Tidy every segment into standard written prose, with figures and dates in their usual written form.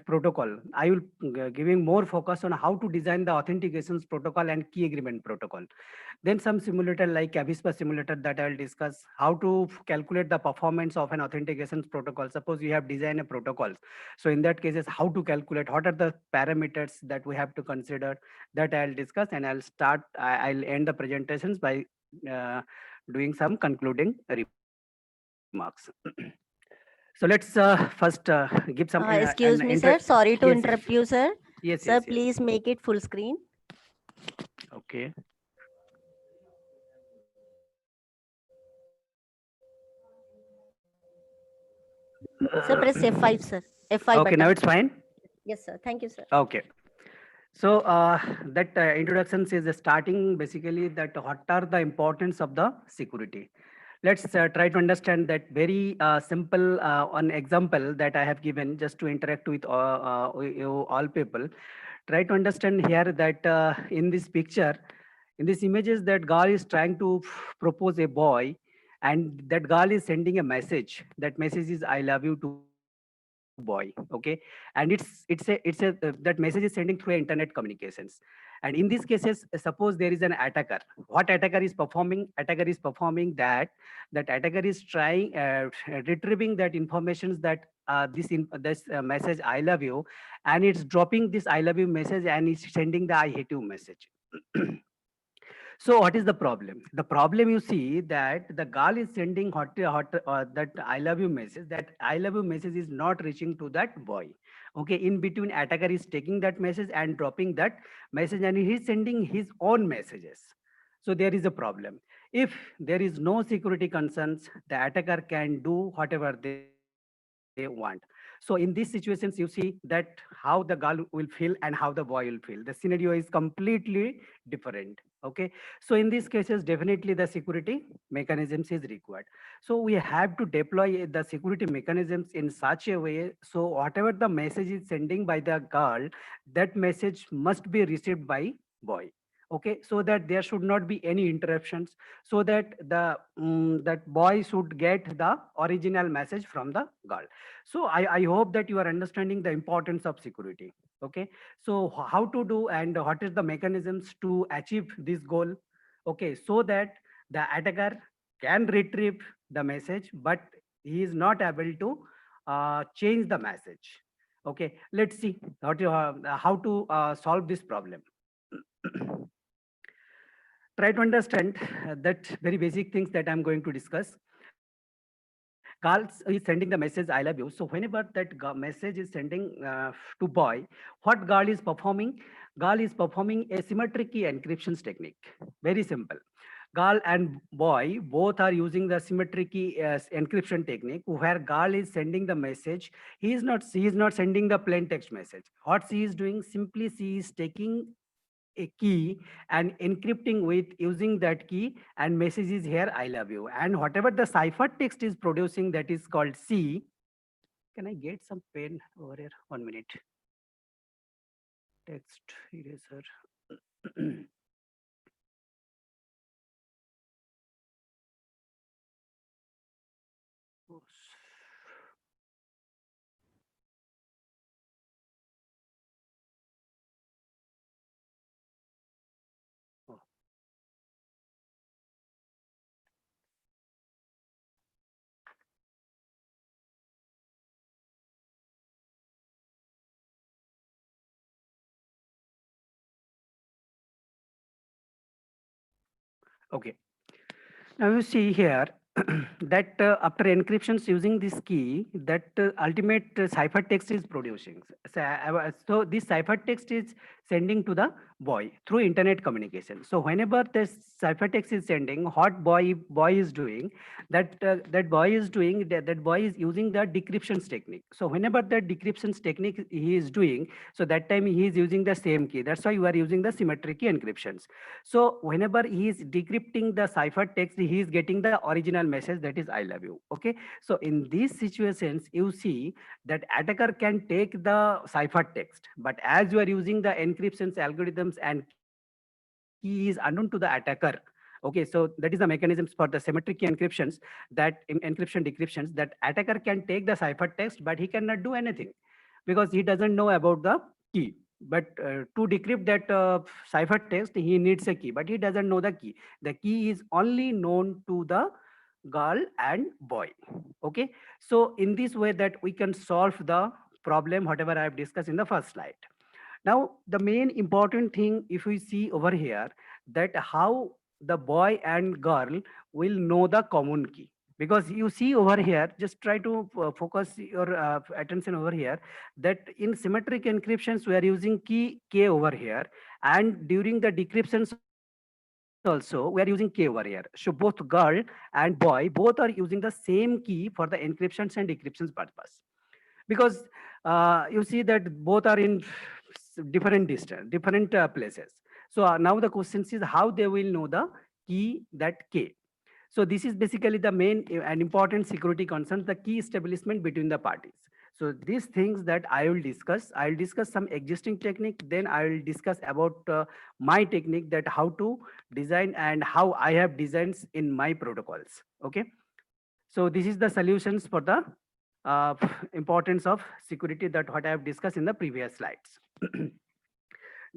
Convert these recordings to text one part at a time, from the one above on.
protocol. I will giving more focus on how to design the authentications protocol and key agreement protocol. Then some simulator like Avispa simulator that I will discuss how to calculate the performance of an authentication protocol. Suppose you have designed a protocol. So in that cases, how to calculate, what are the parameters that we have to consider, that I'll discuss, and I'll end the presentations by uh, doing some concluding remarks. So let's first give some Excuse me, sir. Sorry to yes, yes, interrupt you, sir. yes, Sir, yes, yes. please make it full screen. Okay. Sir, press F5, sir. F5 Okay, now button. it's fine. Yes, sir. Thank you, sir. Okay. So that introduction is starting basically that what are the importance of the security. Let's try to understand that very simple one example that I have given just to interact with you all people. Try to understand here that in this picture, in these images, that girl is trying to propose a boy, and that girl is sending a message. That message is "I love you" to boy. Okay, and that message is sending through internet communications. And in these cases, suppose there is an attacker. What attacker is performing? Attacker is performing that attacker is trying retrieving that information that this message "I love you," and it's dropping this "I love you" message and it's sending the "I hate you" message. So what is the problem? The problem, you see that the girl is sending that "I love you" message. That "I love you" message is not reaching to that boy. Okay, in between, attacker is taking that message and dropping that message, and he's sending his own messages. So there is a problem. If there is no security concerns, the attacker can do whatever they want. So in these situations, you see that how the girl will feel and how the boy will feel. The scenario is completely different. Okay, so in these cases, definitely the security mechanisms is required. So we have to deploy the security mechanisms in such a way, so whatever the message is sending by the girl, that message must be received by boy. Okay, so that there should not be any interruptions, so that that boy should get the original message from the girl. So I hope that you are understanding the importance of security. Okay, so how to do and what is the mechanisms to achieve this goal. Okay, so that the attacker can retrieve the message, but he is not able to change the message. Okay, let's see how to solve this problem. Try to understand that very basic things that I'm going to discuss. Girls is sending the message "I love you." So whenever that message is sending to boy, what girl is performing? Girl is performing a symmetric key encryption technique. Very simple. Girl and boy both are using the symmetric key encryption technique, where girl is sending the message. She is not sending the plain text message. What she is doing, simply she is taking a key and encrypting with using that key, and message is here "I love you," and whatever the cipher text is producing, that is called C. Can I get some pen over here? 1 minute. Text eraser. Oh, okay. Now you see here that after encryptions using this key, that ultimate ciphertext is producing. So this ciphertext is sending to the boy through internet communication. So whenever this ciphertext is sending, what boy is doing, that boy is doing that boy is using the decryptions technique. So whenever that decryptions technique he is doing, so that time he is using the same key. That's why you are using the symmetric key encryptions. So whenever he is decrypting the cipher text, he is getting the original message, that is "I love you." Okay. So in these situations, you see that attacker can take the cipher text, but as you are using the encryptions algorithms and key is unknown to the attacker. Okay, so that is the mechanisms for the symmetric key encryptions, that in encryption decryptions, that attacker can take the cipher text, but he cannot do anything. because he doesn't know about the key. But to decrypt that cipher text, he needs a key, but he doesn't know the key. The key is only known to the girl and boy. Okay, so in this way that we can solve the problem whatever I have discussed in the first slide. Now, the main important thing, if we see over here, that how the boy and girl will know the common key. Because you see over here, just try to focus your attention over here, that in symmetric encryptions, we are using key K over here. And during the decryptions also, we are using K over here. So both girl and boy, both are using the same key for the encryptions and decryptions purpose, because you see that both are in different distance, different places. So now the question is how they will know the key, that K. So this is basically the main and important security concerns, the key establishment between the parties. So these things that I will discuss, I will discuss some existing technique, then I will discuss about my technique, that how to design and how I have designs in my protocols. Okay. So this is the solutions for the importance of security, that what I have discussed in the previous slides.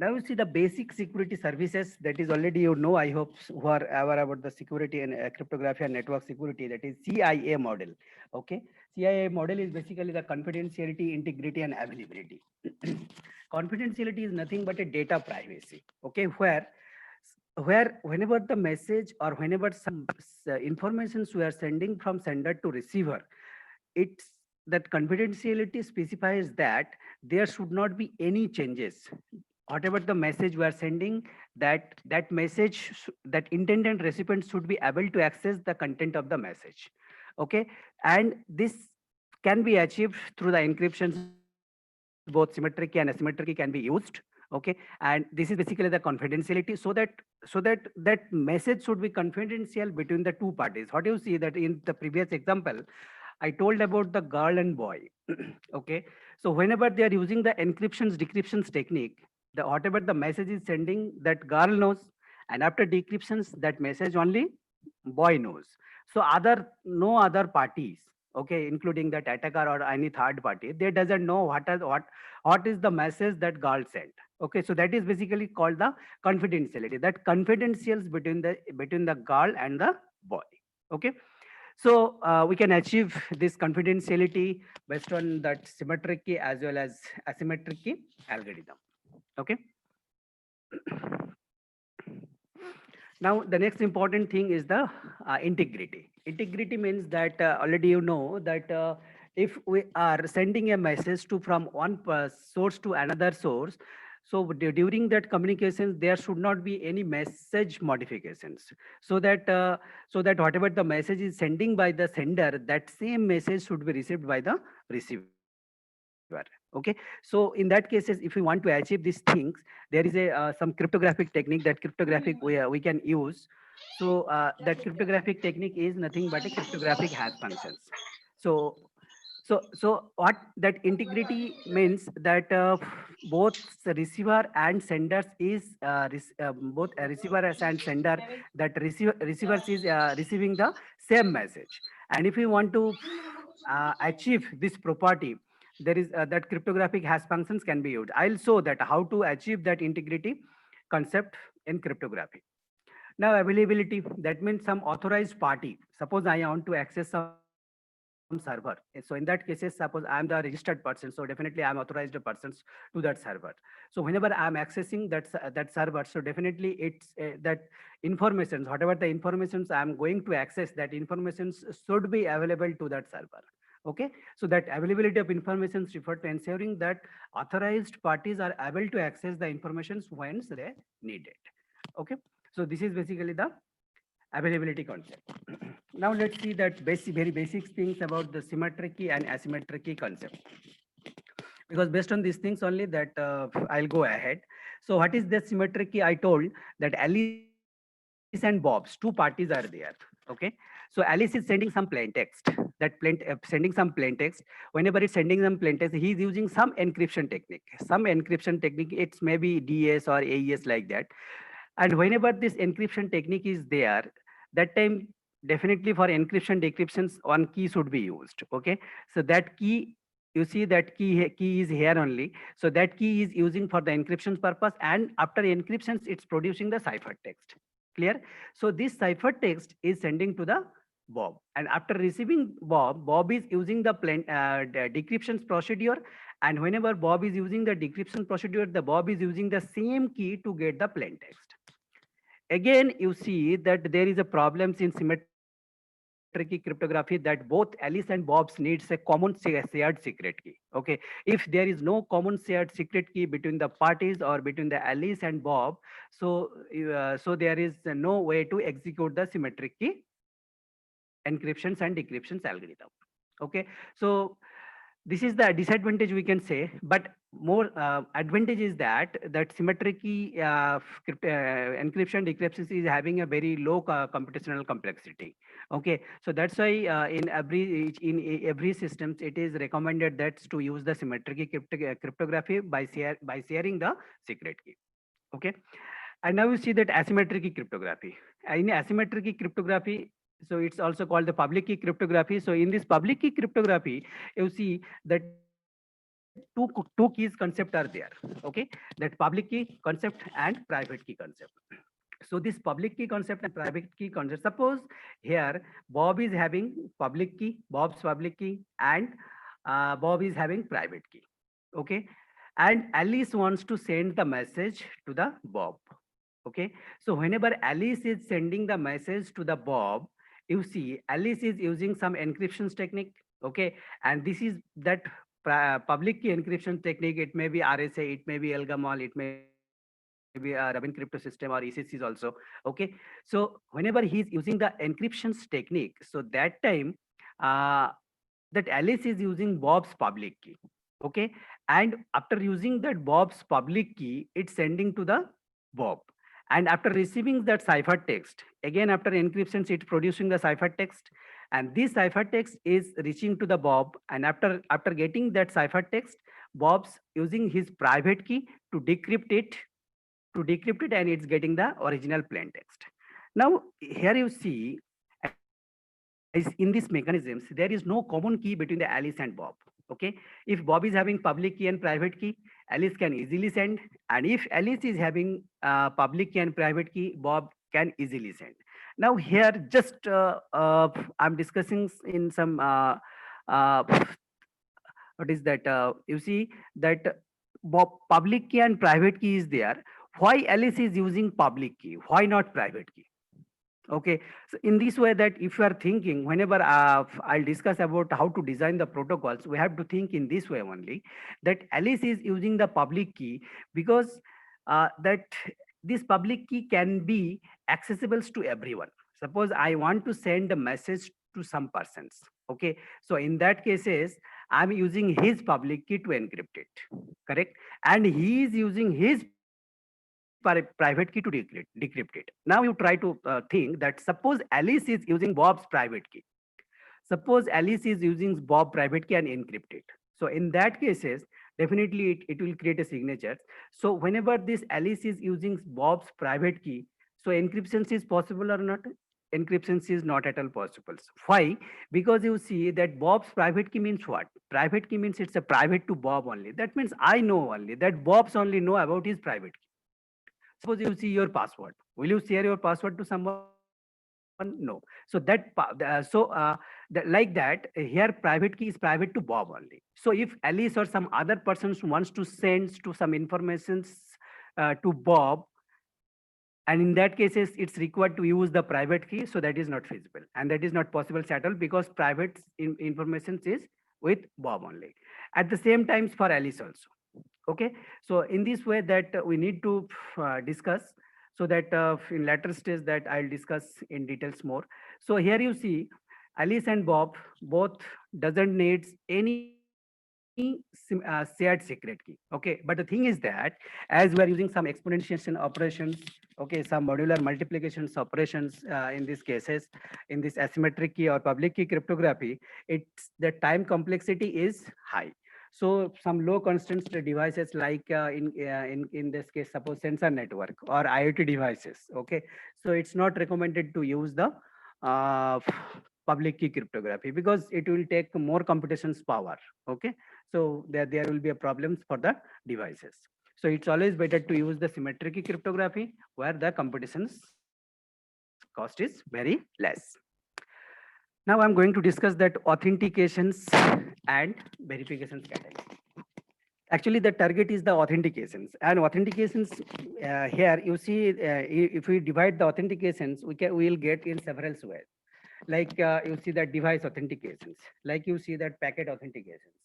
Now you see the basic security services, that is already you know, I hope, who are aware about the security and cryptography and network security, that is CIA model. Okay, CIA model is basically the confidentiality, integrity and availability. Confidentiality is nothing but a data privacy. Okay, where whenever the message or whenever some informations we are sending from sender to receiver, it's that confidentiality specifies that there should not be any changes. Whatever the message we are sending, that message, that intended recipient should be able to access the content of the message. Okay, and this can be achieved through the encryptions, both symmetric key and asymmetric key can be used. Okay, and this is basically the confidentiality, so that that message should be confidential between the two parties. What you see that in the previous example I told about the girl and boy. Okay, so whenever they are using the encryptions decryptions technique, the whatever the message is sending, that girl knows, and after decryptions, that message only boy knows. So no other parties, okay, including that attacker or any third party, they doesn't know what is the message that girl sent. Okay, so that is basically called the confidentiality. That confidentials between the girl and the boy. Okay, so we can achieve this confidentiality based on that symmetric key as well as asymmetric key algorithm. Okay. Now the next important thing is the integrity. Integrity means that already you know that if we are sending a message to from one source to another source, so during that communication there should not be any message modifications, so that whatever the message is sending by the sender, that same message should be received by the receiver. Okay, so in that cases, if we want to achieve these things, there is a some cryptographic technique, that cryptographic we can use. So that cryptographic technique is nothing but a cryptographic hash functions. So so what that integrity means, that both the receiver and senders is both a receiver and sender, that receivers is receiving the same message. And if you want to achieve this property, there is that cryptographic hash functions can be used. I'll show that how to achieve that integrity concept in cryptography. Now availability, that means some authorized party. Suppose I want to access some server. So in that cases, suppose I am the registered person, so definitely I am authorized persons to that server. So whenever I am accessing that server, so definitely it's that informations, whatever the informations I am going to access, that informations should be available to that server. Okay, so that availability of informations refer to ensuring that authorized parties are able to access the informations when they need it. Okay, so this is basically the availability concept. Now let's see that very basic things about the symmetric key and asymmetric key concept. Because based on these things only that I'll go ahead. So what is the symmetric key? I told that Alice and Bob's two parties are there. Okay, so Alice is sending some plain text. That sending some plain text. Whenever it's sending some plain text, he is using some encryption technique. Some encryption technique. It's maybe DS or AES like that. And whenever this encryption technique is there, that time definitely for encryption decryptions one key should be used. Okay, so that key you see that key is here only. So that key is using for the encryption purpose, and after encryptions, it's producing the ciphertext. Clear? So this ciphertext is sending to the Bob, and after receiving Bob is using the decryption procedure, and whenever Bob is using the decryption procedure, the Bob is using the same key to get the plain text. Again, you see that there is a problems in symmetric cryptography that both Alice and Bob's needs a common shared secret key. Okay, if there is no common shared secret key between the parties or between the Alice and Bob, so there is no way to execute the symmetric key encryptions and decryptions algorithm. Okay, so this is the disadvantage we can say, but more advantage is that symmetric key encryption decryption is having a very low computational complexity. Okay, so that's why in every systems it is recommended that to use the symmetric key cryptography by sharing the secret key. Okay, and now you see that asymmetric key cryptography. In asymmetric key cryptography, so it's also called the public key cryptography. So in this public key cryptography, you see that two keys concept are there. Okay, that public key concept and private key concept. So this public key concept and private key concept. Suppose here Bob is having public key, Bob's public key, and Bob is having private key. Okay, and Alice wants to send the message to the Bob. Okay, so whenever Alice is sending the message to the Bob, you see Alice is using some encryption technique. Okay, and this is that public key encryption technique. It may be RSA, it may be Elgamal, it may be a Rabin crypto system or ECCs also. Okay, so whenever he is using the encryption technique, so that time uh, that Alice is using Bob's public key. Okay, and after using that Bob's public key, it's sending to the Bob. And after receiving that ciphertext, again after encryption, it's producing the ciphertext, and this ciphertext is reaching to the Bob. And after getting that ciphertext, Bob's using his private key to decrypt it, and it's getting the original plain text. Now here you see, as in these mechanisms, there is no common key between the Alice and Bob. Okay, if Bob is having public key and private key, Alice can easily send, and if Alice is having public key and private key, Bob can easily send. Now here just I'm discussing in some uh, what is that you see that Bob public key and private key is there. Why Alice is using public key? Why not private key? Okay, so in this way that if you are thinking, whenever I'll discuss about how to design the protocols, we have to think in this way only, that Alice is using the public key because that this public key can be accessible to everyone. Suppose I want to send a message to some persons. Okay, so in that cases, I'm using his public key to encrypt it, correct? And he is using his private key to decrypt it. Now you try to think that suppose Alice is using Bob's private key. Suppose Alice is using Bob private key and encrypt it. So in that cases, definitely it will create a signature. So whenever this Alice is using Bob's private key, so encryption is possible or not? Encryption is not at all possible. Why? Because you see that Bob's private key means what? Private key means it's a private to Bob only. That means I know only, that Bob's only know about his private key. Suppose you see your password. Will you share your password to someone? No. So like that, here private key is private to Bob only. So if Alice or some other person wants to send to some informations to Bob, and in that cases, it's required to use the private key. So that is not feasible, and that is not possible at all because private information is with Bob only. At the same times for Alice also. Okay, so in this way that we need to discuss, so that in later stage that I'll discuss in details more. So here you see Alice and Bob both doesn't needs any shared secret key. Okay, but the thing is that as we are using some exponentiation operations, okay, some modular multiplications operations in these cases, in this asymmetric key or public key cryptography, it's the time complexity is high. So some low constraints devices like in this case, suppose sensor network or IoT devices. Okay, so it's not recommended to use the uh, public key cryptography because it will take more computations power. Okay, So there will be a problems for the devices. So it's always better to use the symmetric cryptography where the competition's cost is very less. Now I'm going to discuss that authentications and verifications category. Actually, the target is the authentications, and authentications here you see if we divide the authentications, we will get in several ways. Like you see that device authentications, like you see that packet authentications.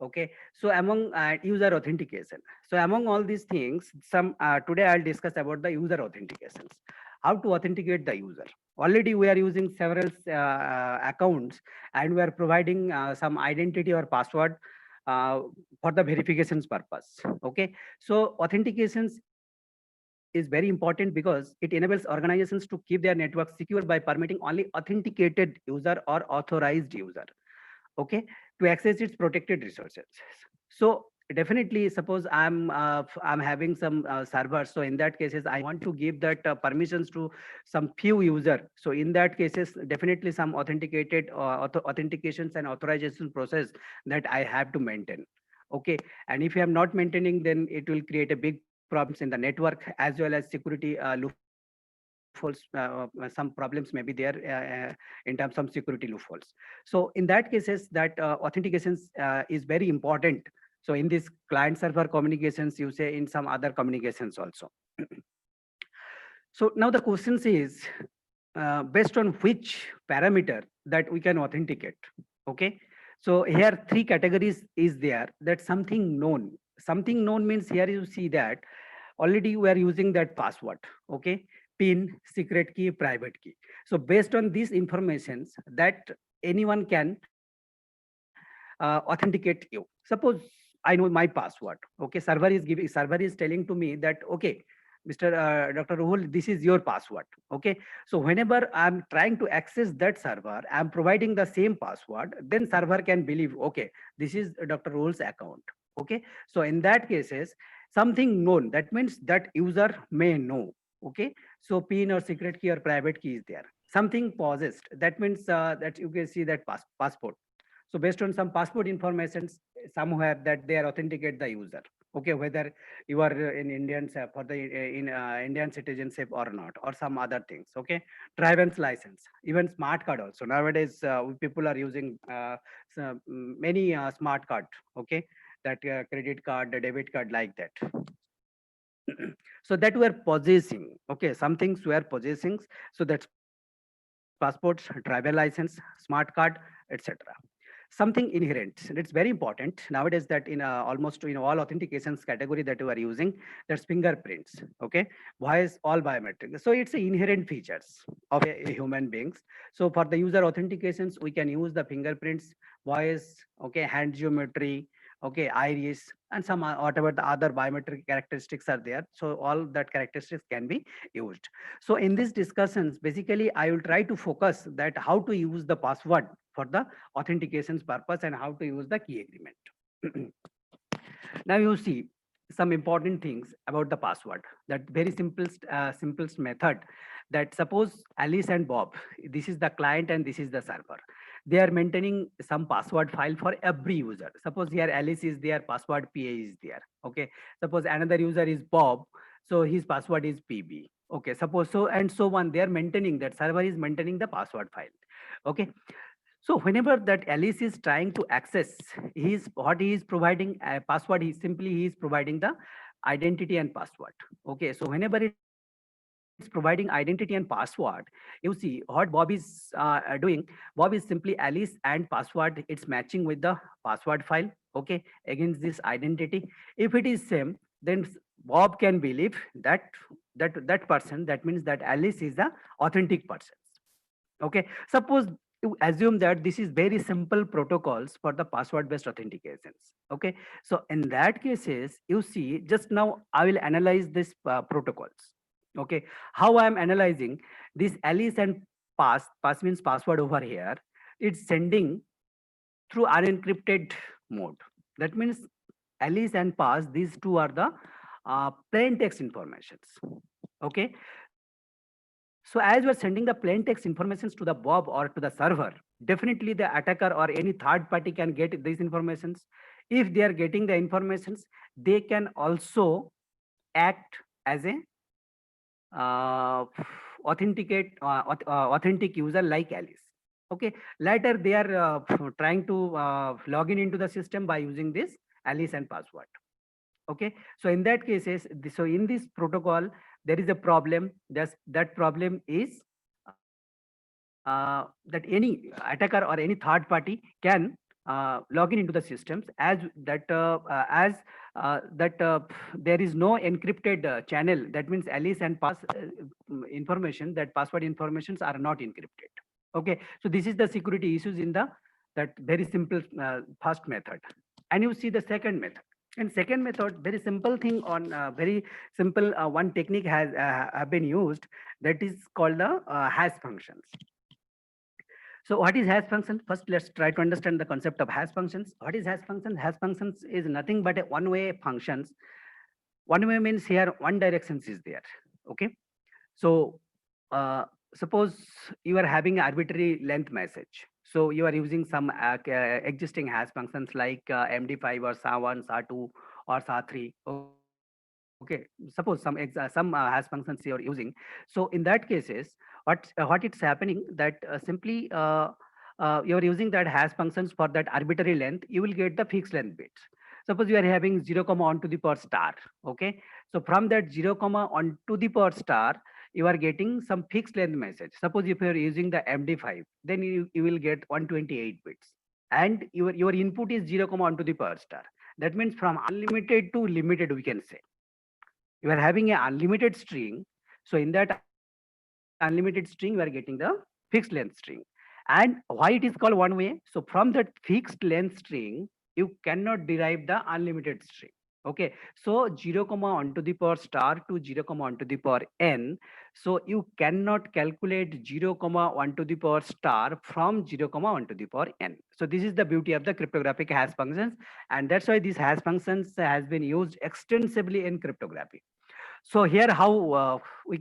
Okay, so among user authentication, so among all these things, some today I'll discuss about the user authentications, how to authenticate the user. Already we are using several accounts, and we are providing some identity or password uh, for the verifications purpose. Okay, so authentications is very important because it enables organizations to keep their network secure by permitting only authenticated user or authorized user, okay, to access its protected resources. So definitely, suppose I'm having some servers, so in that cases I want to give that permissions to some few user. So in that cases, definitely some authenticated authentications and authorization process that I have to maintain. Okay, and if I am not maintaining, then it will create a big problems in the network as well as security loopholes. Some problems may be there in terms of security loopholes. So in that cases, that authentications is very important. So in this client server communications, you say in some other communications also. So now the question is based on which parameter that we can authenticate. Okay, so here three categories is there. That something known. Something known means here you see that already we are using that password. Okay, pin, secret key, private key. So based on these informations that anyone can authenticate you. Suppose I know my password. Okay, server is telling to me that okay, Mr. Dr. Rahul, this is your password. Okay, so whenever I'm trying to access that server, I'm providing the same password, then server can believe, okay, this is Dr. Rahul's account. Okay, so in that cases, something known, that means that user may know. Okay, so pin or secret key or private key is there. Something possessed, that means that you can see that passport. So based on some passport information, somewhere that they are authenticate the user. Okay, whether you are in Indian for the in Indian citizenship or not, or some other things. Okay, driver's license, even smart card also. Nowadays, people are using many smart card. Okay, that credit card, the debit card, like that. So that we are possessing. Okay, some things we are possessing. So that's passports, driver license, smart card, etc. Something inherent, and it's very important nowadays that in almost in all authentications category that we are using, that's fingerprints. Okay, voice, all biometric. So it's a inherent features of a human beings. So for the user authentications, we can use the fingerprints, voice, okay, hand geometry, okay, iris, and some whatever the other biometric characteristics are there. So all that characteristics can be used. So in these discussions, basically I will try to focus that how to use the password for the authentications purpose and how to use the key agreement. Now you see some important things about the password. That very simplest method, that suppose Alice and Bob, this is the client and this is the server. They are maintaining some password file for every user. Suppose here Alice is there, password PA is there. Okay. Suppose another user is Bob, so his password is PB. Okay. Suppose so and so on. They are maintaining, that server is maintaining the password file. Okay. So whenever that Alice is trying to access, he is providing a password. He is providing the identity and password. Okay, so whenever it's providing identity and password, you see what Bob is doing. Bob is simply Alice and password. It's matching with the password file. Okay, against this identity. If it is same, then Bob can believe that that person. That means that Alice is the authentic person. Okay, suppose you assume that this is very simple protocols for the password based authentications. Okay, so in that cases, you see, just now I will analyze this protocols. Okay, how I am analyzing this Alice and pass means password over here, it's sending through unencrypted mode. That means Alice and pass, these two are the plain text informations. Okay, so as we're sending the plain text informations to the Bob or to the server, definitely the attacker or any third party can get these informations. if they are getting the informations, they can also act as a uh, authentic user like Alice. Okay, later they are trying to log in into the system by using this Alice and password. Okay, so in that cases, so in this protocol, there is a problem. That problem is that any attacker or any third party can log in into the systems as there is no encrypted channel. That means Alice and pass information, that password informations are not encrypted. Okay, so this is the security issues in the that very simple first method. And you see the second method. And second method, very simple thing on very simple one technique has have been used, that is called the hash functions. So what is hash function? First, let's try to understand the concept of hash functions. What is hash function? Hash functions is nothing but a one-way functions. One way means here one directions is there. Okay. So suppose you are having arbitrary length message. So you are using some existing hash functions like MD5 or SHA-1, SHA-2 or SHA-3. Okay, suppose some hash functions you are using. So in that cases, what it's happening that simply you are using that hash functions for that arbitrary length, you will get the fixed length bits. Suppose you are having 0 comma 1 to the power star. Okay, so from that 0 comma 1 to the power star, you are getting some fixed length message. Suppose if you are using the MD5, then you will get 128 bits, and your input is 0 comma 1 to the power star. That means from unlimited to limited, we can say you are having an unlimited string. So in that unlimited string, you are getting the fixed length string. And why it is called one way? So from that fixed length string, you cannot derive the unlimited string. Okay, so 0 comma 1 to the power star to 0 comma 1 to the power n. So you cannot calculate 0 comma 1 to the power star from 0 comma 1 to the power n. So this is the beauty of the cryptographic hash functions, and that's why these hash functions has been used extensively in cryptography. So here how we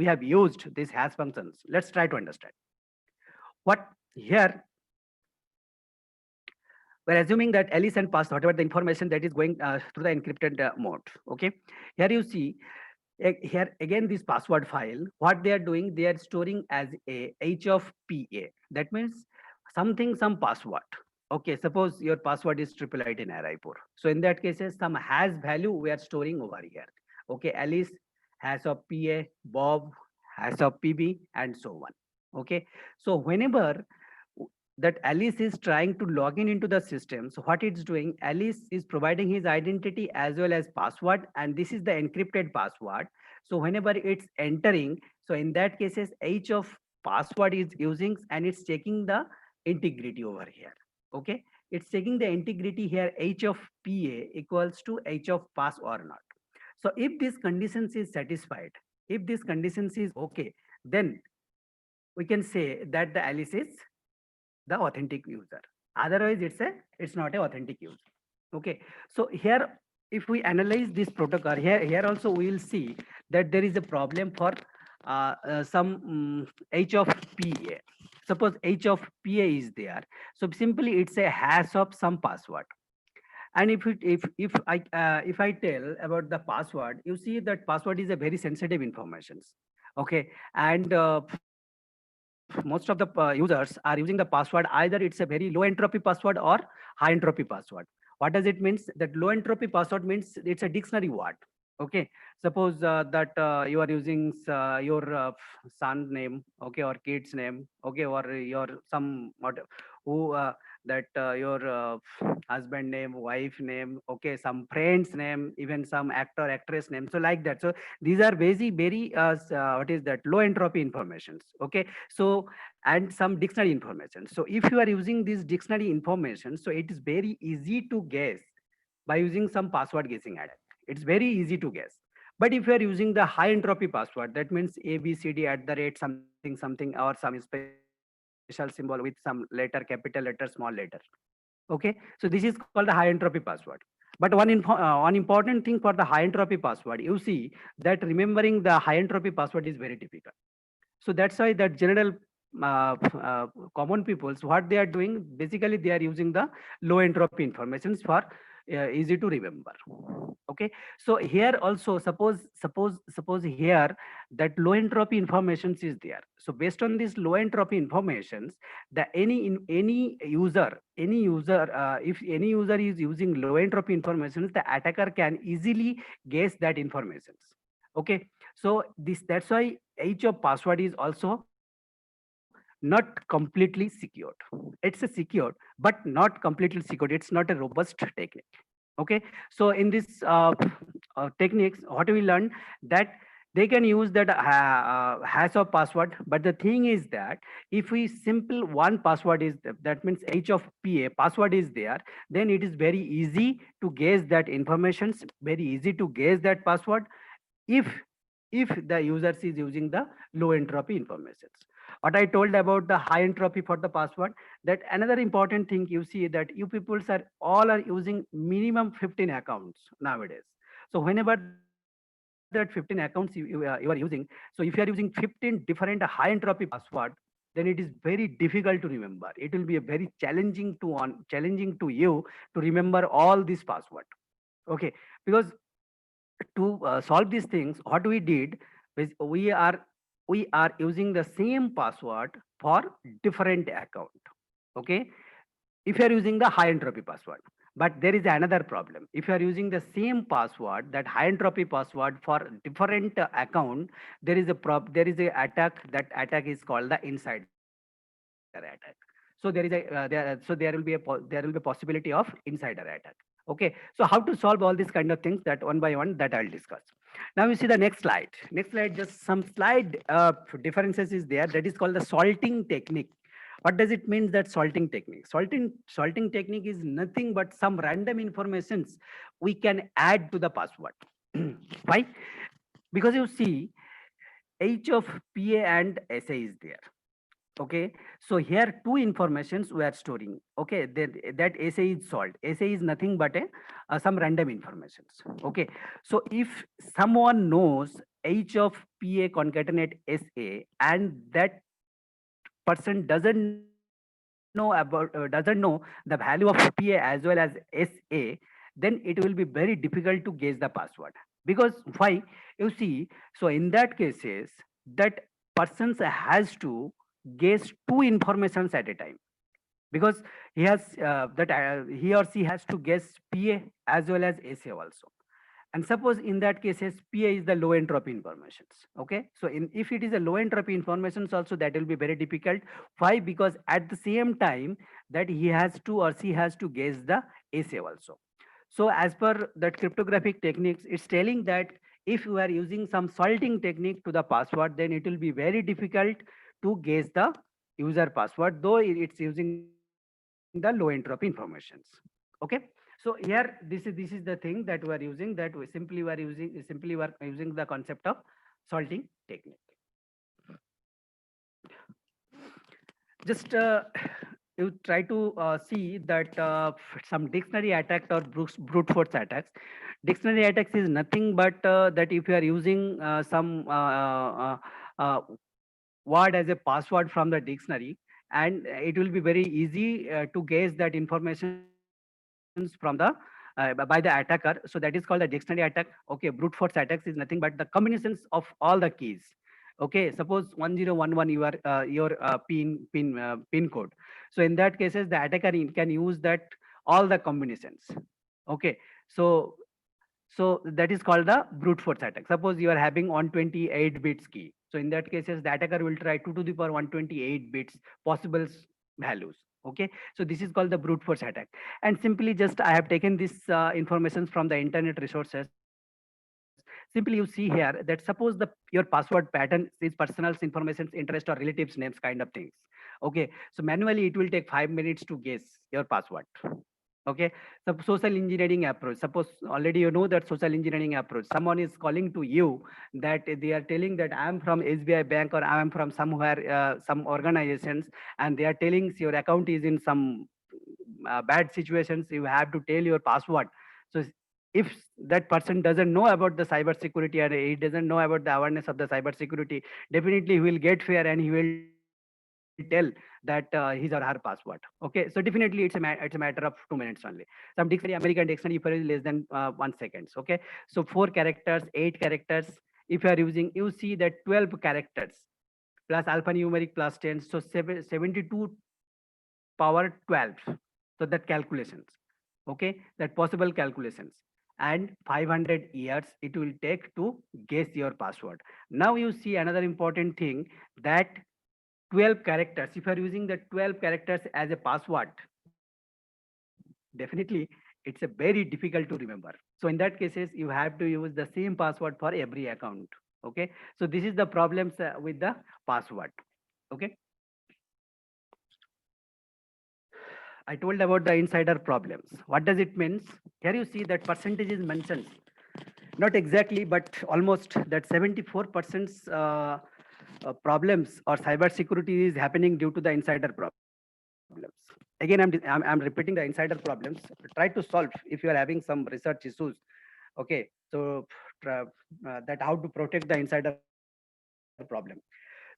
have used these hash functions. Let's try to understand. What here we're assuming that Alice and pass whatever the information that is going through the encrypted mode. Okay, here you see here again this password file. What they are doing, they are storing as a h of pa. That means some password. Okay, suppose your password is 888 in Raipur. So in that cases, some hash value we are storing over here. Okay, Alice, hash of PA, Bob, hash of PB, and so on. Okay, so whenever that Alice is trying to log in into the system, so what it's doing, Alice is providing his identity as well as password, and this is the encrypted password. So whenever it's entering, so in that cases, H of password is using, and it's checking the integrity over here. Okay, it's checking the integrity here, H of PA equals to H of pass or not. So if this conditions is satisfied, if this conditions is okay, then we can say that the Alice is the authentic user. Otherwise, it's not a authentic user. Okay. So here, if we analyze this protocol, here also we will see that there is a problem for some H of PA. Suppose H of PA is there. So simply it's a hash of some password. And if I tell about the password, you see that password is a very sensitive informations. Okay, and most of the users are using the password, either it's a very low entropy password or high entropy password. What does it mean? That low entropy password means it's a dictionary word. Okay, suppose that you are using your son name, okay, or kid's name, okay, or your some what who that your husband name, wife name, okay, some friend's name, even some actor actress name, so like that. So these are very what is that, low entropy informations. Okay, so and some dictionary information. So if you are using this dictionary information, so it is very easy to guess by using some password guessing attack. It's very easy to guess. But if you are using the high entropy password, that means ABCD at the rate something or some special symbol with some letter, capital letter, small letter. Okay, so this is called the high entropy password. But one important thing for the high entropy password, you see that remembering the high entropy password is very difficult. So that's why that general common peoples, what they are doing, basically they are using the low entropy informations for easy to remember. Okay, so here also, suppose here that low entropy informations is there. So based on this low entropy informations, the any user if any user is using low entropy informations, the attacker can easily guess that informations. Okay, so this, that's why each of password is also not completely secured. It's a secured but not completely secured. It's not a robust technique. Okay, so in this techniques, what we learned that they can use that hash of password, but the thing is that if we simple one password is that means h of pa password is there, then it is very easy to guess that informations, very easy to guess that password if if the users is using the low entropy informations. What I told about the high entropy for the password, that another important thing you see that you peoples are all are using minimum 15 accounts nowadays. So whenever that 15 accounts you are using, so if you are using 15 different high entropy password, then it is very difficult to remember. It will be a very challenging to you to remember all these password. Okay, because to solve these things, what we did is we are using the same password for different account. Okay, if you are using the high entropy password, but there is another problem. If you are using the same password, that high entropy password for different account, there is a attack. That attack is called the insider attack. So there will be possibility of insider attack. Okay, so how to solve all these kind of things, that one by one that I'll discuss. Now you see the next slide. Next slide, just some slide differences is there. That is called the salting technique. What does it mean, that salting technique? Salting technique is nothing but some random informations we can add to the password. Why? Because you see, h of pa and sa is there. Okay, so here two informations we are storing. Okay, that SA is salt. SA is nothing but a some random informations. Okay, so if someone knows h of pa concatenate SA, and that person doesn't know the value of pa as well as SA, then it will be very difficult to guess the password. Because why? You see, so in that cases, that persons has to guess two informations at a time, because he or she has to guess pa as well as SA also. And suppose in that cases pa is the low entropy informations. Okay, so if it is a low entropy informations also, that will be very difficult. Why? Because at the same time that he has to or she has to guess the SA also. So as per that cryptographic techniques, it's telling that if you are using some salting technique to the password, then it will be very difficult to guess the user password, though it's using the low entropy informations. Okay, so here this is the thing that we are using, that we are using the concept of salting technique. Just you try to see that some dictionary attack or brute force attacks. Dictionary attacks is nothing but that if you are using some word as a password from the dictionary, and it will be very easy to guess that informations from the by the attacker. So that is called the dictionary attack. Okay, brute force attacks is nothing but the combinations of all the keys. Okay, suppose 1011 your pin code. So in that cases, the attacker can use that all the combinations. Okay, so that is called the brute force attack. Suppose you are having 128 bits key. So in that cases, the attacker will try 2 to the power 128 bits possible values. Okay, so this is called the brute force attack. And simply just I have taken this information from the internet resources. Simply you see here that suppose your password pattern is personal information, interest or relatives names kind of things. Okay, so manually it will take 5 minutes to guess your password. Okay, so social engineering approach. Suppose already you know that social engineering approach. Someone is calling to you that they are telling that I am from SBI Bank or I am from somewhere, some organizations, and they are telling your account is in some bad situations. You have to tell your password. So if that person doesn't know about the cyber security and he doesn't know about the awareness of the cyber security, definitely he will get fear and he will try tell that his or her password. Okay, so definitely it's a matter of 2 minutes only. Some dictionary, American dictionary, if it is less than 1 second. Okay, so 4 characters, 8 characters. If you are using, you see that 12 characters plus alphanumeric plus 10, so 72 power 12. So that calculations. Okay, that possible calculations. And 500 years it will take to guess your password. Now you see another important thing, that 12 characters, if you are using the 12 characters as a password, definitely it's a very difficult to remember. So in that cases, you have to use the same password for every account. Okay, so this is the problems with the password. Okay, I told about the insider problems. What does it means? Here you see that percentage is mentioned, not exactly, but almost, that 74% problems or cyber security is happening due to the insider problems. Again, I'm repeating the insider problems. Try to solve if you are having some research issues. Okay, so that how to protect the insider problem.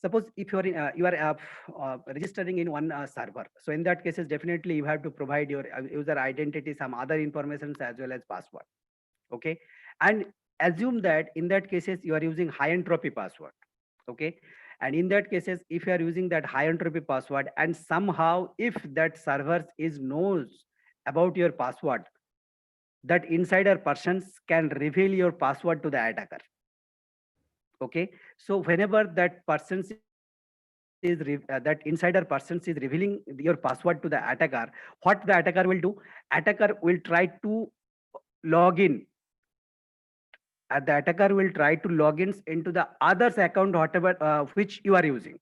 Suppose if you are registering in one server, so in that cases definitely you have to provide your user identity, some other information as well as password. Okay, and assume that in that cases you are using high entropy password. Okay, and in that cases, if you are using that high entropy password, and somehow if that server is knows about your password, that insider persons can reveal your password to the attacker. Okay, so whenever that person that insider person is revealing your password to the attacker, what the attacker will do? Attacker will try to log in. The attacker will try to log in into the other's account, whatever which you are using.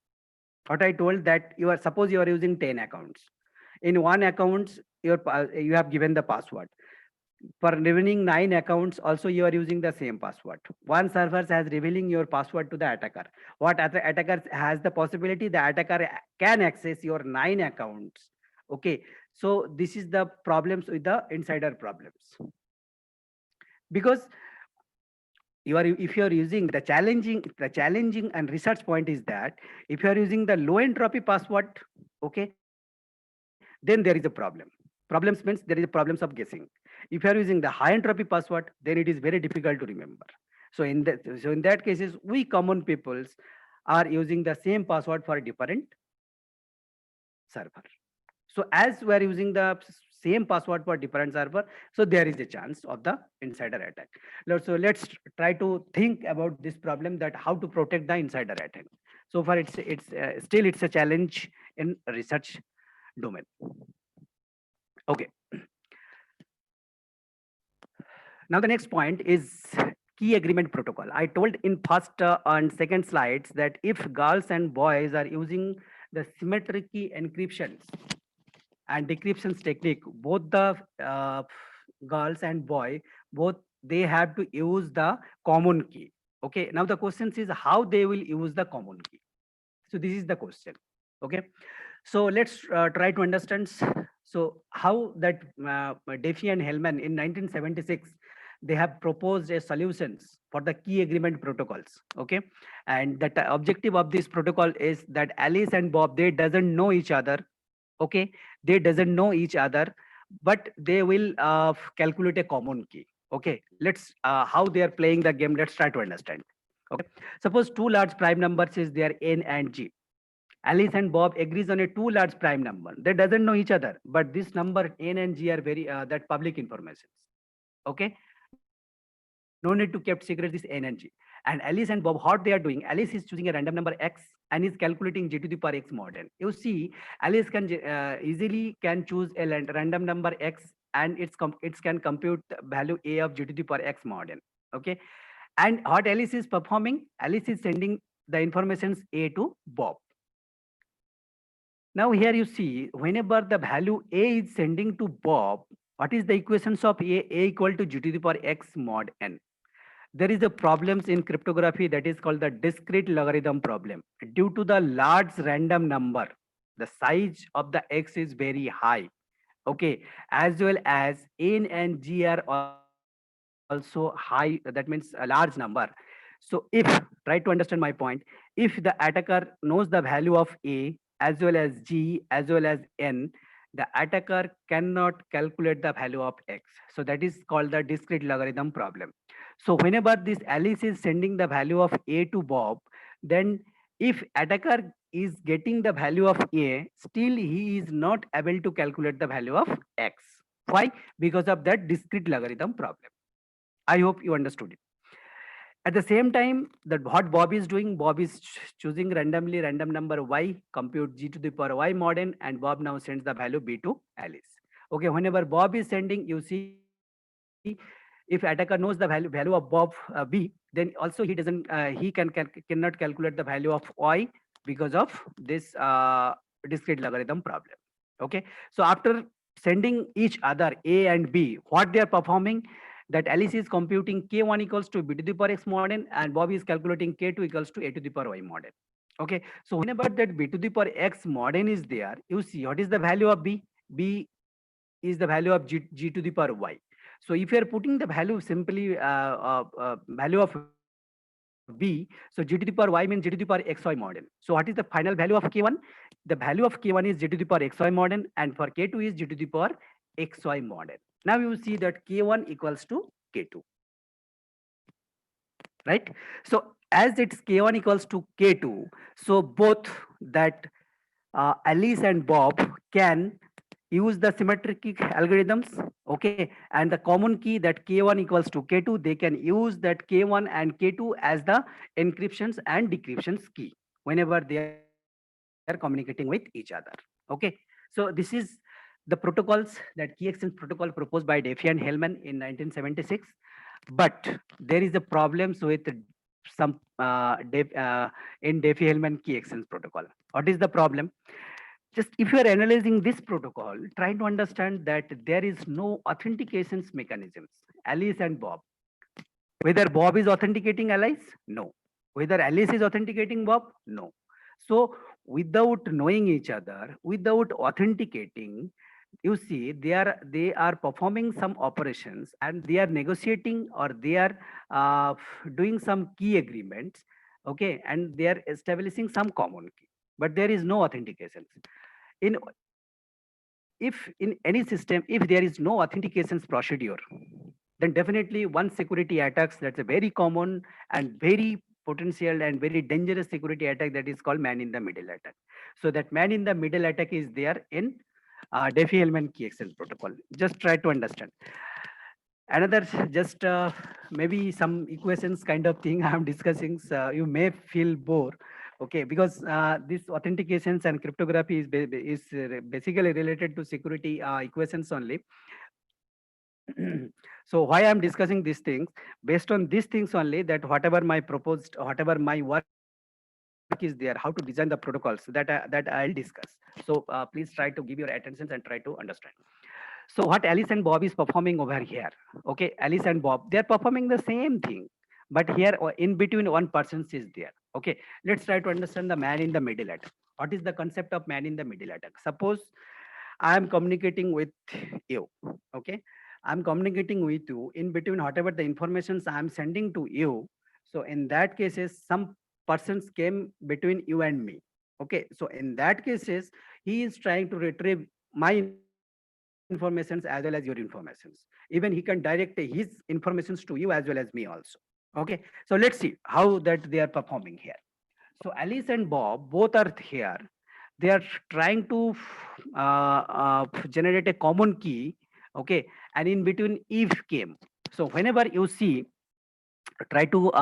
What I told, that you are, suppose you are using 10 accounts. In one account, you have given the password. For remaining 9 accounts, also you are using the same password. One server has revealing your password to the attacker. What other attacker has the possibility? The attacker can access your 9 accounts. Okay, so this is the problems with the insider problems. Because you are, if you are using the challenging and research point is that if you are using the low entropy password, okay, then there is a problem. Problems means there is a problems of guessing. If you are using the high entropy password, then it is very difficult to remember. So in that cases, we common peoples are using the same password for a different server. So as we are using the same password for different server, so there is a chance of the insider attack. So let's try to think about this problem, that how to protect the insider attack. So far, it's still it's a challenge in research domain. Okay. Now the next point is key agreement protocol. I told in first and second slides that if girls and boys are using the symmetric key encryptions and decryptions technique, both the girls and boy, both they have to use the common key. Okay, now the question is how they will use the common key. So this is the question. Okay, so let's try to understand. So how that Diffie and Hellman in 1976, they have proposed a solutions for the key agreement protocols. Okay, and the objective of this protocol is that Alice and Bob, they doesn't know each other. Okay, they doesn't know each other, but they will calculate a common key. Okay, let's how they are playing the game. Let's try to understand. Okay, suppose two large prime numbers is there, n and g. Alice and Bob agrees on a two large prime number. They doesn't know each other, but this number n and g are very that public information. Okay, no need to keep secret this n and g. And Alice and Bob, what they are doing? Alice is choosing a random number x and is calculating g to the power x mod n. You see, Alice can easily can choose a random number x, and it can compute the value a of g to the power x mod n. Okay, and what Alice is performing? Alice is sending the informations a to Bob. Now here you see, whenever the value a is sending to Bob, what is the equations of a? A equal to g to the power x mod n. There is a problems in cryptography that is called the discrete logarithm problem. Due to the large random number, the size of the x is very high. Okay, as well as n and g are also high, that means a large number. So if, try to understand my point, if the attacker knows the value of a as well as G as well as N, the attacker cannot calculate the value of X. So that is called the discrete logarithm problem. So whenever this Alice is sending the value of A to Bob, then if attacker is getting the value of A, still he is not able to calculate the value of X. Why? Because of that discrete logarithm problem. I hope you understood it. At the same time, that what Bob is doing, Bob is choosing randomly random number y, compute g to the power y mod n, and Bob now sends the value b to Alice. Okay, whenever Bob is sending, you see, if attacker knows the value of Bob b, then also cannot calculate the value of y because of this discrete logarithm problem. Okay, so after sending each other a and b, what they are performing, that Alice is computing k1 equals to b to the power x mod n, and Bob is calculating k2 equals to a to the power y mod n. Okay, so whenever that b to the power x mod n is there, you see what is the value of b? B is the value of g to the power y. So if you are putting the value simply value of b, so g to the power y means g to the power xy mod n. So what is the final value of k1? The value of k1 is g to the power xy mod n, and for k2 is g to the power xy mod n. Now you see that k1 equals to k2, right? So as it's k1 equals to k2, so both that Alice and Bob can use the symmetric algorithms, okay, and the common key that k1 equals to k2, they can use that k1 and k2 as the encryptions and decryptions key whenever they are communicating with each other. Okay, so this is the protocols, that key exchange protocol proposed by Diffie and Hellman in 1976. But there is a problem with some in Diffie-Hellman key exchange protocol. What is the problem? Just if you are analyzing this protocol, try to understand that there is no authentications mechanisms. Alice and Bob. Whether Bob is authenticating Alice? No. Whether Alice is authenticating Bob? No. So without knowing each other, without authenticating, you see they are performing some operations, and they are negotiating, or they are doing some key agreements, okay, and they are establishing some common key, but there is no authentications. In If in any system, if there is no authentications procedure, then definitely one security attacks, that's a very common and very potential and very dangerous security attack, that is called man in the middle attack. So that man in the middle attack is there in Diffie-Hellman key exchange protocol. Just try to understand. Another, just maybe some equations kind of thing I'm discussing, so you may feel bored, okay, because this authentications and cryptography is basically related to security equations only. So why I'm discussing these things, based on these things only, that whatever my work is there, how to design the protocols, that I'll discuss. So please try to give your attention and try to understand. So what Alice and Bob is performing over here, okay, Alice and Bob, they're performing the same thing, but here in between one person is there. Okay, let's try to understand the man in the middle attack. What is the concept of man in the middle attack? Suppose I am communicating with you, okay, I'm communicating with you, in between whatever the informations I'm sending to you. So in that cases, some persons came between you and me. Okay, so in that cases, he is trying to retrieve my informations as well as your informations. Even he can direct his informations to you as well as me also. Okay, so let's see how that they are performing here. So Alice and Bob both are here. They are trying to generate a common key, okay, and in between if came. So whenever you see, try to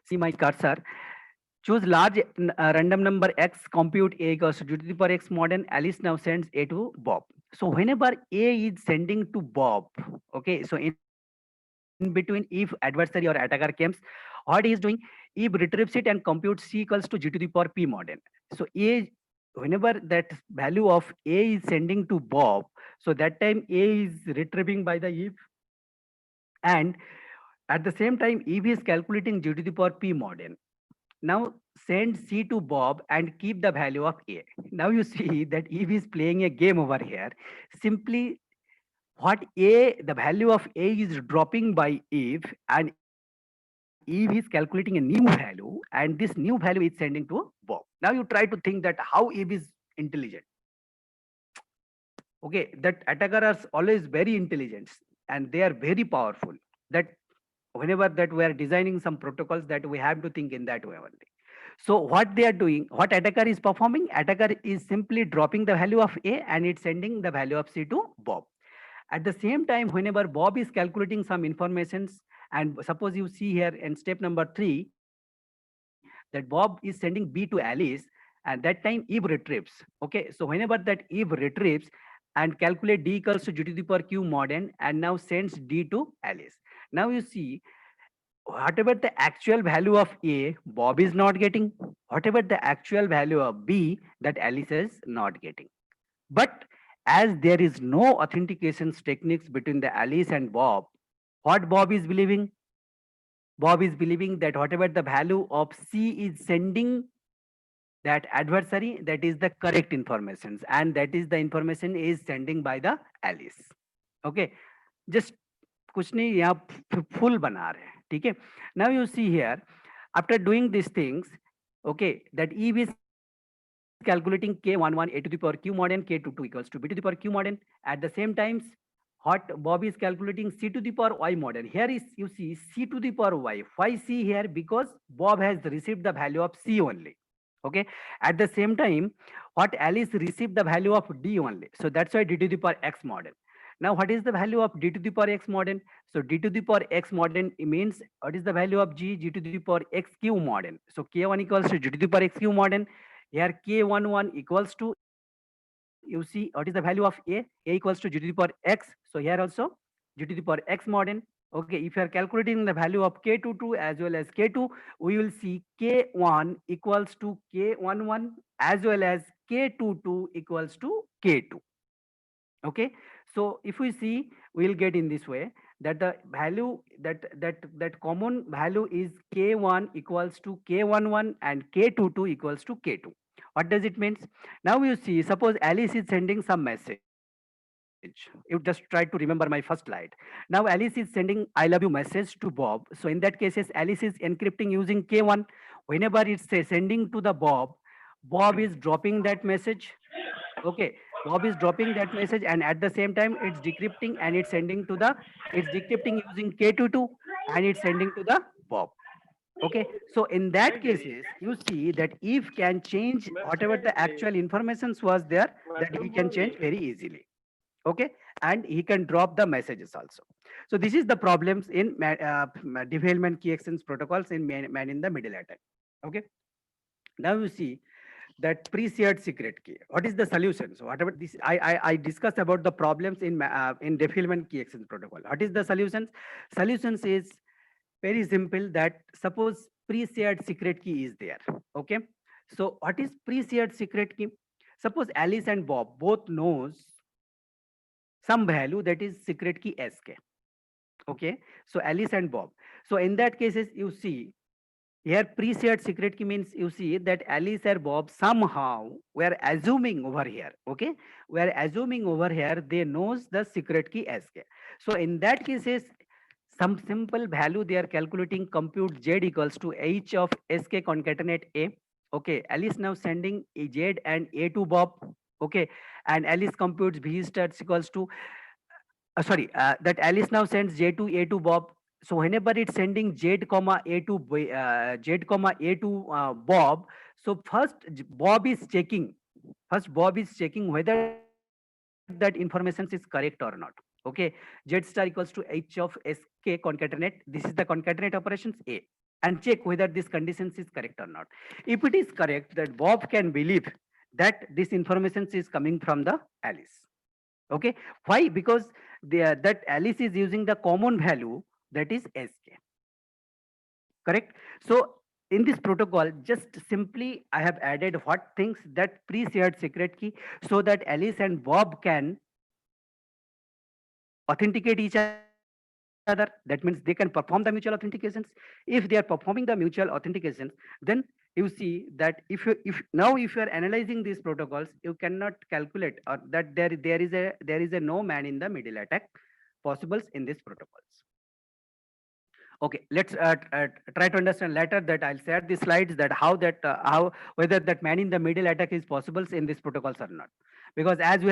see my cursor, choose large random number x, compute a equals to the power x mod n. Alice now sends a to Bob. So whenever a is sending to Bob, okay, so in between, if adversary or attacker comes, what he is doing, he retrieves it and computes c equals to g to the power p mod n. So a, whenever that value of a is sending to Bob, so that time a is retrieving by the if, and at the same time if is calculating g to the power p mod n. Now send C to Bob and keep the value of A. Now you see that Eve is playing a game over here. Simply what A, the value of A is dropping by Eve, and Eve is Eve is calculating a new value, and this new value is sending to Bob. Now you try to think that how Eve is intelligent. Okay, that attacker are always very intelligent and they are very powerful. That whenever that we are designing some protocols, that we have to think in that way only. So what they are doing, what attacker is performing, attacker is simply dropping the value of A and it's sending the value of C to Bob. At the same time, whenever Bob is calculating some informations, and suppose you see here in step number 3 that Bob is sending B to Alice, and that time Eve retrieves. Okay, so whenever that Eve retrieves and calculate D equals to G to the power Q mod n, and now sends D to Alice. Now you see, whatever the actual value of A, Bob is not getting. Whatever the actual value of B, that Alice is not getting. But as there is no authentication techniques between the Alice and Bob, what Bob is believing? Bob is believing that whatever the value of C is sending that adversary, that is the correct information, and that is the information is sending by the Alice. Okay, just कुछ नहीं यहाँ full बना रहे हैं, ठीक है. Now you see here, after doing these things, okay, that Eve is calculating k11 a to the power q mod n, k22 equals to b to the power q mod n. At the same times, what Bob is calculating c to the power y mod n. Here is, you see, c to the power y. Why c here? Because Bob has received the value of c only. Okay. At the same time, what Alice received the value of d only. So that's why d to the power x mod n. Now, what is the value of d to the power x mod n? So d to the power x mod n means what is the value of g? G to the power x q mod n. So k1 equals to g to the power x q mod n. Here k11 equals to, you see, what is the value of a? A equals to g to the power x. So here also g to the power x mod n. Okay, if you are calculating the value of k22 as well as k2, we will see k1 equals to k11 as well as k22 equals to k2. Okay, so if we see, we'll get in this way that the value that common value is k1 equals to k11 and k22 equals to k2. What does it mean? Now you see, suppose Alice is sending some message. You just try to remember my first slide. Now Alice is sending I love you message to Bob. So in that cases, Alice is encrypting using k1. Whenever it's sending to the Bob, Bob is dropping that message. Okay, Bob is dropping that message, and at the same time it's decrypting and it's decrypting using k22 and it's sending to the Bob. Okay, so in that cases, you see that Eve can change whatever the actual informations was there, that he can change very easily. Okay, and he can drop the messages also. So this is the problems in development key exchange protocols in man in the middle attack. Okay, now you see that pre-shared secret key. What is the solution? So whatever this, I discussed about the problems in defilement key exchange protocol. What is the solutions? Solutions is very simple. That suppose pre-shared secret key is there. Okay. So what is pre-shared secret key? Suppose Alice and Bob both knows some value, that is secret key SK. Okay. So Alice and Bob. So in that cases, you see, here pre-shared secret key means, you see that Alice or Bob somehow we are assuming over here. Okay, we are assuming over here they knows the secret key SK. So in that cases, some simple value they are calculating, compute Z equals to H of SK concatenate A. Okay, Alice now sending a Z and A to Bob. Okay, and Alice computes V stats equals to that Alice now sends J to A to Bob. So whenever it's sending Z comma A to Bob, so Bob is checking. First Bob is checking whether that information is correct or not. Okay, Z star equals to H of SK concatenate. This is the concatenate operations A, and check whether this conditions is correct or not. If it is correct, that Bob can believe that this information is coming from the Alice. Okay, why? Because that Alice is using the common value, that is SK. Correct. So in this protocol, just simply I have added what things, that pre-shared secret key, so that Alice and Bob can authenticate each other. That means they can perform the mutual authentications. If they are performing the mutual authentications, then you see that if now if you are analyzing these protocols, you cannot calculate or that there is a no man in the middle attack possibles in these protocols. Okay, let's try to understand later that I'll share the slides that how whether that man in the middle attack is possible in these protocols or not. Because as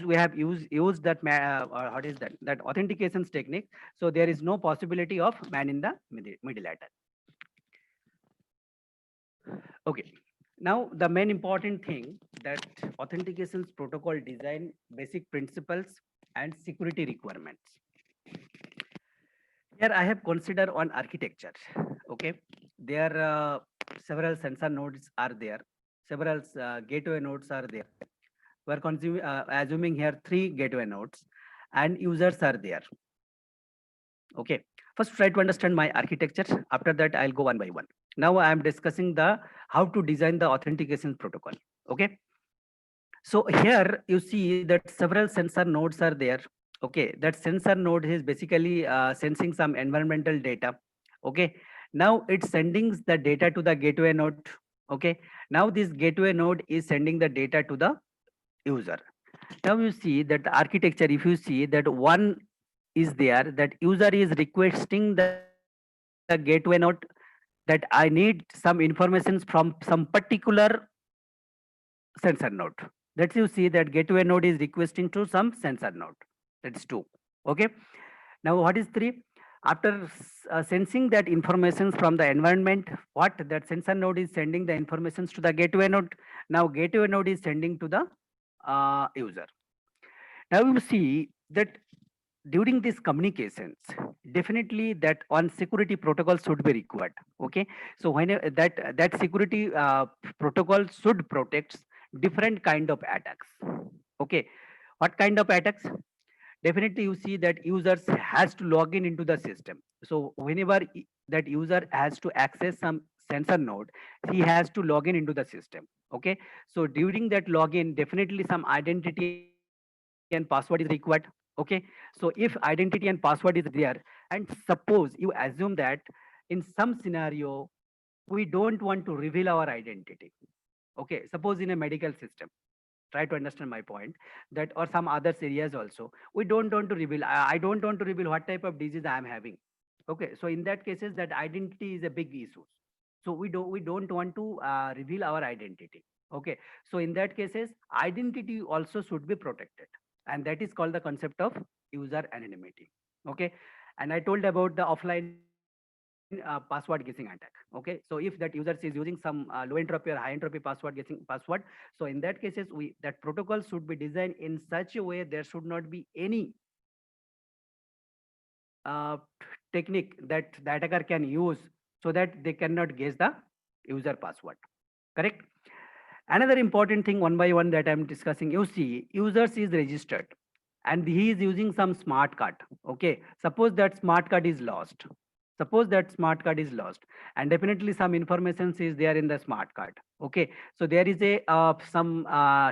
we have used that what is that authentications technique, so there is no possibility of man in the middle attack. Okay. Now the main important thing that authentications protocol design basic principles and security requirements. Here I have considered on architecture. Okay, there several sensor nodes are there, several gateway nodes are there. We are assuming here 3 gateway nodes, and users are there. Okay, first try to understand my architecture. After that, I'll go one by one. Now I am discussing the how to design the authentication protocol. Okay, so here you see that several sensor nodes are there. Okay, that sensor node is basically sensing some environmental data. Okay, now it's sending the data to the gateway node. Okay, now this gateway node is sending the data to the user. Now you see that the architecture, if you see that one is there, that user is requesting the gateway node that I need some information from some particular sensor node. That you see that gateway node is requesting to some sensor node. That's 2. Okay. Now what is 3? After sensing that information from the environment, what that sensor node is sending the informations to the gateway node. Now gateway node is sending to the user. Now you see that during these communications, definitely that one security protocol should be required. Okay, so when that security protocol should protect different kind of attacks. Okay, what kind of attacks? Definitely you see that users has to log in into the system. So whenever that user has to access some sensor node, he has to log in into the system. Okay, so during that login, definitely some identity and password is required. Okay, so if identity and password is there, and suppose you assume that in some scenario we don't want to reveal our identity. Okay, suppose in a medical system, try to understand my point, that or some other areas also we don't want to reveal. I don't want to reveal what type of disease I am having. Okay, so in that cases that identity is a big issue, so we don't want to reveal our identity. Okay, so in that cases identity also should be protected, and that is called the concept of user anonymity. Okay, and I told about the offline password guessing attack. Okay, so if that user is using some low entropy or high entropy password guessing password, so in that cases we that protocol should be designed in such a way there should not be any uh, technique that the attacker can use so that they cannot guess the user password. Correct? Another important thing one by one that I'm discussing, you see, users is registered and he is using some smart card. Okay, suppose that smart card is lost. Suppose that smart card is lost, and definitely some information is there in the smart card. Okay, so there is a some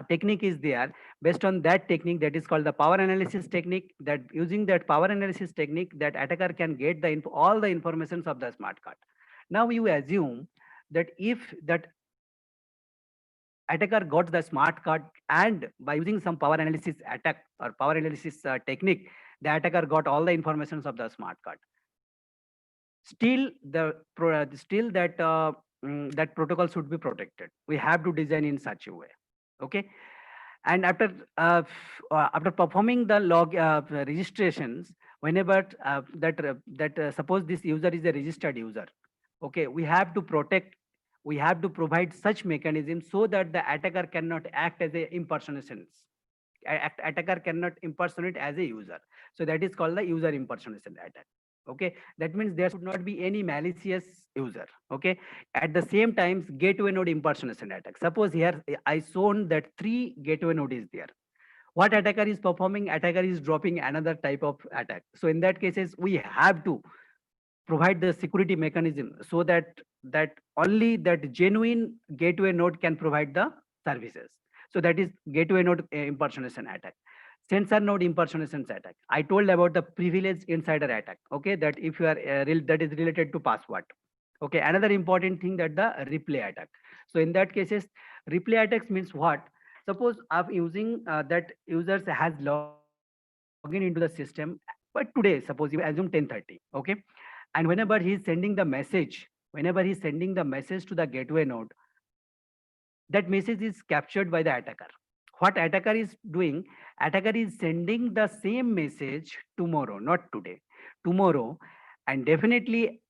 technique is there. Based on that technique, that is called the power analysis technique. That using that power analysis technique, that attacker can get the all the informations of the smart card. Now you assume that if that attacker got the smart card and by using some power analysis attack or power analysis technique, the attacker got all the informations of the smart card. Still still that that protocol should be protected. We have to design in such a way. Okay, and after performing the log registrations, whenever suppose this user is a registered user. Okay, we have to protect, we have to provide such mechanism so that the attacker cannot act as a impersonations. Attacker cannot impersonate as a user. So that is called the user impersonation attack. Okay, that means there should not be any malicious user. Okay, at the same time gateway node impersonation attack. Suppose here I shown that 3 gateway node is there. What attacker is performing? Attacker is dropping another type of attack. So in that cases we have to provide the security mechanism so that only that genuine gateway node can provide the services. So that is gateway node impersonation attack. Sensor node impersonation attack, I told about the privileged insider attack. Okay, that if you are that is related to password. Okay, another important thing that the replay attack. So in that cases replay attacks means what? Suppose I'm using that users has login into the system, but today suppose you assume 10:30. Okay, And whenever he's sending the message, to the gateway node, that message is captured by the attacker. What attacker is doing, attacker is sending the same message tomorrow, not today, tomorrow, and definitely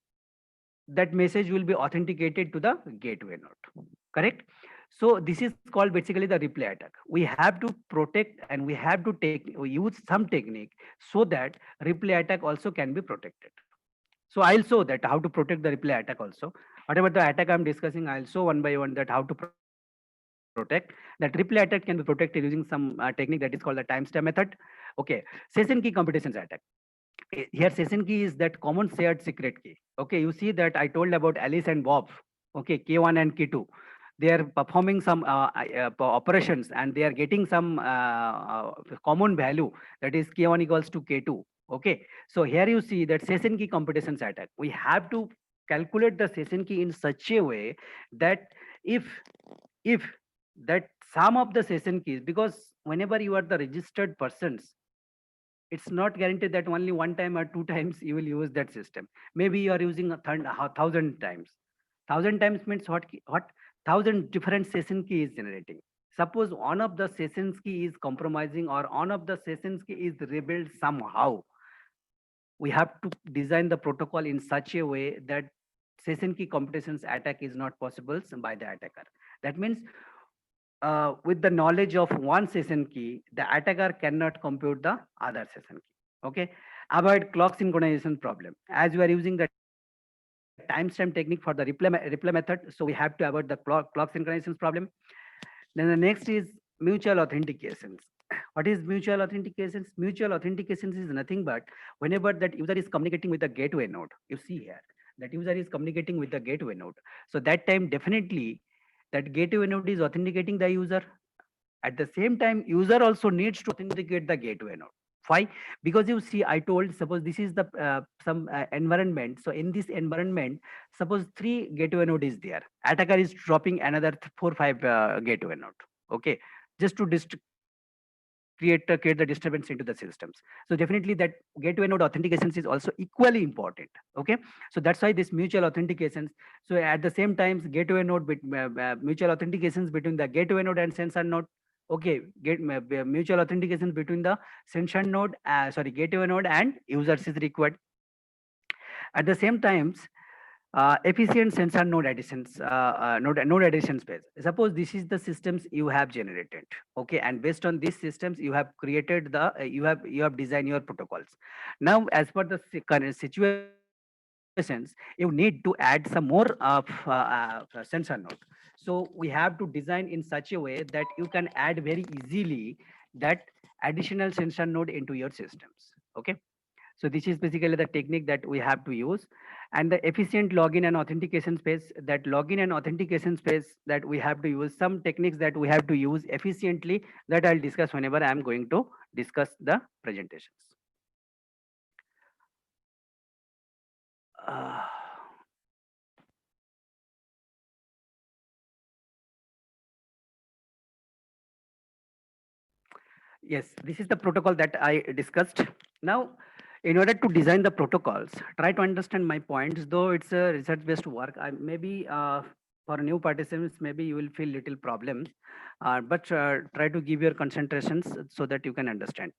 that message will be authenticated to the gateway node, correct? So this is called basically the replay attack. We have to protect and we have to use some technique so that replay attack also can be protected. So I'll show that how to protect the replay attack also. Whatever the attack I'm discussing, I'll show one by one that how to protect. That replay attack can be protected using some technique that is called the timestamp method. Okay, session key computations attack. Here session key is that common shared secret key. Okay, you see that I told about Alice and Bob. Okay, K1 and K2. They are performing some operations and they are getting some common value, that is K1 equals to K2. Okay, so here you see that session key computations attack. We have to calculate the session key in such a way that if if that sum of the session keys, because whenever you are the registered persons, it's not guaranteed that only one time or two times you will use that system. Maybe you are using 1,000 times. 1,000 times means what 1,000 different session key is generating. Suppose one of the sessions key is compromising or one of the sessions key is rebuilt somehow. We have to design the protocol in such a way that session key computations attack is not possible by the attacker. That means with the knowledge of one session key, the attacker cannot compute the other session key. Okay, avoid clock synchronization problem. As you are using the timestamp technique for the replay method, so we have to avoid the clock synchronization problem. Then the next is mutual authentications. What is mutual authentications? Mutual authentications is nothing but whenever that user is communicating with the gateway node. You see here, that user is communicating with the gateway node. So that time definitely that gateway node is authenticating the user. At the same time, user also needs to authenticate the gateway node. Why? Because you see, I told, suppose this is the some environment. So in this environment, suppose 3 gateway node is there. Attacker is dropping another 4, 5 gateway node. Okay, just to create the disturbance into the systems. So definitely that gateway node authentications is also equally important. Okay, so that's why this mutual authentications. So at the same time, gateway node mutual authentications between the gateway node and sensor node. Okay, mutual authentications between the sensor node, gateway node and users is required. At the same times, efficient sensor node additions, node addition space. Suppose this is the systems you have generated, okay, and based on these systems you have created the you have designed your protocols. Now, as per the current situations, you need to add some more sensor node. So we have to design in such a way that you can add very easily that additional sensor node into your systems. Okay. So this is basically the technique that we have to use. And the efficient login and authentication space, that login and authentication space that we have to use, some techniques that we have to use efficiently, that I'll discuss whenever I'm going to discuss the presentations. Uh, yes, this is the protocol that I discussed. Now, in order to design the protocols, try to understand my points. Though it's a research-based work, I maybe for new participants, maybe you will feel little problems, but try to give your concentrations so that you can understand.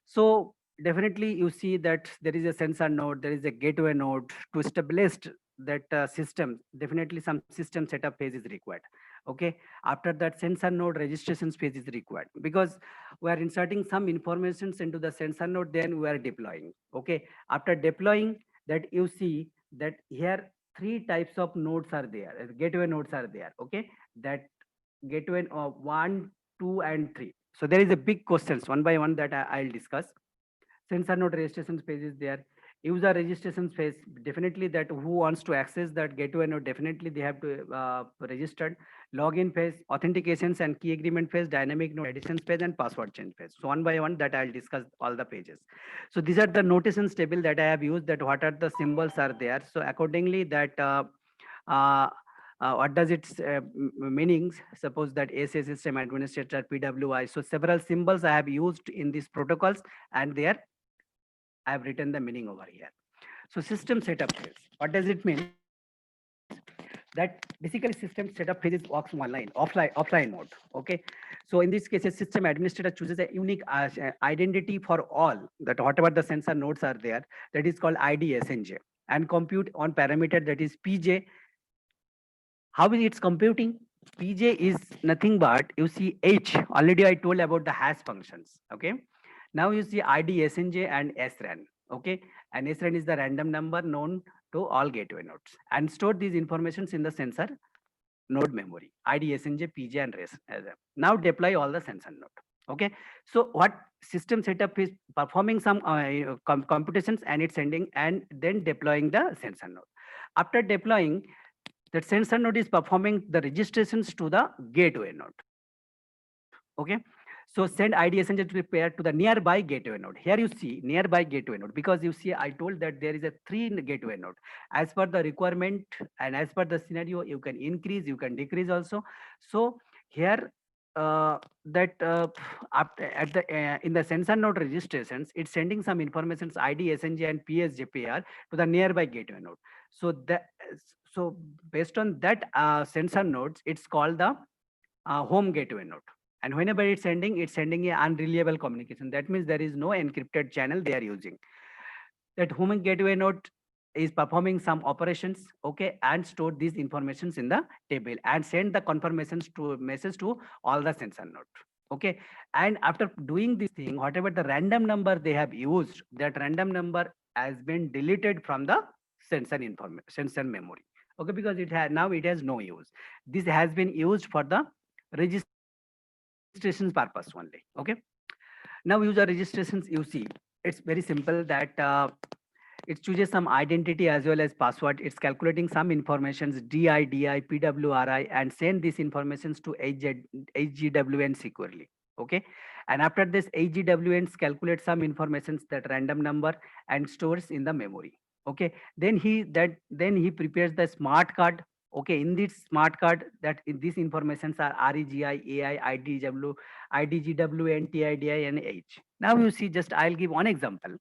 So definitely you see that there is a sensor node, there is a gateway node. To establish that system, definitely some system setup phase is required. Okay, after that sensor node registration phase is required, because we are inserting some informations into the sensor node, then we are deploying. Okay, after deploying that, you see that here 3 types of nodes are there, gateway nodes are there. Okay, that gateway 1, 2 and 3. So there is a big questions one by one that I'll discuss. Sensor node registration phase is there. User registration phase, definitely that who wants to access that gateway node, definitely they have to register. Login phase, authentications and key agreement phase, dynamic node addition phase and password change phase. So one by one that I'll discuss all the pages. So these are the notations table that I have used, that what are the symbols are there. So accordingly that what does its meanings? Suppose that SA system administrator, PWI. So several symbols I have used in these protocols, and there I have written the meaning over here. So system setup phase. What does it mean? That basically system setup phase is works online, offline mode. Okay. So in this case, a system administrator chooses a unique identity for all that whatever the sensor nodes are there, that is called ID SNJ, and compute on parameter that is PJ. How is it computing? PJ is nothing but you see H. Already I told about the hash functions. Okay. Now you see ID SNJ and SRAN. Okay. And SRAN is the random number known to all gateway nodes and store these informations in the sensor node memory. ID SNJ, PJ, and RES. Now deploy all the sensor node. Okay. So what system setup is performing some computations and it's sending and then deploying the sensor node. After deploying, that sensor node is performing the registrations to the gateway node. Okay. So send ID SNJ to be paired to the nearby gateway node. Here you see nearby gateway node because you see I told that there is a 3 gateway node. As per the requirement and as per the scenario, you can increase, you can decrease also. So here at the in the sensor node registrations, it's sending some informations ID SNJ and PSJPR to the nearby gateway node. So so based on that sensor nodes, it's called the home gateway node. And whenever it's sending an unreliable communication. That means there is no encrypted channel they are using. That home gateway node is performing some operations, okay, and store these informations in the table and send the confirmations to message to all the sensor nodes. Okay, and after doing this thing, whatever the random number they have used, that random number has been deleted from the sensor memory. Okay, because it has no use. This has been used for the registrations purpose only. Okay. Now user registrations, you see, it's very simple that it chooses some identity as well as password. It's calculating some informations, DI, PWRI, and send these informations to HGWN securely. Okay. And after this, HGWN calculates some informations, that random number, and stores in the memory. Okay. Then he prepares the smart card. Okay, in this smart card, that these informations are REGI, AI, IDGW, and TIDI and H. Now you see, just I'll give one example.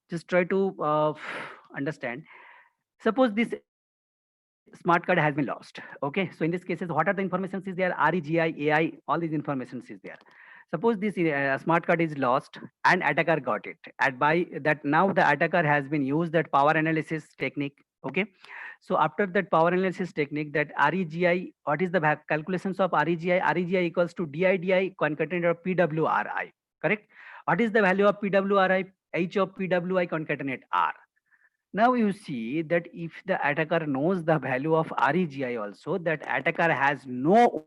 Just try to understand. Suppose this smart card has been lost. Okay, so in this cases, what are the informations is there? REGI, AI, all these informations is there. Suppose this smart card is lost and attacker got it. And by that, now the attacker has been used that power analysis technique. Okay, so after that power analysis technique, that REGI, what is the calculations of REGI? REGI equals to DIDI concatenated of PWRI. Correct? What is the value of PWRI? H of PWI concatenate R. Now you see that if the attacker knows the value of REGI also, that attacker has no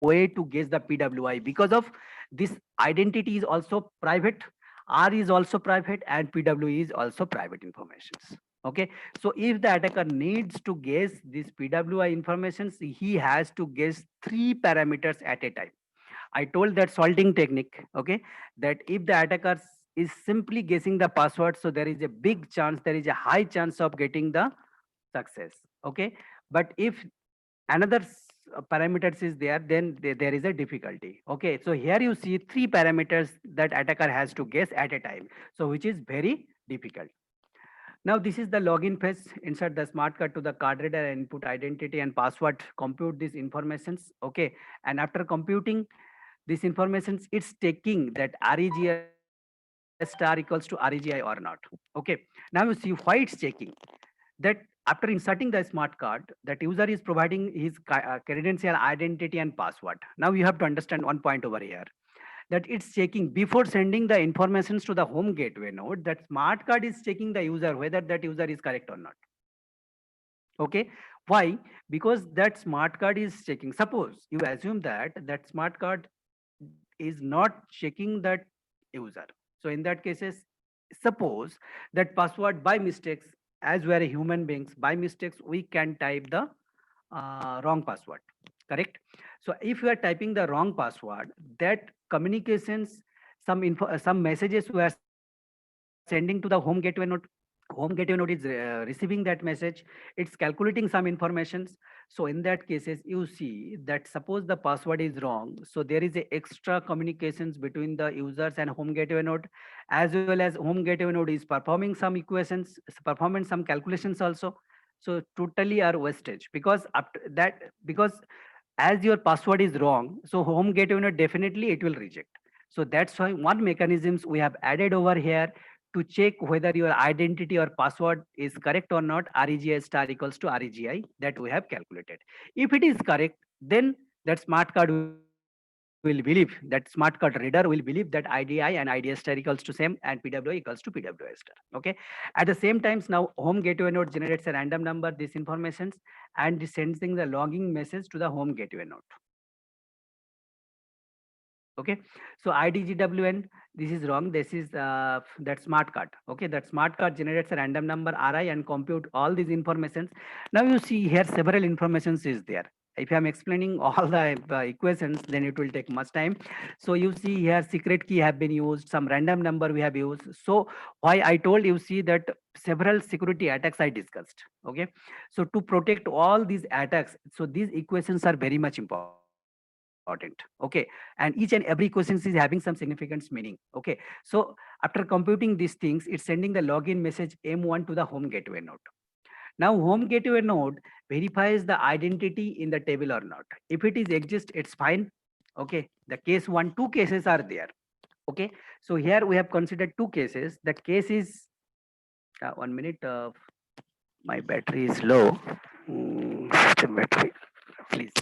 way to guess the PWI because of this identity is also private, R is also private, and PWI is also private informations. Okay, so if the attacker needs to guess this PWI informations, he has to guess 3 parameters at a time. I told that salting technique, okay, that if the attacker is simply guessing the password, so there is a big chance, there is a high chance of getting the success. Okay, but if another parameters is there, then there is a difficulty. Okay, so here you see 3 parameters that attacker has to guess at a time, so which is very difficult. Now this is the login phase. Insert the smart card to the card reader and input identity and password, compute these informations. Okay, and after computing this information, it's taking that REGI star equals to REGI or not. Okay, now you see why it's checking. That after inserting the smart card, that user is providing his credential, identity, and password. Now you have to understand one point over here, that it's checking before sending the informations to the home gateway node, that smart card is checking the user whether that user is correct or not. Okay, why? Because that smart card is checking. Suppose you assume that smart card is not checking that user. So in that cases, suppose that password by mistakes, as we are human beings, by mistakes we can type the wrong password. Correct? So if you are typing the wrong password, that communications, some messages we are sending to the home gateway node. home gateway node is receiving that message, it's calculating some informations. So in that cases you see that suppose the password is wrong, so there is a extra communications between the users and home gateway node, as well as home gateway node is performing some equations, performing some calculations also. So totally are wastage, because after that, because as your password is wrong, so home gateway node definitely it will reject. So that's why one mechanisms we have added over here to check whether your identity or password is correct or not. REGI star equals to REGI that we have calculated. If it is correct, then that smart card will believe, that smart card reader will believe that IDI and IDS star equals to same and PWI equals to PWI star. Okay. At the same times now home gateway node generates a random number, this informations, and is sending the logging message to the home gateway node. Okay, so IDGWN, this is wrong, this is that smart card. Okay, that smart card generates a random number RI and compute all these informations. Now you see here several informations is there. If I'm explaining all the equations, then it will take much time. So you see here secret key have been used, some random number we have used. So why I told you, see that several security attacks I discussed. Okay, so to protect all these attacks, so these equations are very much important. Okay, and each and every equation is having some significance meaning. Okay, so after computing these things, it's sending the login message M1 to the home gateway node. Now home gateway node verifies the identity in the table or not. If it is exist, it's fine. Okay, the case one, two cases are there. Okay, so here we have considered two cases. The case is 1 minute. My battery is low. System battery, please.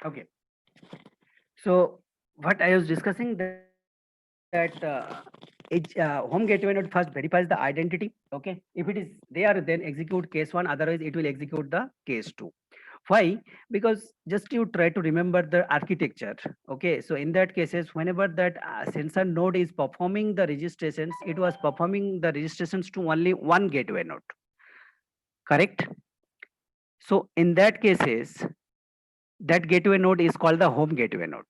Okay. So what I was discussing that home gateway node first verifies the identity. Okay, if it is there, then execute case one. Otherwise, it will execute the case two. Why? Because just you try to remember the architecture. Okay, so in that cases, whenever that sensor node is performing the registrations, it was performing the registrations to only one gateway node. Correct. So in that cases, that gateway node is called the home gateway node.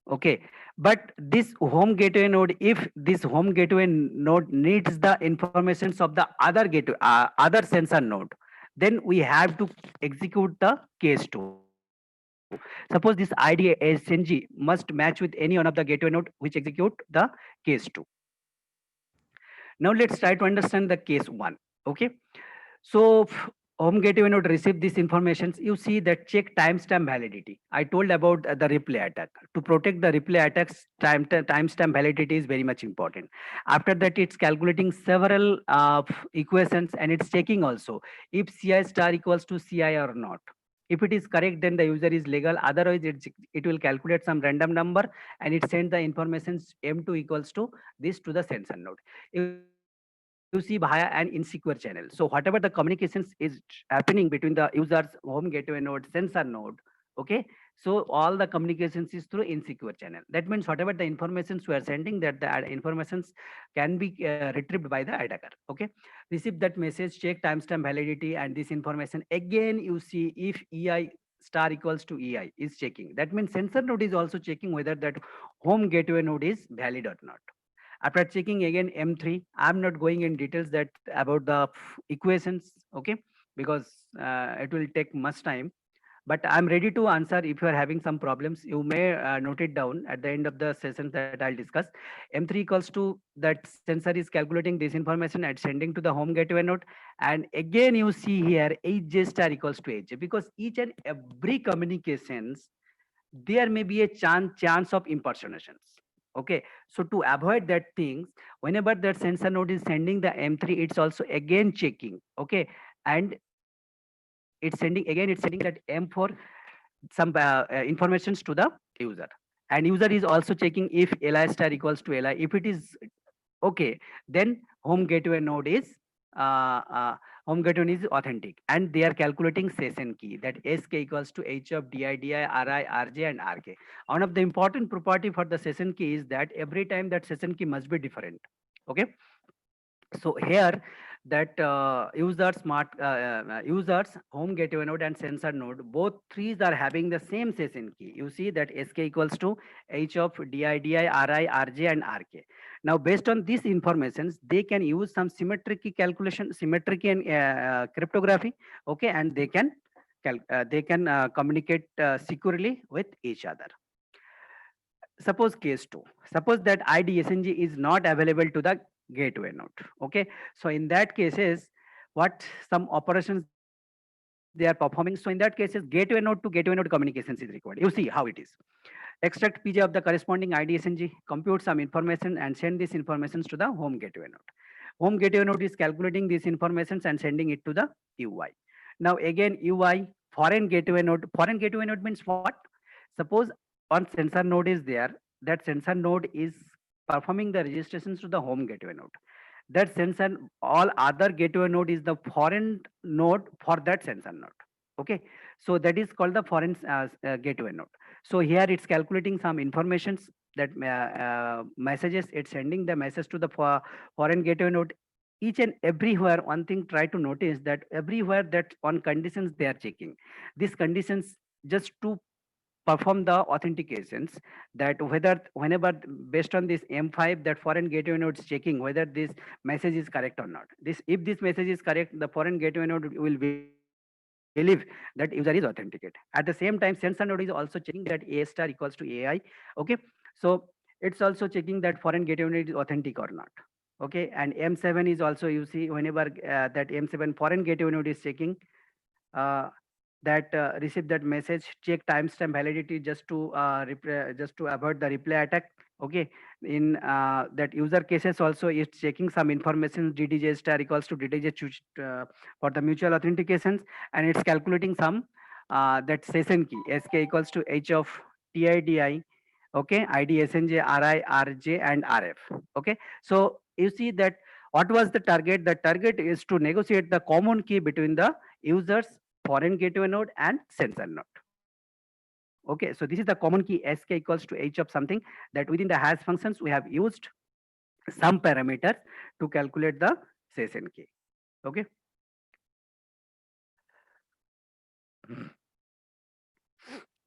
Okay, but this home gateway node, if this home gateway node needs the informations of the other gateway, other sensor node, then we have to execute the case 2. Suppose this ID SNG must match with any one of the gateway node which execute the case 2. Now let's try to understand the case 1. Okay, so home gateway node receive these informations. You see that check timestamp validity. I told about the replay attack. To protect the replay attacks, timestamp validity is very much important. After that, it's calculating several equations, and it's checking also if CI star equals to CI or not. If it is correct, then the user is legal. Otherwise, it will calculate some random number and it sends the information M2 equals to this to the sensor node. You see via an insecure channel. So whatever the communications is happening between the users, home gateway node, sensor node, okay. So all the communications is through insecure channel. That means whatever the informations we are sending, that the informations can be retrieved by the attacker. Okay, receive that message, check timestamp validity, and this information again. You see if EI star equals to EI is checking. That means sensor node is also checking whether that home gateway node is valid or not. After checking again M3, I'm not going in details that about the equations, okay, because it will take much time. But I'm ready to answer if you are having some problems. You may note it down at the end of the session that I'll discuss. M3 equals to that sensor is calculating this information and sending to the home gateway node. And again, you see here HJ star equals to HJ, because each and every communications, there may be a chance of impersonations. Okay, so to avoid that things, whenever that sensor node is sending the M3, it's also again checking. Okay, and it's sending again, it's sending that M4 some informations to the user, and user is also checking if li star equals to li. If it is okay, then home gateway node is uh, uh, home gateway node is authentic, and they are calculating session key, that sk equals to h of di ri rj and rk. One of the important property for the session key is that every time that session key must be different. Okay, so here that users home gateway node and sensor node, both threes are having the same session key. You see that sk equals to h of didi ri rj and rk. Now based on these informations, they can use some symmetric key calculation, symmetric key and cryptography, okay, and they can communicate securely with each other. Suppose case 2, suppose that IDSNG is not available to the gateway node. Okay, so in that cases, what some operations they are performing, so in that cases gateway node to gateway node communications is required. You see how it is. Extract PJ of the corresponding IDSNG, compute some information and send these informations to the home gateway node. Home gateway node is calculating these informations and sending it to the UI. Now again UI, foreign gateway node means what? Suppose one sensor node is there, that sensor node is performing the registrations to the home gateway node. That sensor, all other gateway node is the foreign node for that sensor node. Okay, so that is called the foreign gateway node. So here it's calculating some informations, that messages, it's sending the message to the foreign gateway node. Each and everywhere, one thing try to notice that everywhere that on conditions they are checking these conditions just to perform the authentications, that whether whenever based on this M5, that foreign gateway node is checking whether this message is correct or not. This, if this message is correct, the foreign gateway node will believe that user is authenticate. At the same time, sensor node is also checking that A star equals to AI. Okay, so it's also checking that foreign gateway node is authentic or not. Okay, and M7 is also, you see, whenever that M7 foreign gateway node is checking uh, that receive that message, check timestamp validity just to avoid the replay attack. Okay, in that user cases also is checking some information, ddj star equals to ddj for the mutual authentications, and it's calculating some that session key sk equals to h of tidi, okay, id snj ri rj and rf. Okay, so you see that what was the target? The target is to negotiate the common key between the users, foreign gateway node and sensor node. Okay, so this is the common key sk equals to h of something, that within the hash functions we have used some parameters to calculate the session key. Okay.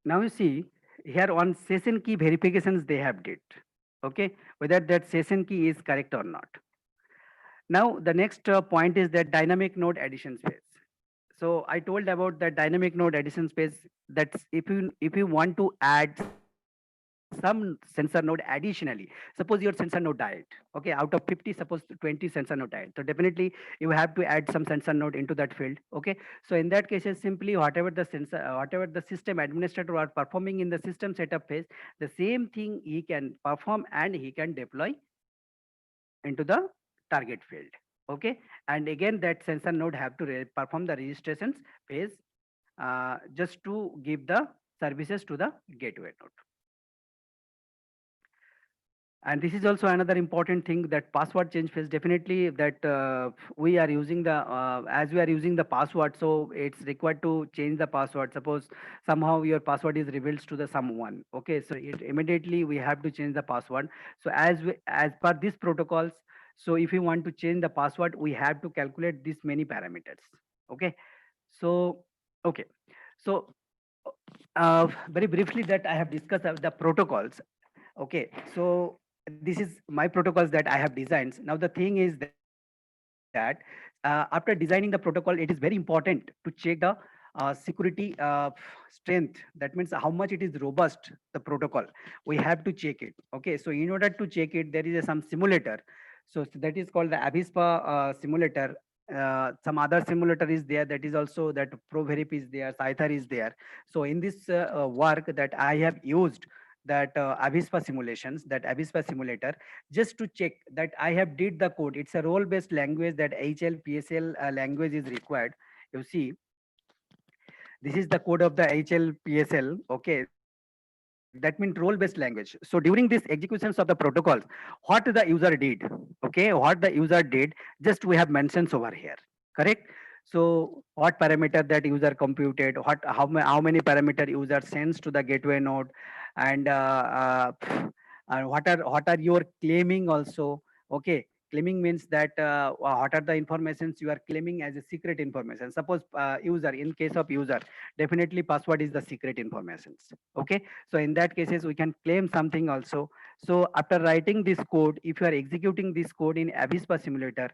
Now you see here on session key verifications they have did. Okay, whether that session key is correct or not. Now the next point is that dynamic node addition space. So I told about the dynamic node addition space. That's if you want to add some sensor node additionally. Suppose your sensor node died. Okay, out of 50, suppose 20 sensor node died. So definitely you have to add some sensor node into that field. Okay, so in that case, simply whatever the system administrator are performing in the system setup phase, the same thing he can perform and he can deploy into the target field. Okay, and again that sensor node have to perform the registrations phase just to give the services to the gateway node. And this is also another important thing, that password change phase. Definitely that we are using the as we are using the password, so it's required to change the password. Suppose somehow your password is revealed to the someone. Okay, so it immediately we have to change the password. So as per these protocols, so if you want to change the password, we have to calculate these many parameters. Okay, so okay, so very briefly that I have discussed the protocols. Okay, so this is my protocols that I have designed. Now the thing is that after designing the protocol, it is very important to check the security strength. That means how much it is robust, the protocol. We have to check it. Okay, so in order to check it, there is some simulator. So that is called the Avispa simulator. Some other simulator is there, that is also that ProVerif is there, Scyther is there. So in this work that I have used that Avispa simulations, that Avispa simulator, just to check that I have did the code. It's a role-based language, that HLPSL language is required. You see, this is the code of the HLPSL. Okay, that means role-based language. So during this executions of the protocols, what the user did, okay, what the user did, just we have mentions over here, correct? So what parameter that user computed, how many parameter user sends to the gateway node, and what are your claiming also. Okay, claiming means that what are the informations you are claiming as a secret information. Suppose user, in case of user, definitely password is the secret informations. Okay, so in that cases we can claim something also. So after writing this code, if you are executing this code in Avispa simulator,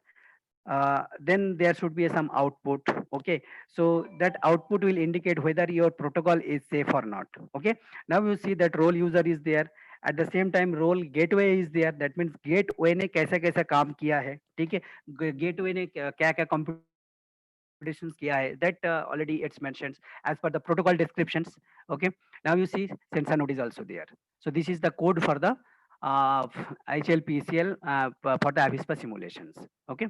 then there should be some output. Okay, so that output will indicate whether your protocol is safe or not. Okay, now you see that role user is there, at the same time role gateway is there. That means gateway ने कैसा कैसा काम किया है, ठीक है, gateway ने क्या क्या computations किया है, that already it's mentioned as per the protocol descriptions. Okay, now you see sensor node is also there. So this is the code for the uh, HLPCL for the Avispa simulations. Okay,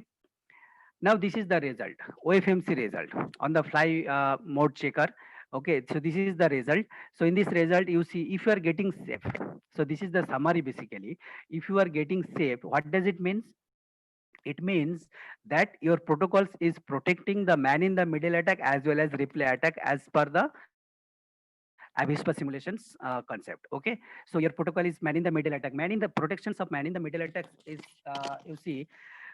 now this is the result, OFMC result on the fly mode checker. Okay, so this is the result. So in this result, you see if you are getting safe. So this is the summary basically. If you are getting safe, what does it mean? It means that your protocols is protecting the man in the middle attack as well as replay attack as per the Avispa simulations concept. Okay, so your protocol is man in the middle attack. Man in the protections of man in the middle attack is you see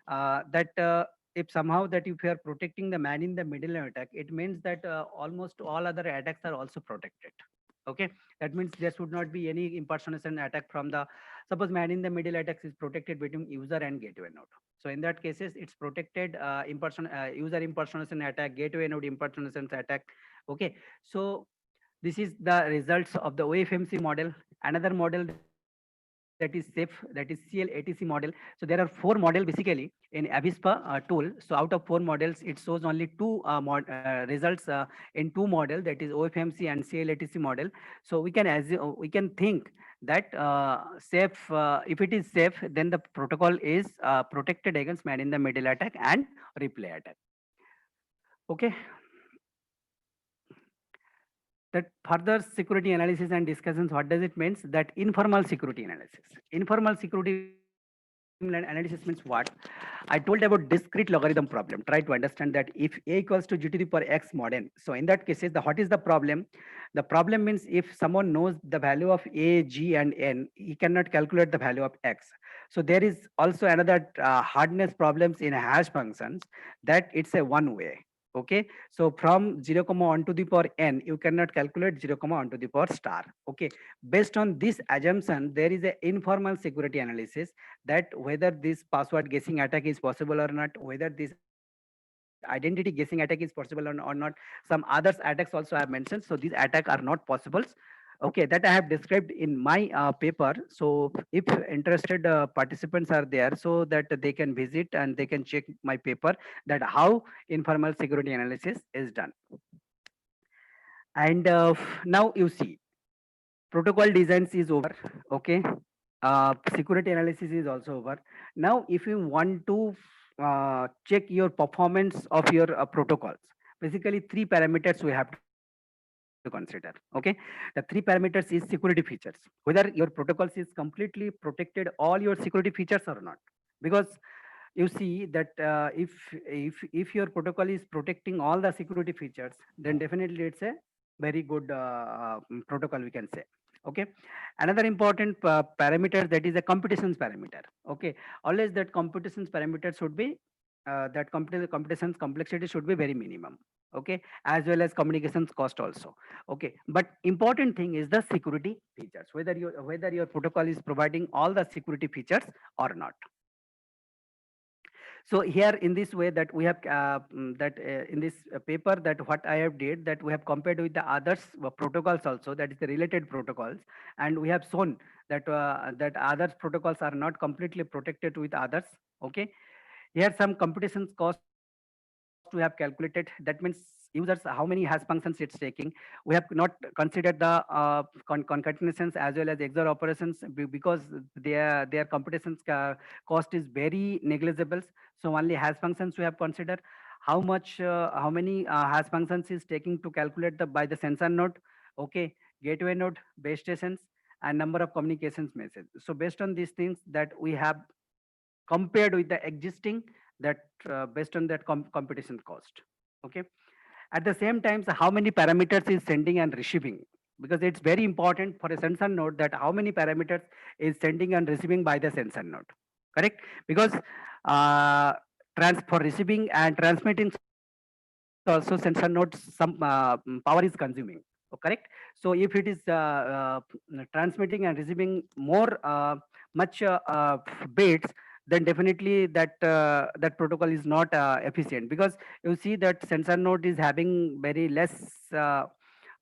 that if somehow that if you are protecting the man in the middle attack, it means that almost all other attacks are also protected. Okay, that means there should not be any impersonation attack from the, suppose man in the middle attacks is protected between user and gateway node. So in that cases, it's protected user impersonation attack, gateway node impersonation attack. Okay, so this is the results of the OFMC model. Another model that is safe, that is CL-ATC model. So there are four models basically in Avispa tool. So out of four models, it shows only two results in two model, that is OFMC and CL-ATC model. So we can think that safe, if it is safe, then the protocol is protected against man in the middle attack and replay attack. Okay, that further security analysis and discussions, what does it means? That informal security analysis. Informal security analysis means what? I told about discrete logarithm problem. Try to understand that if a equals to g to the power x mod n. So in that cases, the what is the problem? The problem means if someone knows the value of a, g, and n, he cannot calculate the value of x. So there is also another hardness problems in hash functions, that it's a one way. Okay, so from 0 comma 1 to the power n, you cannot calculate 0 comma 1 to the power star. Okay, based on this assumption, there is an informal security analysis, that whether this password guessing attack is possible or not, whether this identity guessing attack is possible or not. Some others attacks also I have mentioned. So these attacks are not possible. Okay, that I have described in my paper. So if interested participants are there, so that they can visit and they can check my paper, that how informal security analysis is done. And now you see protocol designs is over. Okay, security analysis is also over. Now if you want to check your performance of your protocols, basically three parameters we have to consider. Okay, the three parameters is security features, whether your protocols is completely protected all your security features or not. Because you see that if your protocol is protecting all the security features, then definitely it's a very good protocol, we can say. Okay, another important parameter, that is a computations parameter. Okay, always that computations parameter should be that computations complexity should be very minimum. Okay, as well as communications cost also. Okay, but important thing is the security features, whether your protocol is providing all the security features or not. So here in this way, that we have that in this paper, that what I have did, that we have compared with the others protocols also, that is the related protocols, and we have shown that that others protocols are not completely protected with others. Okay, here some computations cost we have calculated. That means users how many hash functions it's taking. We have not considered the concatenations as well as XOR operations because their computations cost is very negligible. So only hash functions we have considered. How many hash functions is taking to calculate the by the sensor node. Okay, gateway node, base stations, and number of communications messages. So based on these things, that we have compared with the existing, that based on that computation cost. Okay, at the same time, so how many parameters is sending and receiving, because it's very important for a sensor node, that how many parameters is sending and receiving by the sensor node. correct? Because for receiving and transmitting also sensor nodes some power is consuming, correct? So if it is transmitting and receiving more much bits, then definitely that protocol is not efficient, because you see that sensor node is having very less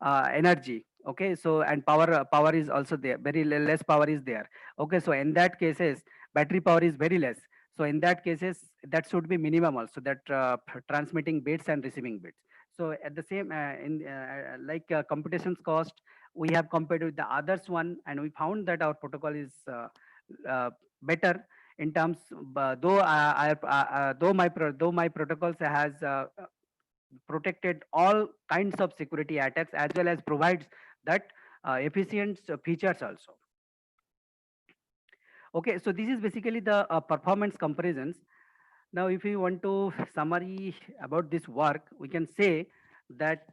energy, okay? So and power is also there, very less power is there, okay? So in that cases battery power is very less. So in that cases that should be minimum also, that transmitting bits and receiving bits. So at the same in like computations cost, we have compared with the others one, and we found that our protocol is better in terms, though my protocols has protected all kinds of security attacks, as well as provides that efficient features also. Okay, so this is basically the performance comparisons. Now, if we want to summary about this work, we can say that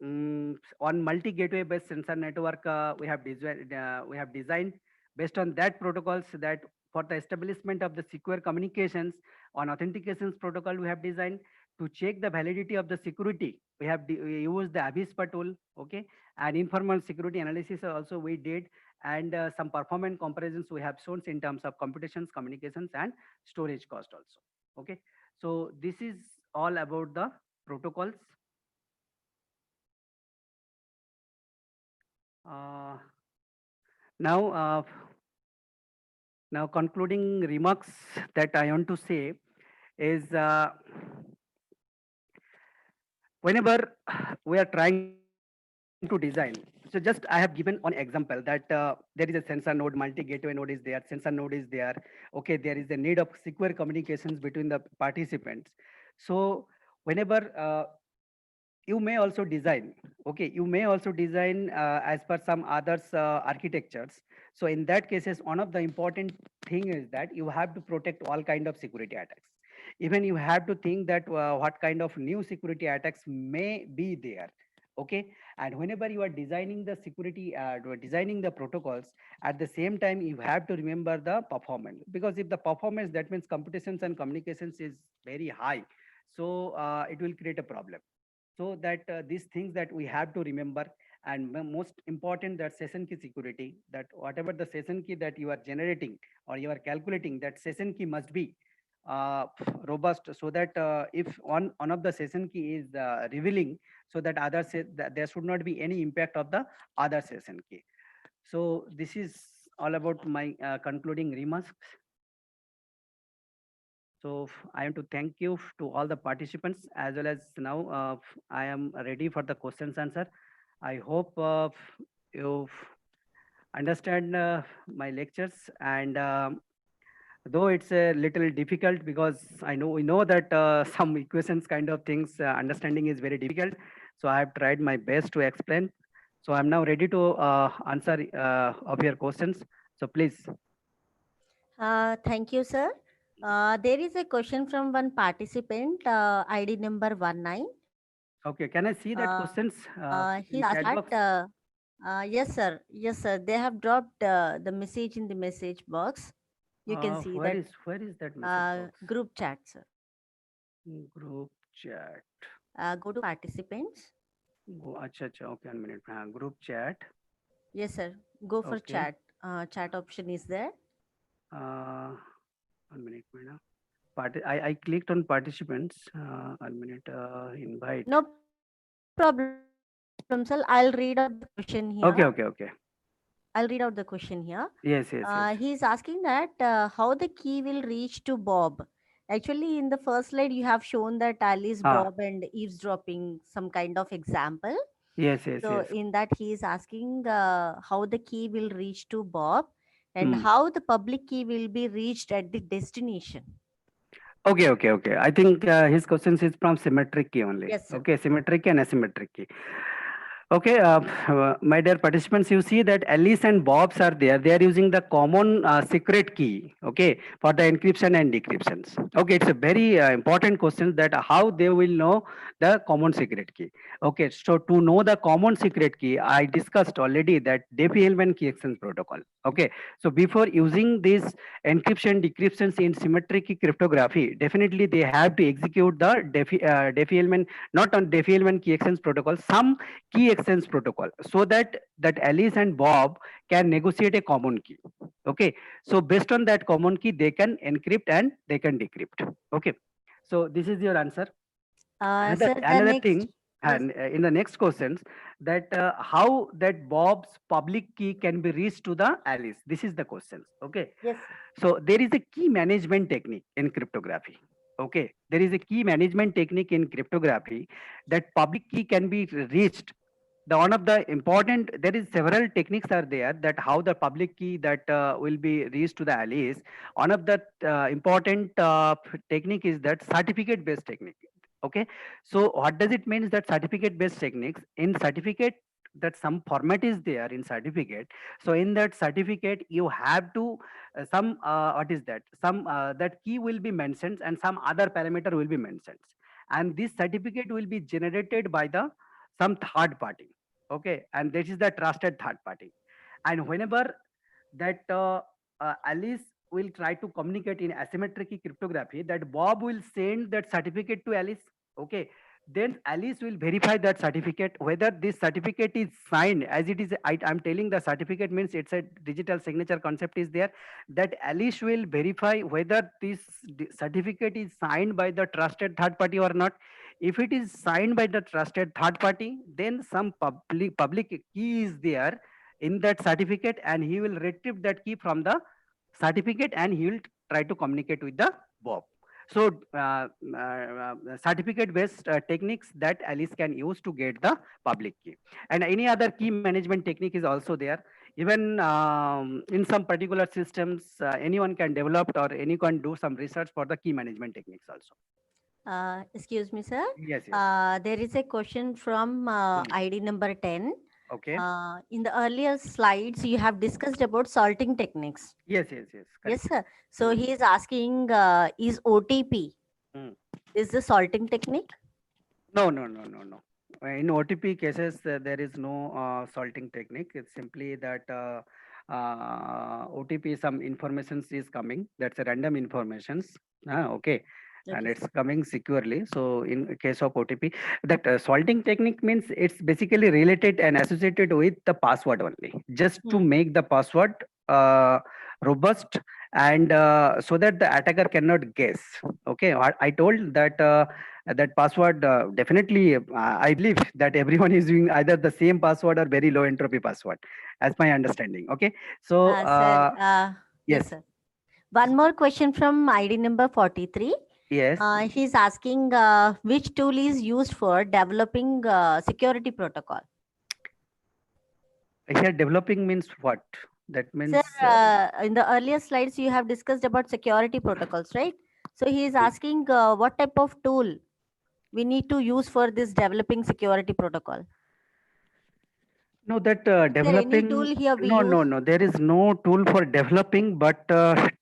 on multi-gateway based sensor network, we have designed based on that protocols, that for the establishment of the secure communications on authentications protocol, we have designed to check the validity of the security. We used the Avispa tool, okay, and informal security analysis also we did, and some performance comparisons we have shown in terms of computations, communications, and storage cost also. Okay, so this is all about the protocols. Uh, now, now concluding remarks that I want to say is whenever we are trying to design. So just I have given one example that there is a sensor node, multi-gateway node is there, sensor node is there. Okay, there is a need of secure communications between the participants. So whenever you may also design, okay, you may also design as per some others architectures. So in that cases, one of the important thing is that you have to protect all kind of security attacks. Even you have to think that what kind of new security attacks may be there, okay? And whenever you are designing the security, designing the protocols, at the same time you have to remember the performance, because if the performance, that means computations and communications is very high, so it will create a problem. So that these things that we have to remember, and most important, that session key security, that whatever the session key that you are generating or you are calculating, that session key must be uh, robust, so that if one of the session key is revealing, so that that there should not be any impact of the other session key. So this is all about my concluding remarks. So I want to thank you to all the participants, as well as now I am ready for the questions answer. I hope you understand my lectures, and though it's a little difficult, because we know that some equations kind of things understanding is very difficult. So I have tried my best to explain. So I'm now ready to answer of your questions. So please. Thank you, sir. There is a question from one participant, ID number 19. Okay, can I see that questions He in asked chat box? that, yes, sir. Yes, sir. They have dropped the message in the message box. You can see that Where is that message box? group chat, sir. Group chat. Go to participants. Acha, okay, 1 minute. Group chat. Yes, sir. Go for Okay. chat. Chat option is there. 1 minute, madam. I clicked on participants. 1 minute. Invite. No problem, sir. I'll read out the question here. Okay. I'll read out the question here. Yes. He's asking that how the key will reach to Bob. Actually, in the first slide, you have shown that Alice, Bob, and eavesdropping, some kind of example. Yes. So in that, he is asking how the key will reach to Bob, and Hmm. how the public key will be reached at the destination. Okay. I think his questions is from symmetric key only. Yes, sir. Okay, symmetric key and asymmetric key. Okay, my dear participants, you see that Alice and Bobs are there. They are using the common secret key, okay, for the encryption and decryptions. Okay, it's a very important question that how they will know the common secret key. Okay, so to know the common secret key, I discussed already that Diffie-Hellman key exchange protocol. Okay, so before using this encryption decryptions in symmetric key cryptography, definitely they have to execute the Diffie-Hellman, not on Diffie-Hellman key exchange protocol, some key exchange protocol, so that Alice and Bob can negotiate a common key. Okay, so based on that common key they can encrypt and they can decrypt. Okay, so this is your answer. another Sir, the another next, thing, yes, and in the next questions, that how that Bob's public key can be reached to the Alice, this is the questions. Okay, yes, sir. so there is a key management technique in cryptography. Okay, there is a key management technique in cryptography that public key can be reached. The one of the important, there is several techniques are there that how the public key that will be reached to the Alice. One of the important technique is that certificate based technique. Okay, so what does it mean is that certificate based techniques in certificate, that some format is there in certificate. So in that certificate you have to some what is that, some that key will be mentioned and some other parameter will be mentioned, and this certificate will be generated by the some third party. Okay, and this is the trusted third party. And whenever that Alice will try to communicate in asymmetric cryptography, that Bob will send that certificate to Alice. Okay, then Alice will verify that certificate whether this certificate is signed as it is. I'm telling the certificate means it's a digital signature concept is there, that Alice will verify whether this certificate is signed by the trusted third party or not. If it is signed by the trusted third party, then some public key is there in that certificate, and he will retrieve that key from the certificate and he will try to communicate with the Bob. So certificate based techniques that Alice can use to get the public key, and any other key management technique is also there. Even in some particular systems, anyone can develop or any can do some research for the key management techniques also. Excuse me, sir. Yes, yes. There is a question from Hmm. ID number 10. Okay. In the earlier slides, you have discussed about salting techniques. Yes, yes, yes. Yes, Correct. sir. So Hmm. he is asking, is OTP Hmm. is the salting technique? No, no, no, no, no. In OTP cases, there is no salting technique. It's simply that OTP, some informations is coming. That's a random informations. Okay. And Okay, sir. it's coming securely. So in case of OTP, that salting technique means it's basically related and associated with the password only, just to Hmm. make the password uh, robust, and so that the attacker cannot guess. Okay. I told that. That password, definitely I believe that everyone is using either the same password or very low entropy password, as my understanding. Okay, so Sir, yes, yes, sir. One more question from ID number 43. yes. He's asking which tool is used for developing security protocol. Here developing means what? That Sir, means in the earlier slides, you have discussed about security protocols, right? So he is yes. asking what type of tool we need to use for this developing security protocol. No, that Is there any developing, tool here we no, no, use? no. There is no tool for developing, but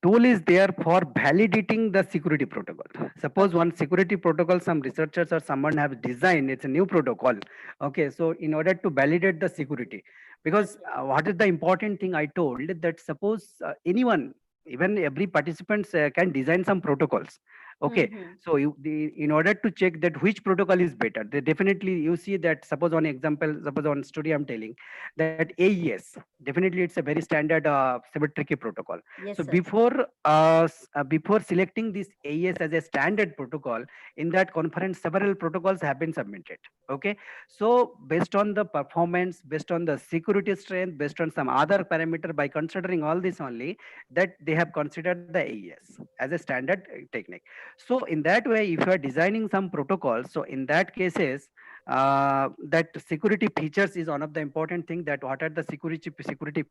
tool is there for validating the security protocol. Suppose Okay. one security protocol, some researchers or someone have designed, it's a new protocol. Okay, so in order to validate the security, because what is the important thing I told that suppose anyone, even every participants can design some protocols. Okay, Mm-hmm. so in order to check that which protocol is better, they definitely you see that suppose on example, suppose on study I'm telling that AES, definitely it's a very standard symmetric protocol. Yes, So sir. before selecting this AES as a standard protocol, in that conference several protocols have been submitted. Okay, so based on the performance, based on the security strength, based on some other parameter, by considering all this only, that they have considered the AES as a standard technique. So in that way, if you are designing some protocols, so in that cases, that security features is one of the important thing, that what are the security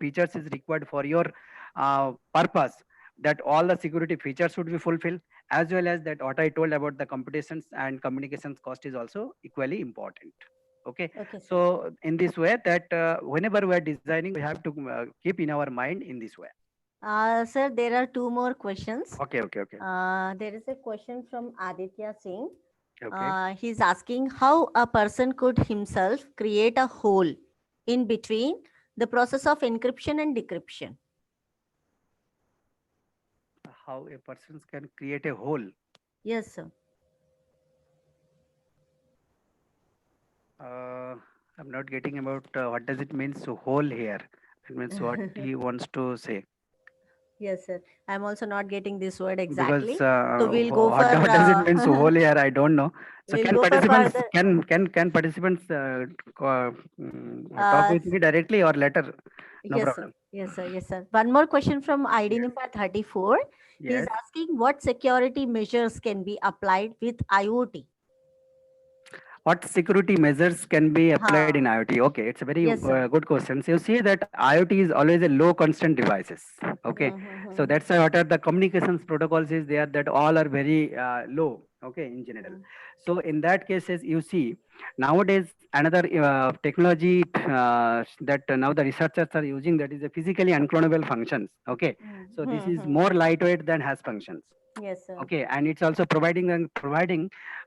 features is required for your purpose, that all the security features should be fulfilled, as well as that what I told about the computations and communications cost is also equally important. Okay. Okay, sir. So in this way that whenever we are designing, we have to keep in our mind in this way. Sir, there are two more questions. Okay, okay, okay, There is a question from Aditya Singh. okay. He's asking how a person could himself create a hole in between the process of encryption and decryption. How a person can create a hole. Yes, sir. I'm not getting about what does it mean. So hole here. It means what he wants to say. Yes, sir. I'm also not getting this word Because exactly. So we'll go for what does it mean? So whole here, I don't know. So we'll can go for participants further. can participants talk Uh, with me directly or later? No yes, sir. problem. Yes, sir. Yes, sir. One more question from ID Yes. number 34. He's Yes. asking what security measures can be applied with IoT. What security measures can be applied in Huh. IoT? Okay, it's a very Yes, sir. good question. So you see that IoT is always a low constant devices. Okay, so Mm-hmm. that's why what are the communications protocols is there that all are very low. Okay, in general. So in that cases, you see nowadays another technology that now the researchers are using, that is a physically unclonable functions. Okay, so this is Mm-hmm. more lightweight than has functions. Yes, sir. Okay, and it's also providing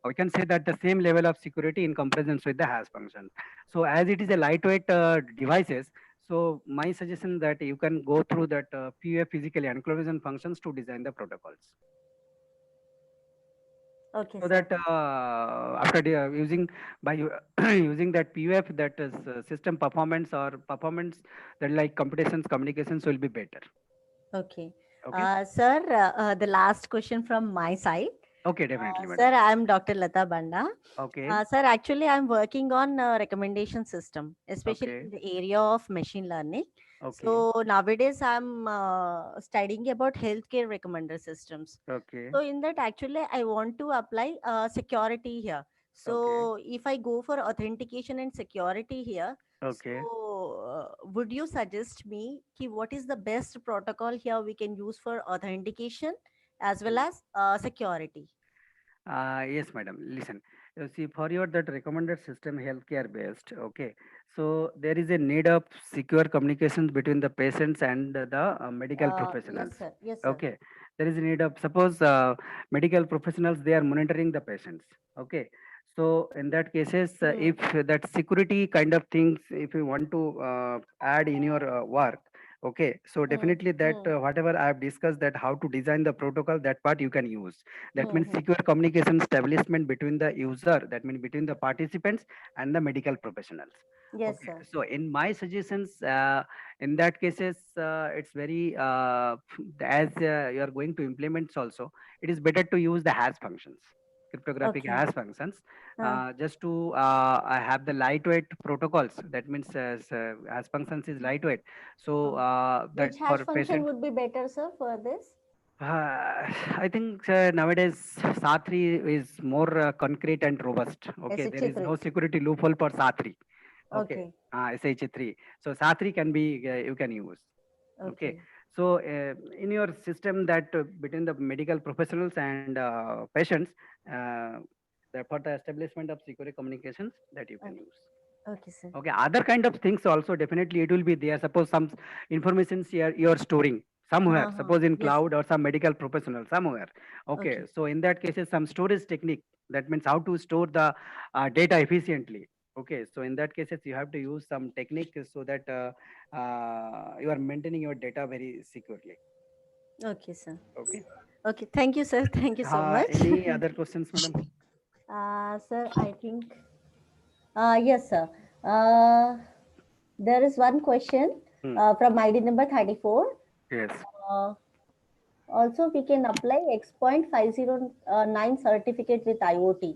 we can say that the same level of security in comparison with the hash function. So as it is a lightweight devices, so my suggestion that you can go through that PUF physically enclosure functions to design the protocols. Okay, So sir. that after using by using that PUF, that is system performance or performance, that like computations communications will be better. Okay. Okay. Sir, the last question from my side. Okay, definitely, Sir, madam. I am Dr. Lata Banda. Okay. Sir, actually, I'm working on a recommendation system, especially Okay. in the area of machine learning. Okay. So nowadays, I'm studying about healthcare recommender systems. Okay. So in that, actually, I want to apply security here. Okay. So if I go for authentication and security here, Okay. so would you suggest me what is the best protocol here we can use for authentication as well as security? Yes, madam. Listen, you see, for your that recommended system healthcare based, okay. So there is a need of secure communications between the patients and the medical Yes, professionals. sir. Yes, sir. Okay, there is a need of suppose medical professionals they are monitoring the patients. Okay, so in that cases, Hmm. if that security kind of things, if you want to add in your work. Okay, so Hmm. definitely that Hmm. whatever I have discussed that how to design the protocol, that part you can use. That Hmm. means Hmm. secure communication establishment between the user, that means between the participants and the medical professionals. Yes, Okay, sir. so in my suggestions, in that cases, it's very as you are going to implement also, it is better to use the hash functions, cryptographic Okay. hash functions, Uh, just to have the lightweight protocols. That means hash functions is lightweight, so uh, that which hash for function patient. would be better, sir, for this? I think nowadays SA3 is more concrete and robust. Okay, there is no SHA3. security loophole for SA3. Okay, Okay. SH3. So SA3 can be you can use. Okay, Okay. so in your system that between the medical professionals and patients, uh, for the establishment of secure communications that you can Okay. use. Okay, sir. Okay, other kind of things also definitely it will be there. Suppose some informations you're storing somewhere, Uh-huh. suppose in Yes, sir. cloud or some medical professional somewhere. Okay, Okay. so in that cases some storage technique, that means how to store the data efficiently. Okay, so in that cases you have to use some technique so that you are maintaining your data very securely. Okay, sir. Okay. Okay. Thank you, sir. Thank you so much. Any other questions, madam? Sir, I think, yes, sir. Uh, there is one question Hmm. from ID number 34. Yes. Uh, Also, we can apply X.509 certificate with IoT.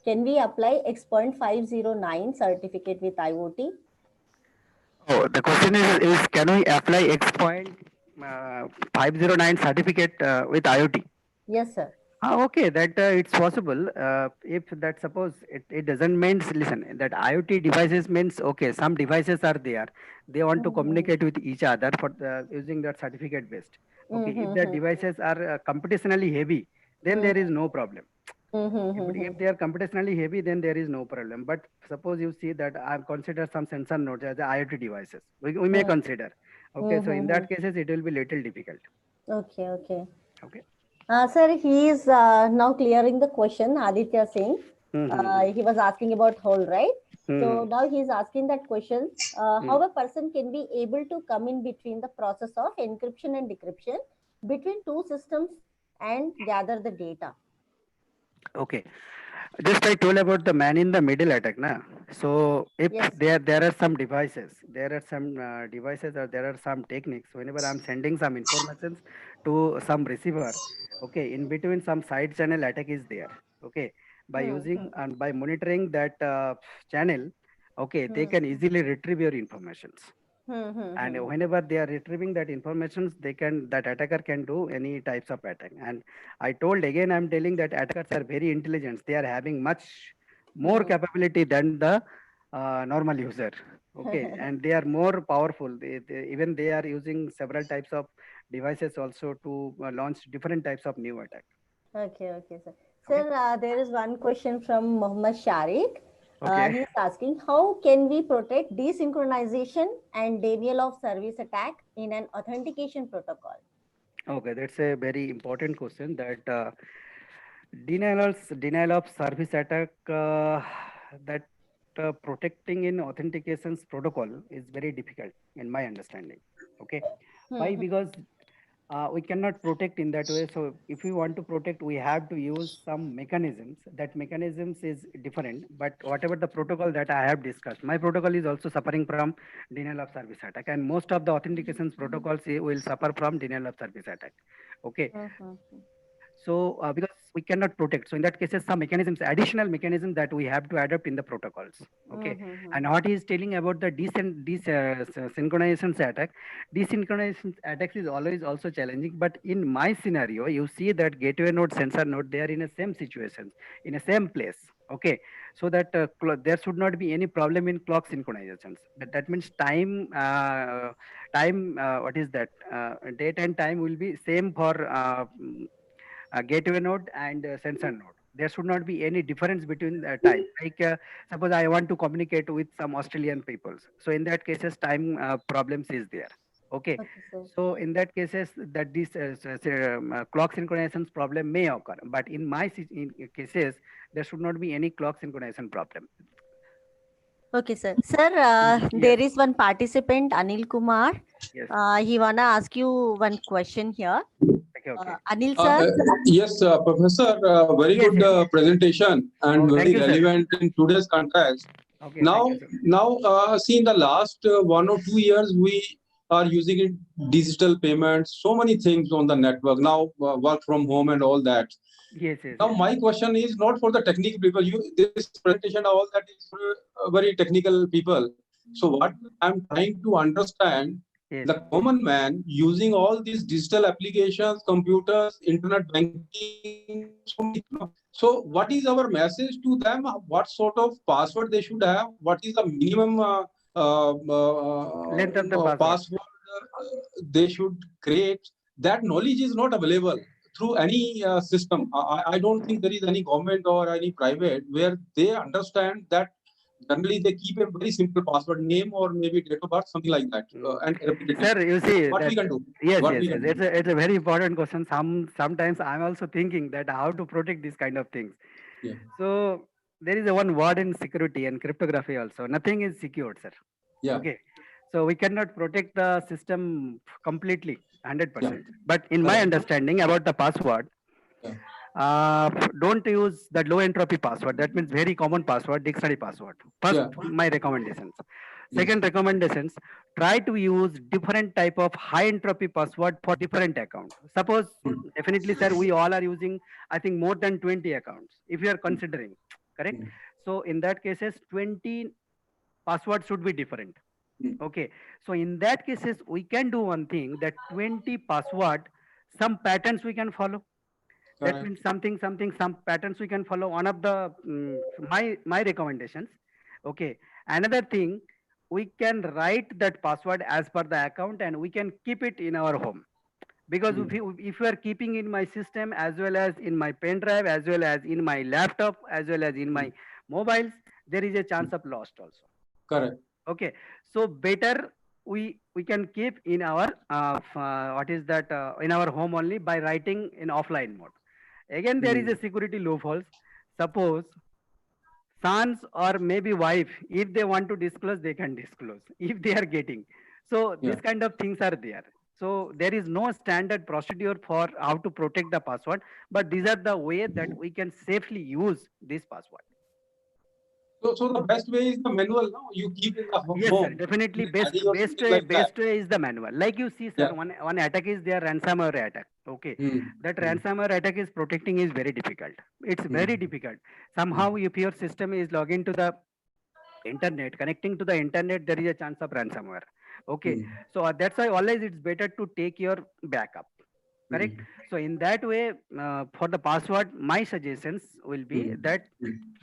Can we apply X.509 certificate with IoT? Oh, the question is can we apply X point 509 certificate with IoT? Yes, sir. Okay, that it's possible. If that suppose it doesn't means listen that IoT devices means okay, some devices are there. They want to Mm-hmm. communicate with each other for using that certificate based. Okay, if the Mm-hmm. devices are computationally heavy, then there is no problem. If they are computationally heavy, then there is no problem. But suppose you see that I consider some sensor nodes as IoT devices. We may consider. Okay, so in that cases, it will be little difficult. Okay, okay. Okay. Sir, he is now clearing the question, Aditya Singh. He was asking about whole, right? So now he is asking that question, how a person can be able to come in between the process of encryption and decryption between two systems and gather the data. Okay. Just I told about the man in the middle attack, na. So if Yes. there are some devices or there are some techniques. Whenever I'm sending some informations to some receiver, okay, in between some side channel attack is there. Okay, by using and by monitoring that channel, okay, they can easily retrieve your informations. And whenever they are retrieving that information, that attacker can do any types of attack. And I told again, I'm telling that attackers are very intelligent. They are having much more capability than the normal user. Okay, and they are more powerful. Even they are using several types of devices also to launch different types of new attack. Okay, okay, sir. Okay. Sir, there is one question from Muhammad Sharik. Okay. He is asking, how can we protect desynchronization and denial of service attack in an authentication protocol? Okay, that's a very important question. That denial of service attack, that protecting in authentications protocol is very difficult in my understanding. Okay, why? Because we cannot protect in that way. So if we want to protect, we have to use some mechanisms. That mechanisms is different. But whatever the protocol that I have discussed, my protocol is also suffering from denial of service attack, and most of the authentications protocols will suffer from denial of service attack. Okay. So because we cannot protect, so in that cases some mechanisms, additional mechanisms that we have to adapt in the protocols. Okay. And what he is telling about the synchronization attack, desynchronization attacks is always also challenging. But in my scenario, you see that gateway node, sensor node, they are in the same situations, in the same place. Okay, so that there should not be any problem in clock synchronizations. That means what is that, date and time will be same for gateway node and sensor node. There should not be any difference between time. Like suppose I want to communicate with some Australian peoples. So in that cases, time problems is there. Okay. So in that cases, that this clock synchronizations problem may occur. But in my cases, there should not be any clock synchronization problem. Okay, sir. Sir, there is one participant, Anil Kumar. Yes. He wanna ask you one question here. Okay. Anil sir. Yes, Professor. Very Yes, good yes. presentation and Oh, very thank you, sir. relevant in today's context. Okay, Now, thank you, sir. see in the last 1 or 2 years, we are using it, digital payments, so many things on the network. Now, work from home and all that. Yes, yes. Now, my question is not for the technical people. This presentation, all that is for very technical people. So, what I'm trying to understand, the common man using all these digital applications, computers, internet banking, so many. So, what is our message to them? What sort of password they should have? What is the minimum length of the password they should create? That knowledge is not available through any system. I don't think there is any government or any private where they understand that. Generally, they keep a very simple password, name or maybe date of birth, something like that, and replicate it. Sir, you see, What we can do? Yes, What yes, we yes. can do? It's a very important question. Sometimes I'm also thinking that how to protect these kind of things. Yeah. So there is a one word in security and cryptography also. Nothing is secured, sir. Yeah. Okay. So we cannot protect the system completely, 100%. Yeah. But in my understanding about the password, don't use the low entropy password. That means very common password, dictionary password. First, my recommendations. Second recommendations, try to use different type of high entropy password for different accounts. Suppose, definitely, sir, we all are using, I think, more than 20 accounts, if you are considering, correct? So in that cases, 20 passwords should be different. Okay. So in that cases, we can do one thing, that 20 password, some patterns we can follow. That means some patterns we can follow. One of the my recommendations. Okay. Another thing, we can write that password as per the account and we can keep it in our home. Because if you are keeping in my system as well as in my pen drive as well as in my laptop as well as in my mobiles, there is a chance of lost also. Correct. Okay, so better we can keep in our what is that in our home only by writing in offline mode. Again, there is a security loopholes. Suppose sons or maybe wife, if they want to disclose, they can disclose if they are getting. So Yeah. these kind of things are there. So there is no standard procedure for how to protect the password, but these are the way that we can safely use this password. So the best way is the manual. No, you keep in the Yes, sir. home, Definitely, in the diary or something like that. best way is the manual. Like you see, sir, Yeah. one attack is there, ransomware attack. Okay, that ransomware attack is protecting is very difficult. It's very difficult. Somehow, if your system is logged to the internet, connecting to the internet, there is a chance of ransomware. Okay, so that's why always it's better to take your backup. Correct. So in that way, for the password, my suggestions will be that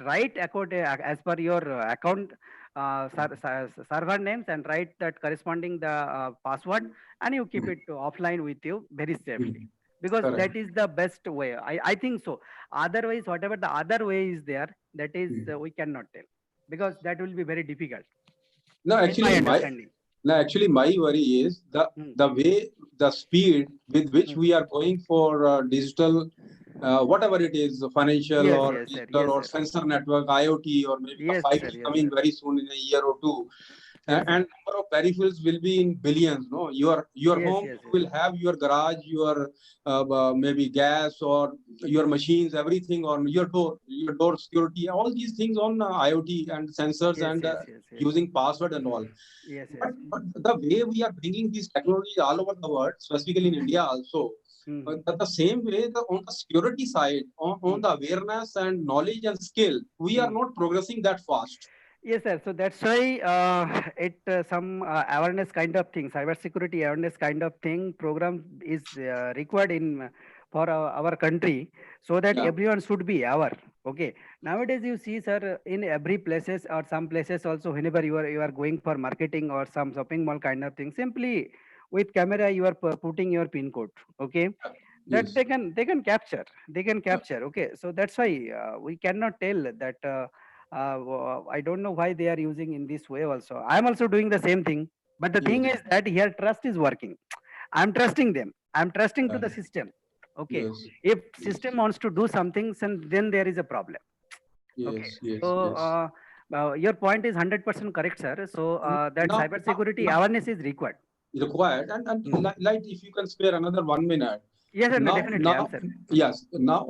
write as per your account server names and write that corresponding the password, and you keep it offline with you very safely, because Correct. that is the best way. I think so. Otherwise, whatever the other way is there, that is we cannot tell, because that will be very difficult. No, in my actually, understanding. my worry is the way, the speed with which we are going for digital, whatever it is, financial Yes, or yes, sir. digital Yes, or sir. sensor network, IoT, or maybe the Yes, 5G sir. Yes, coming sir. very soon in a year or two. Yes, And sir. number of peripherals will be in billions. No, your Yes, home, yes, you yes. will have your garage, your maybe gas or your machines, everything on your door security, all these things on IoT and sensors Yes, and yes, yes, yes. using password and all. Yes, yes. But the way we are bringing these technologies all over the world, specifically in India also, the same way on the security side, on the awareness and knowledge and skill, we are not progressing that fast. Yes, sir. So that's why some awareness kind of thing, cybersecurity awareness kind of thing, program is required in for our country, so that Yeah. everyone should be aware. Okay. Nowadays, you see, sir, in every places or some places also, whenever you are going for marketing or some shopping mall kind of thing, simply with camera you are putting your pin code. Okay. That Yes. they can capture. They can capture. Okay. So that's why we cannot tell that. I don't know why they are using in this way also. I'm also doing the same thing. But the thing Yes. is that here trust is working. I'm trusting them. I'm trusting to the system. Okay. Yes. If Yes. system wants to do something, then there is a problem. Okay. Yes. Yes. So Yes. your point is 100% correct, sir. So that Now, cybersecurity awareness is required. required, and like if you can spare another 1 minute. Yes, sir. No, Now, definitely answer. yes. Now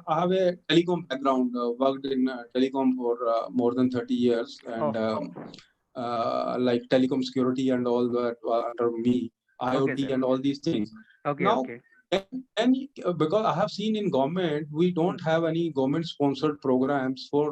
I have a telecom background. Worked in telecom for more than 30 years, and Oh, like telecom security and all that under me, okay, IoT sir. and all these things. Okay, Now, okay. because I have seen in government, we don't have any government-sponsored programs for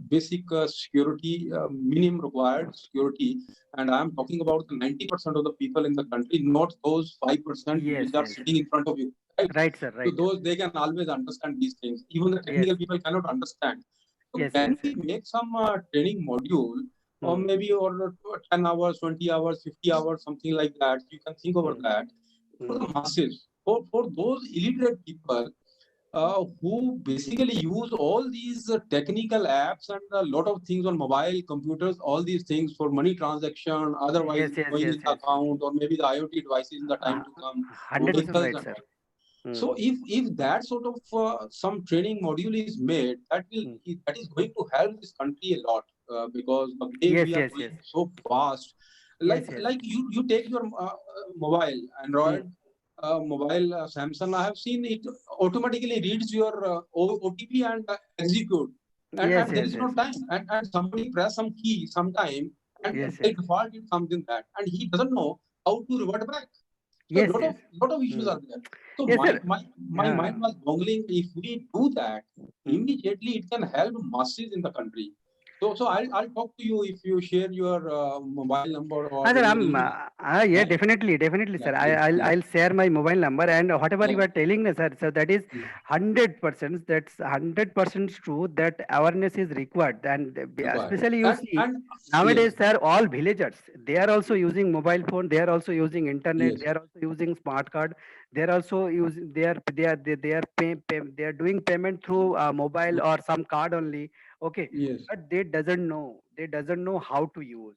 basic security, minimum required security. And I'm talking about the 90% of the people in the country, not those 5% Yes, which are yes. sitting in front of you. Right? Right, sir. So Right. those, they can always understand these things. Even the Yes. technical people cannot understand. So Yes, can yes. we make some training module, or maybe or 10 hours, 20 hours, 50 hours, something like that? You can think over that for the masses, for those illiterate people who basically use all these technical apps and a lot of things on mobile computers, all these things for money transaction, otherwise Yes, yes, going yes, in the yes. account, or maybe the IoT devices in the time to come, 100% vehicles right, and sir. all. So if that sort of some training module is made, that is going to help this country a lot, because the way Yes, we are yes, yes. going so fast, Yes, yes. like you take your mobile Android, mobile Samsung, I have seen it automatically reads your OTP and execute, Yes, and there yes, is yes. no time, and somebody press some key sometime, and Yes, by yes. default it comes in that, and he doesn't know how to revert back. So Yes, yes. lot of issues are there. So Yes, sir. my mind was boggling. If we do that, immediately it can help masses in the country. So I'll talk to you if you share your mobile number or Sir, your email. yeah, Yeah. definitely, sir. Yeah, please, please. I'll share my mobile number and whatever you Yeah. are telling, sir. So that is Yeah. 100%. That's 100% true. That awareness is required, and Required. especially you see And nowadays, yes, sir, all villagers they are also using mobile phone. They are also using internet. yes, They are also using smart card. They are also using. They are doing payment through mobile or some card only. Okay, yes, but they doesn't know. They doesn't know how to use.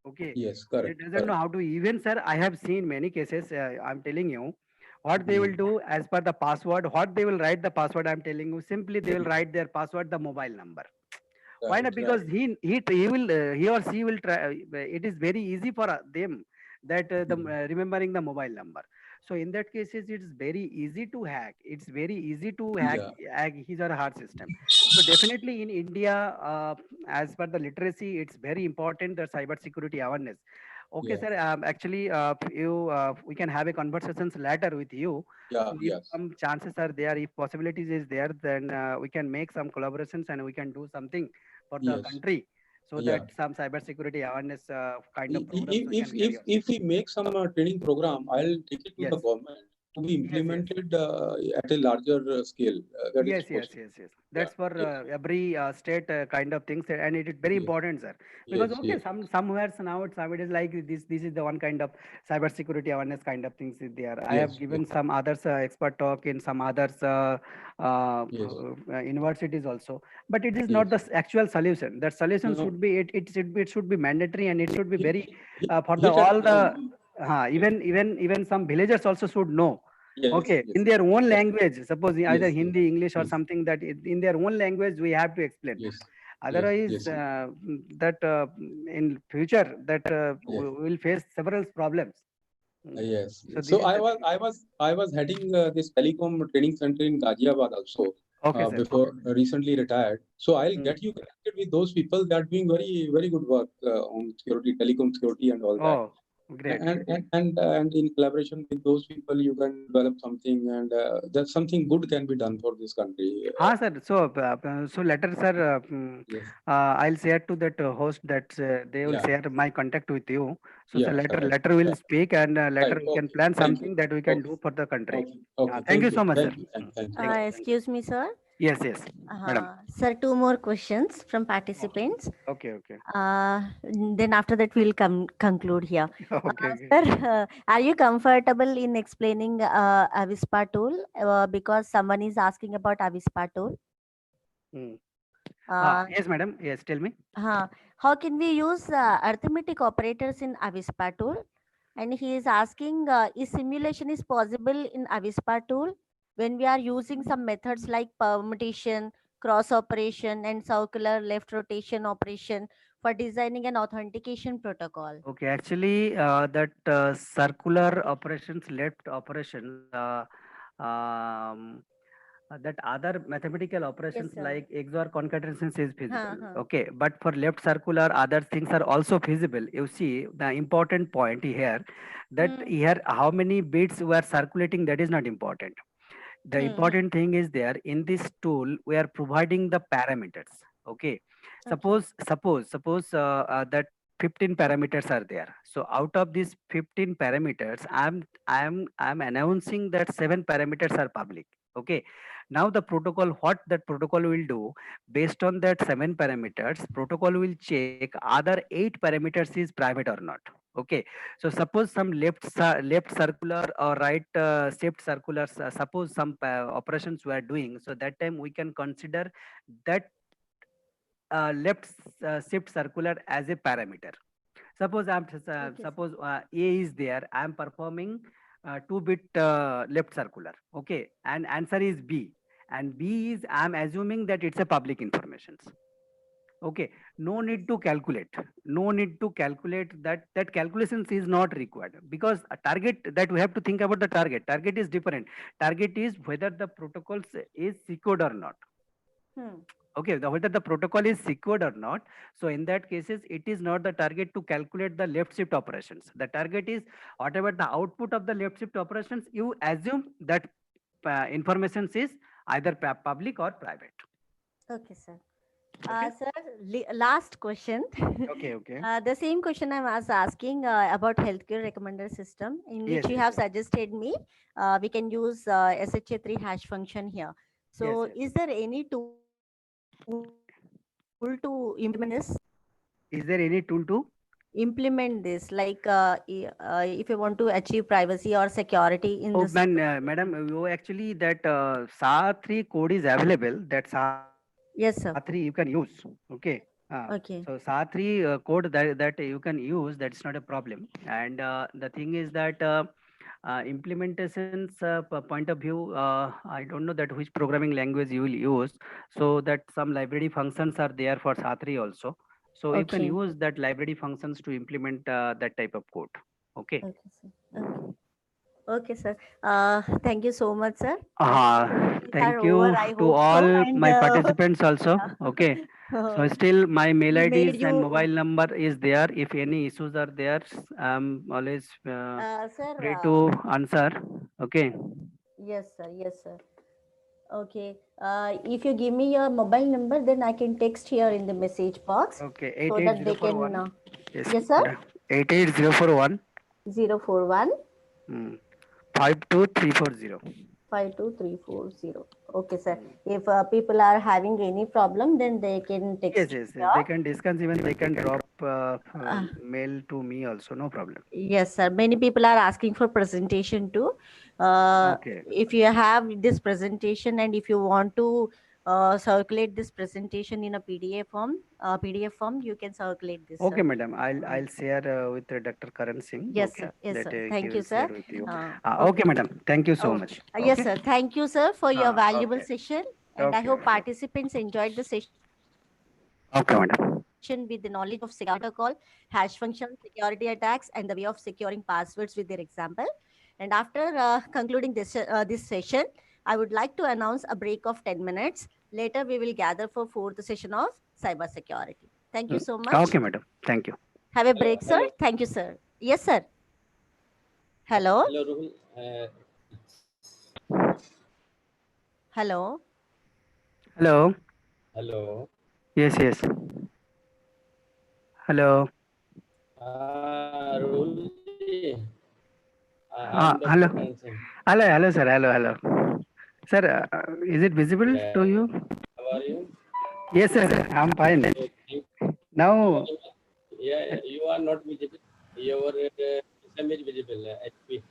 Okay, yes, they correct, doesn't know correct. how to. Even sir, I have seen many cases. I'm telling you, what they Yes, will do as per the password. What they will write the password. I'm telling you, simply they will write their password, the mobile number. Why right, not? Because right. he will he or she will try. It is very easy for them that Mm. remembering the mobile number. So in that cases, it's very easy to hack. It's very easy to Yeah, hack his or her system. So definitely in India, as per the literacy, it's very important the cyber security awareness. Okay, yeah, sir. Actually, we can have a conversations later with you. yeah, So if yes, some chances are there, if possibilities is there, then we can make some collaborations and we can do something for the yes, country so that yeah. some cybersecurity awareness kind of I- programs we can carry out. If we make some training program, I'll take it to the Yes, government to be yes, yes. implemented at a larger scale. That is Yes, yes, possible. yes, yes. Yeah, That's for yes, every state kind of things, and it is very yes, important, sir. Because yes, okay, yes, somewhere now it's nowadays like this. This is the one kind of cybersecurity awareness kind of things is there. I have yes, yes, given some others expert talk in some others yes, universities also, but it is not yes. the actual solution. That solution No, should be it should be mandatory and it should be very for the hit at all the ground. even some villagers also should know. Yes, Okay, yes, in their own correct. language, suppose either Yes, yes, Hindi, English, or yes, something that in their own language we have to explain. yes, yes, Otherwise, yes, that in future that yes. we will face several problems. Yes. So this So is the thing. I was heading this telecom training center in Ghaziabad also Okay, sir. before recently retired. So I'll Mm. get you connected with those people that are doing very good work on security, telecom security, and all that. Oh, great. And in collaboration with those people, you can develop something, and that something good can be done for this country. Sir. So later, sir, Yes. I'll share to that host that they will Yeah. share my contact with you. So, Yeah. Right. later we'll Right. speak and later Right. we can Okay. plan Thank you. something that we can Okay. do for the country. Okay. Okay. Thank Thank you you. so much, sir. Thank you. Thank you. Thank you. Thank you. Excuse me, sir. Yes, yes, madam. Sir, two more questions from Oh, participants. okay, okay. Uh, then after that, we'll conclude here. Okay, okay. Sir, are you comfortable in explaining Avispa tool? Because someone is asking about Avispa tool. Mm. Uh, Yes, madam. Yes, tell me. how can we use arithmetic operators in Avispa tool? And he is asking, is simulation is possible in Avispa tool when we are using some methods like permutation, cross operation, and circular left rotation operation for designing an authentication protocol? Okay, actually, that circular operations, left operations, that other mathematical Yes, operations sir. like XOR concatenations is feasible. Huh. Okay, but for left circular, other things are also feasible. You see, the important point here that Hmm. here how many bits were circulating, that is not important. The important thing is there in this tool we are providing the parameters. Okay, Okay. suppose that 15 parameters are there. So out of these 15 parameters, I'm announcing that 7 parameters are public. Okay, now the protocol, what that protocol will do, based on that 7 parameters, protocol will check other 8 parameters is private or not. Okay, so suppose some left circular or right shift circulars, suppose some operations we are doing, so that time we can consider that left shift circular as a parameter. Suppose Okay, sir. suppose A is there, I am performing 2-bit left circular. Okay, and answer is B, and B is I am assuming that it's a public information. Okay, no need to calculate. No need to calculate that calculations is not required because a target that we have to think about the target. Target is different. Target is whether the protocols is secured or not. Hmm. Okay, whether the protocol is secured or not. So in that cases, it is not the target to calculate the left shift operations. The target is whatever the output of the left shift operations, you assume that information is either public or private. Okay, sir. Sir, last question. Okay. The same question I was asking about healthcare recommender system, in which Yes, you yes, have yes. suggested me. We can use SHA3 hash function here. Yes, So, yes. is there any tool to implement this? Is there any tool to? Implement this, like if you want to achieve privacy or security in Oh, the system. madam, you actually that SA3 code is available. That SA3 you can Yes, use. sir. Okay. So Okay. SA3 code that you can use, that's not a problem. And the thing is that implementations point of view, I don't know that which programming language you will use. So that some library functions are there for SA3 also. So you can Okay. use that library functions to implement that type of code. Okay. Okay, sir. Okay. Okay, sir. Thank you so much, sir. Questions are Thank over, you I to hope so. all And my participants also. Okay. So still my mail we made IDs and mobile you, number is there. If any issues are there, I'm always sir. free to answer. Okay. Yes, sir. Yes, sir. Okay. If you give me your mobile number, then I can text here in the message box Okay. so that they can. 88041. Yes. Yes, sir. 88041. 041 Mm. 52340. 52340. Okay, sir. If people are having any problem, then they can Yes, text you yes, yes. They here. can discuss, even they can drop mail to me also, no problem. Yes, sir. Many people are asking for presentation too. Okay. If you have this presentation and if you want to circulate this presentation in a PDF form, you can circulate this, Okay, sir. madam. I'll share with Dr. Karan Singh. Yes, Okay, sir. Yes, that sir. he Thank you, will sir. share with you. Okay, Okay. madam. Thank you so Oh, much. yes, Okay. sir. Thank you, sir, for your valuable Okay. session. And I Okay. hope Okay. participants enjoyed the session Okay, madam. with the knowledge of security protocol, hash function, security attacks, and the way of securing passwords with their example. And after concluding this session, I would like to announce a break of 10 minutes. Later, we will gather for fourth session of cybersecurity. Thank you Mm. so much. Okay, madam. Thank you. Have a Hello, break, sir. hello, Thank you, sir. Yes, sir. Hello. hello, Ruhul. Hello. Hello. Hello. Yes, yes. Hello. Ruhul ji, I am Hello. Dr. Karan Singh. Hello, sir. Hello. Sir, is it visible Yeah. to you? How are you? Yes, sir. I'm fine. So, Now, yeah, you are not visible. Your system is visible, HP.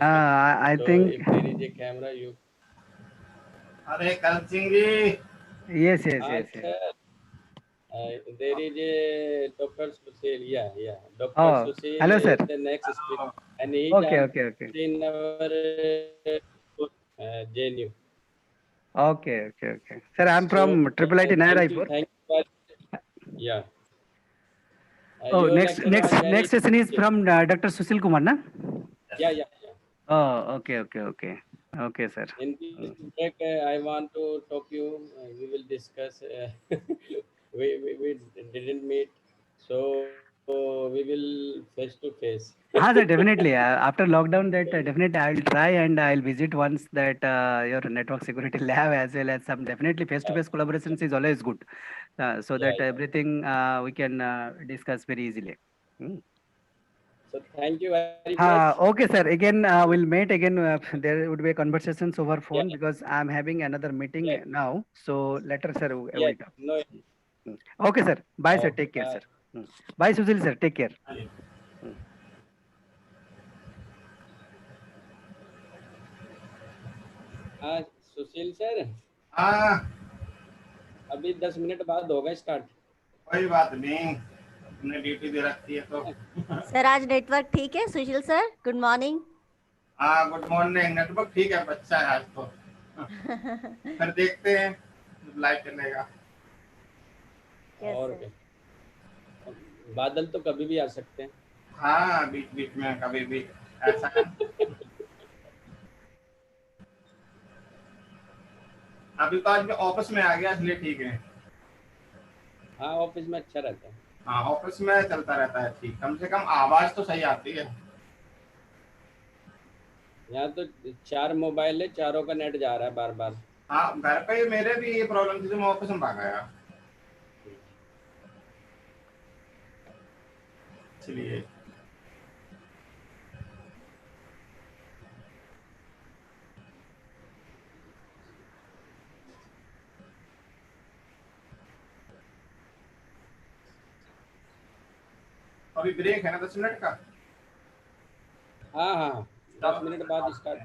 I So think, if there is a camera, you. अरे Karan Singh ji yes. There is a Dr. Sushil. Yeah. Dr. Oh, Sushil hello, sir. is the next speaker, and he is Okay. also in our JNU. Okay. Sir, I'm So from Triple IT Naya thank you, Raipur. yeah. Oh, Your next lecture was next very next session is from Dr. Sushil Kumar, na? yeah. Oh, okay. Okay, sir. In this break, I want to talk you. We will discuss. We didn't meet, so we will face to face. Sir, definitely. After lockdown, that definitely I will try and I'll visit once that your network security lab, as well as some definitely face-to-face collaborations is always good, so Yeah. that everything we can discuss very easily. Hmm. So thank you very much. Okay, sir. Again, we'll meet again. There would be conversations over Yeah. phone because I'm having another meeting Yes. now. So later, sir, Yes. we'll talk. No. Hmm. Okay, sir. Bye, sir. Okay. Take care, Bye. sir. Bye, Sushil, sir. Take care. हाँ सुशील sir हाँ अभी 10 minute बाद होगा start कोई बात नहीं अपने duty दे रखी है तो सर आज नेटवर्क ठीक है सुशील सर गुड मॉर्निंग हाँ गुड मॉर्निंग नेटवर्क ठीक है बच्चा है आज तो फिर देखते हैं लाइव चलेगा और क्या बादल तो कभी भी आ सकते हैं हाँ बीच बीच में कभी भी ऐसा अभी तो आज मैं ऑफिस में आ गया इसलिए ठीक है हाँ ऑफिस में अच्छा रहता है हाँ ऑफिस में चलता रहता है ठीक कम से कम आवाज तो सही आती है यहाँ तो 4 मोबाइल है चारों का नेट जा रहा है बार बार हाँ घर पे मेरे भी ये प्रॉब्लम थी तो मैं ऑफिस में भाग गया चलिए अभी ब्रेक है ना 10 मिनट का। हाँ हाँ 10 मिनट बाद start.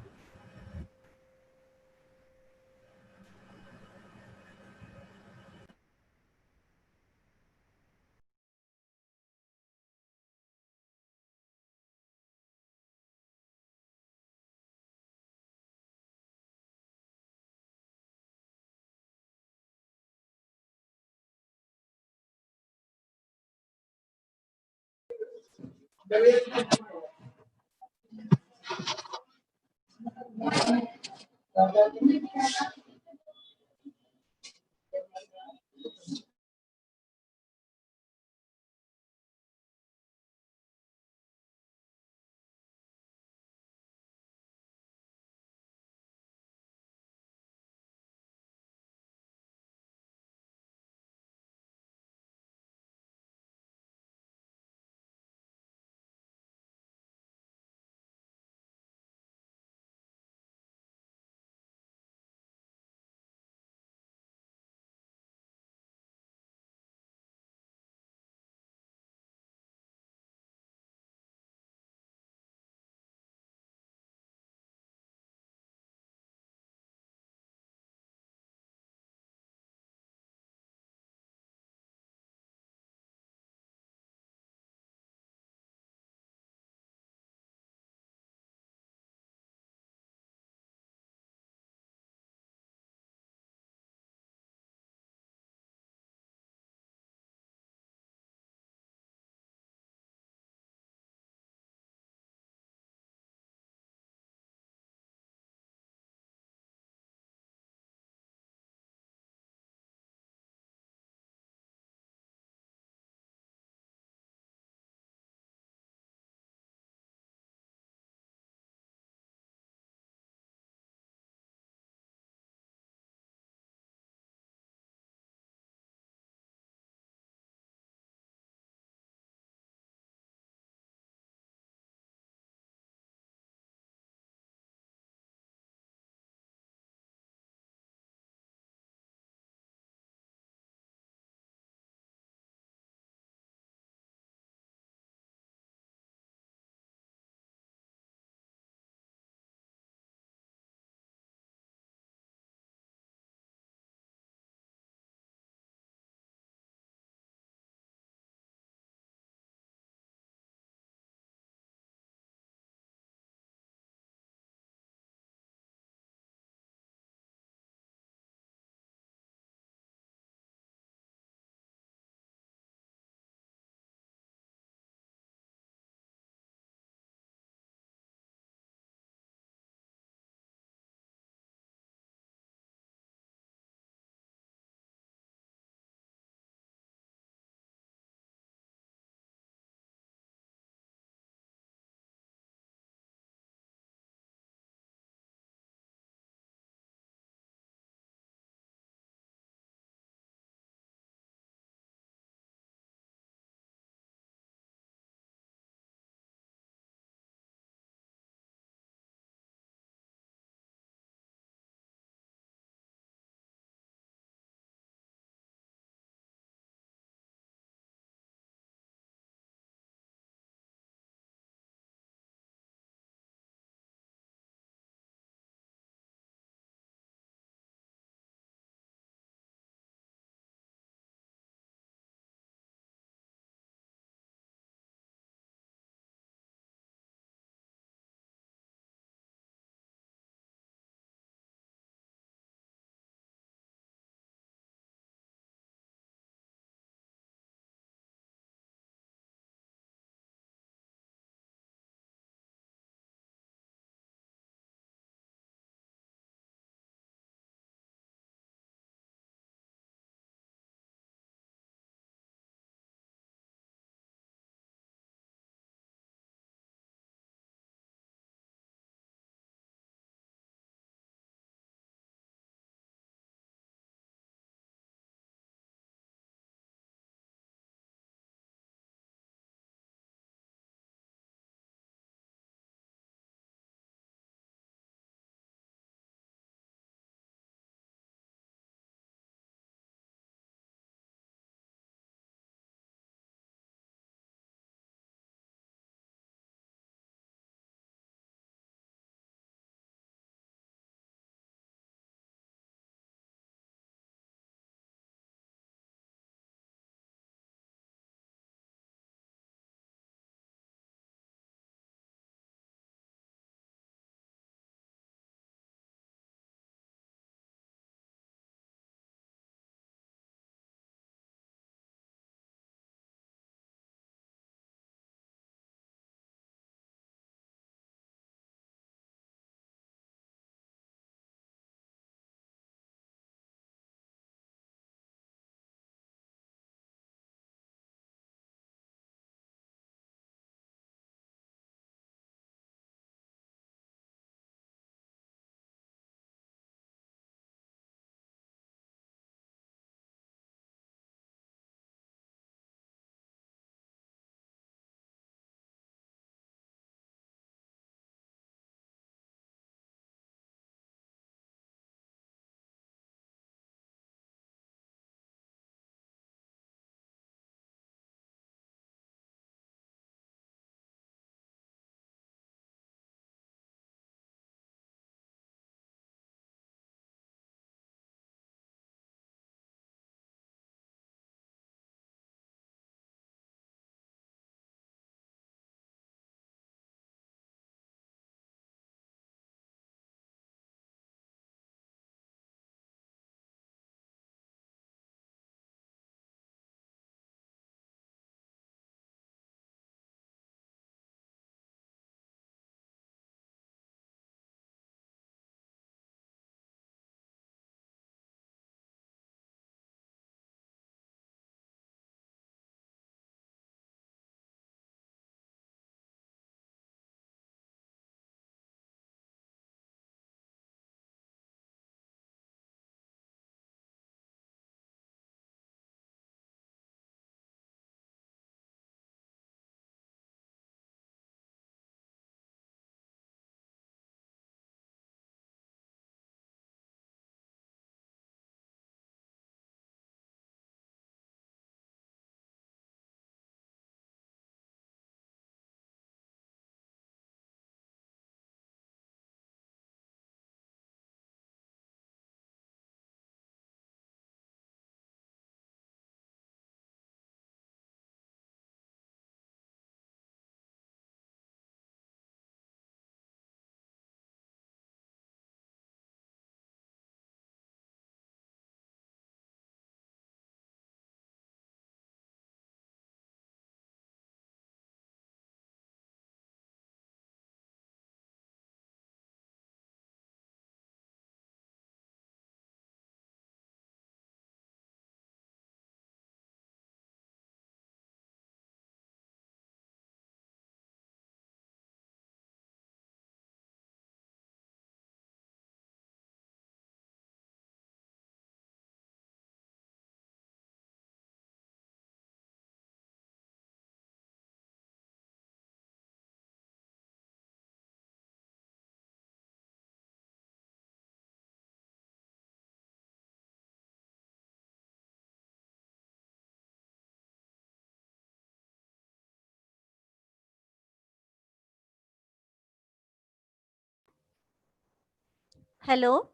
Hello.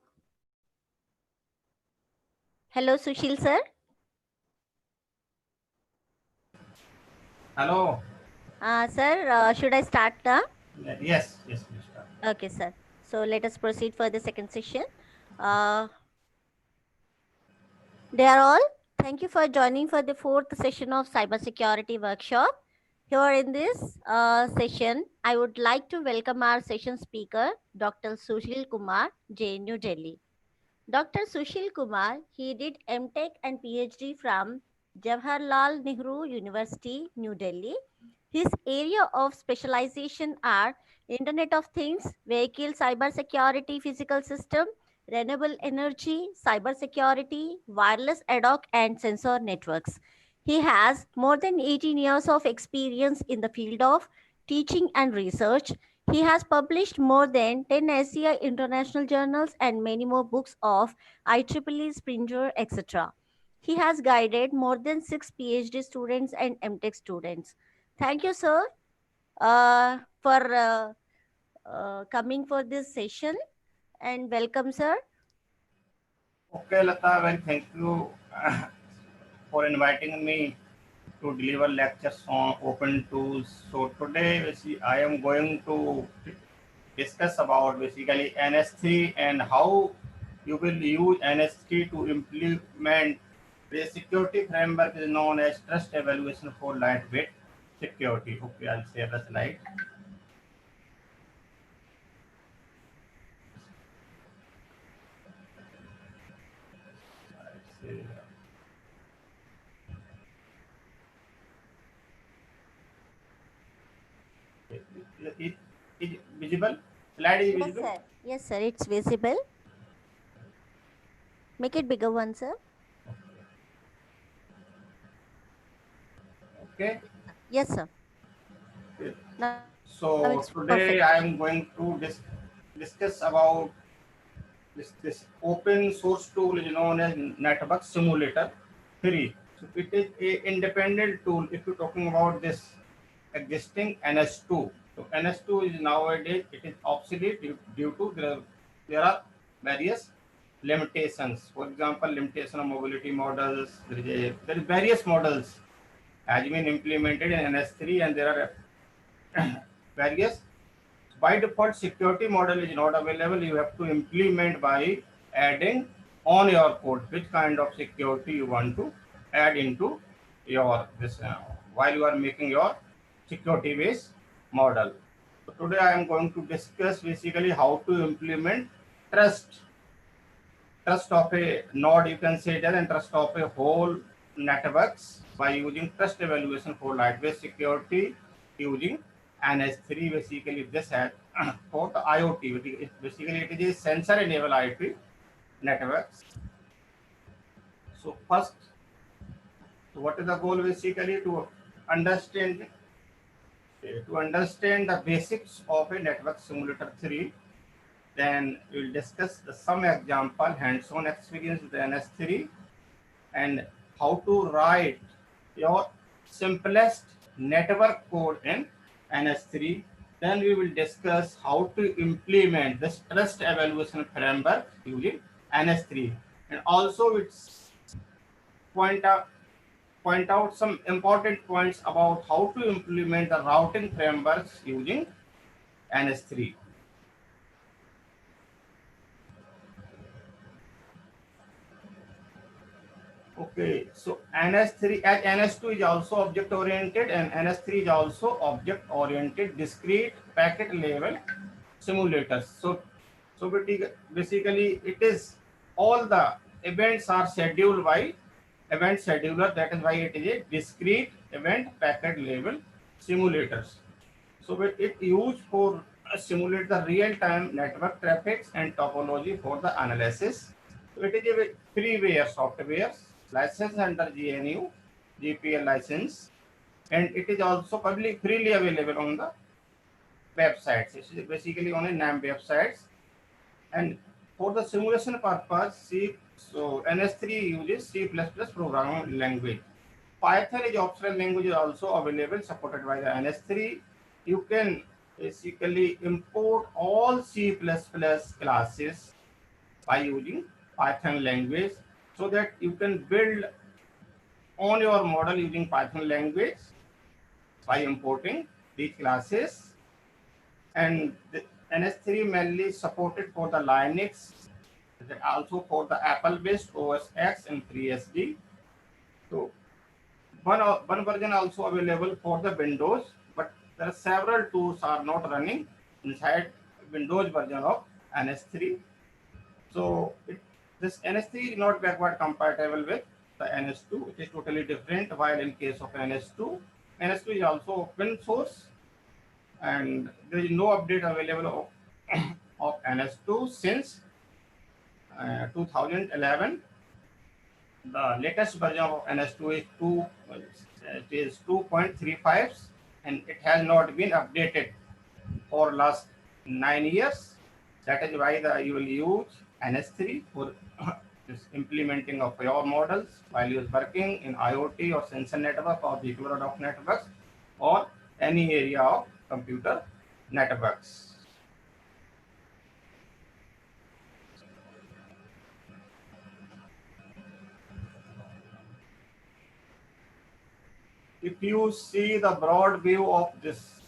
Hello, Sushil sir. Hello. Sir, should I start now? Yes, please start. Okay, sir. So let us proceed for the second session. Dear all, thank you for joining for the fourth session of cybersecurity workshop. Here in this session, I would like to welcome our session speaker, Dr. Sushil Kumar, JNU Delhi. Dr. Sushil Kumar, he did MTech and PhD from Jawaharlal Nehru University, New Delhi. His area of specialization are Internet of Things, vehicle cybersecurity, physical system, renewable energy, cybersecurity, wireless ad hoc, and sensor networks. He has more than 18 years of experience in the field of teaching and research. He has published more than 10 SCI international journals and many more books of IEEE, Springer, etc. He has guided more than 6 PhD students and MTech students. Thank you, sir, for coming for this session, and welcome, sir. Okay, Lata, well, thank you for inviting me to deliver lectures on open tools. So today, basically, I am going to discuss about basically NS3 and how you will use NS3 to implement the security framework is known as Trust Evaluation for Lightweight Security. Okay, I'll share the slide. It is visible? Slide is Yes, visible? sir. Yes, sir. It's visible. Make it bigger one, sir. Okay. Yes, sir. Okay. Now So it's today perfect. I am going to discuss about this open source tool is known as Network Simulator 3. So it is a independent tool if you're talking about this existing NS2. So NS2 is nowadays it is obsolete due to there are various limitations. For example, limitation of mobility models. There is various models has been implemented in NS3 and there are various by default security model is not available. You have to implement by adding on your code which kind of security you want to add into your this while you are making your security based model. So today I am going to discuss basically how to implement trust of a node, you can say that, and trust of a whole networks by using trust evaluation for lightweight security using NS3. Basically this has for the IoT. Basically it is a sensor enabled IoT networks. So first, so what is the goal? Basically understand to understand the basics of a network simulator 3. Then we'll discuss some example hands-on experience with the NS3 and how to write your simplest network code in NS3. Then we will discuss how to implement this trust evaluation framework using NS3. And also it's point out some important points about how to implement the routing frameworks using NS3. Okay, so NS3 as NS2 is also object oriented and NS3 is also object oriented discrete packet level simulators. So basically it is all the events are scheduled by event scheduler. That is why it is a discrete event packet level simulators. So it used for simulate the real time network traffic and topology for the analysis. So it is a freeware software licensed under GNU GPL license, and it is also public freely available on the websites. It is basically on a NAM websites. And for the simulation purpose, NS3 uses C++ programming language. Python is optional language is also available supported by the NS3. You can basically import all C++ classes by using Python language, so that you can build on your model using Python language by importing these classes. And the NS3 mainly supported for the Linux, also for the Apple-based OS X and FreeSD. So one version also available for the Windows, but there are several tools are not running inside Windows version of NS3. So this NS3 is not backward compatible with the NS2. It is totally different. While in case of NS2, NS2 is also open source, and there is no update available of NS2 since 2011. The latest version of NS2 is 2.35, and it has not been updated for last 9 years. That is why you will use NS3 for this implementing of your models while you're working in IoT or sensor network or the equivalent of networks or any area of computer networks. If you see the broad view of this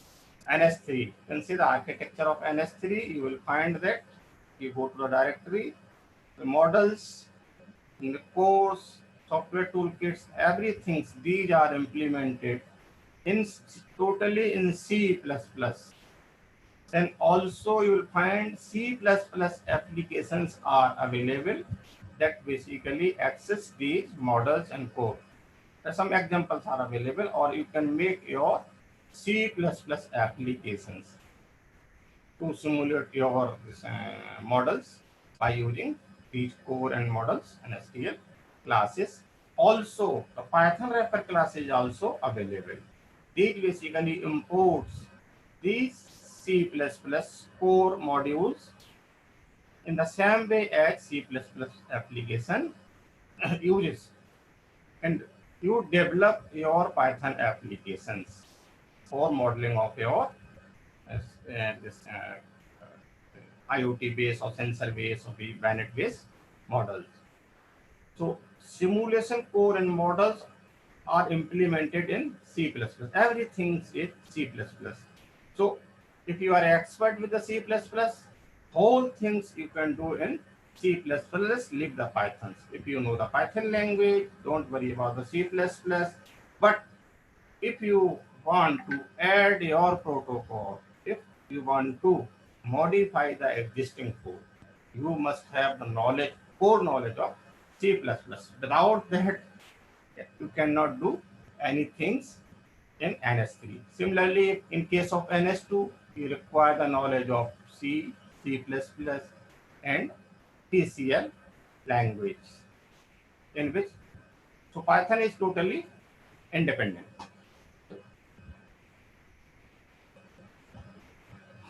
NS3, you can see the architecture of NS3. You will find that you go to the directory, the models, in the course, software toolkits, everything, these are implemented in totally in C++. Then also you will find C++ applications are available that basically access these models and code. Some examples are available, or you can make your C++ applications to simulate your models by using these core and models and STL classes. Also, the Python wrapper class is also available. These basically imports these C++ core modules in the same way as C++ application uses, and you develop your Python applications for modeling of your IoT based or sensor based or Banet based models. So simulation core and models are implemented in C++. Everything is C++. So if you are expert with the C++, whole things you can do in C++, leave the Pythons. If you know the Python language, don't worry about the C++. But if you want to add your protocol, if you want to modify the existing code, you must have the knowledge, core knowledge of C++. Without that, you cannot do anything in NS3. Similarly, in case of NS2, you require the knowledge of C, C++, and TCL language, in which, so Python is totally independent.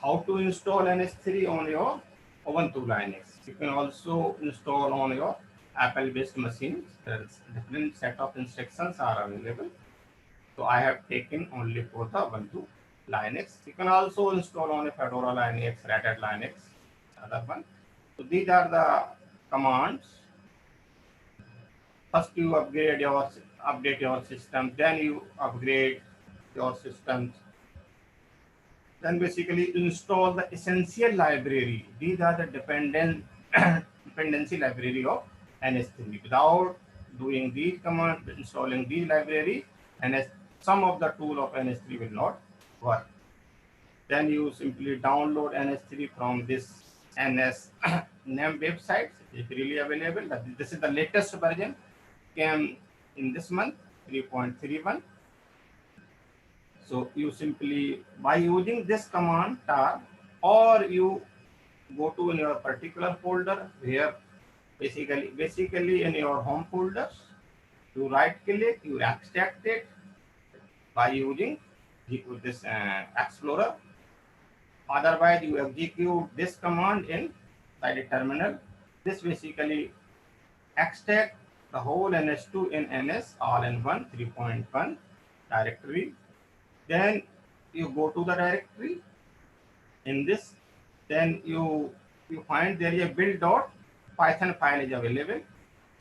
How to install NS3 on your Ubuntu Linux? You can also install on your Apple-based machines. There's different set of instructions are available. So I have taken only for the Ubuntu Linux. You can also install on a Fedora Linux, Red Hat Linux, other one. So these are the commands. First you update your system, then you upgrade your systems. Then basically install the essential library. These are the dependency library of NS3. Without doing these commands, installing these library, some of the tool of NS3 will not work. Then you simply download NS3 from this NS name website. It's really available. This is the latest version, came in this month, 3.31. So you simply, by using this command tar, or you go to in your particular folder where basically in your home folders, you right click, you extract it by using this Explorer. Otherwise, you execute this command in the terminal. This basically extract the whole NS2 in NS all in one 3.1 directory. Then you go to the directory in this, then you find there is a build dot Python file is available.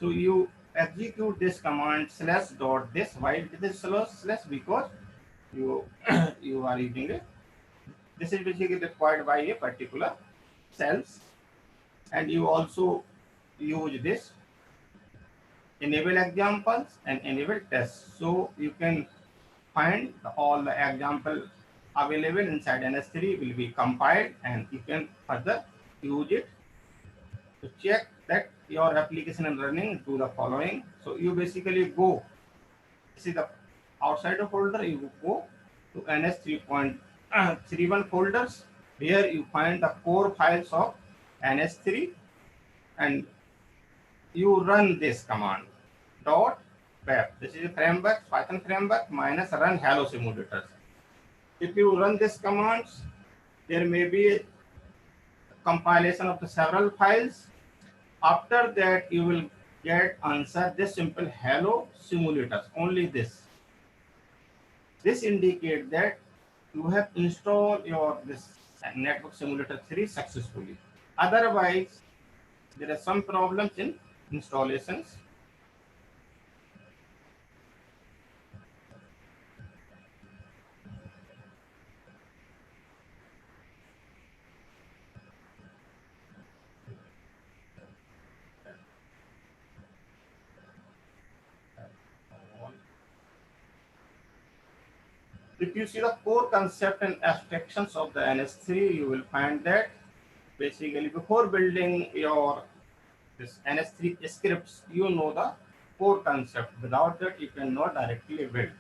So you execute this command slash dot this. Why this is slash? Because you you are using it. This is basically required by a particular cells, and you also use this enable examples and enable tests. So you can find all the example available inside NS3 will be compiled, and you can further use it to check that your application is running. Do the following. So you basically go, this is the outside of folder, you go to NS3.31 folders. Here you find the core files of NS3, and you run this command dot web. This is a framework, Python framework minus run hello simulators. If you run this commands, there may be a compilation of the several files. After that, you will get answer this simple hello simulators, only this. This indicates that you have installed your this network simulator 3 successfully. Otherwise, there are some problems in installations. If you see the core concept and abstractions of the NS3, you will find that basically before building your this NS3 scripts, you know the core concept. Without that, you cannot directly build.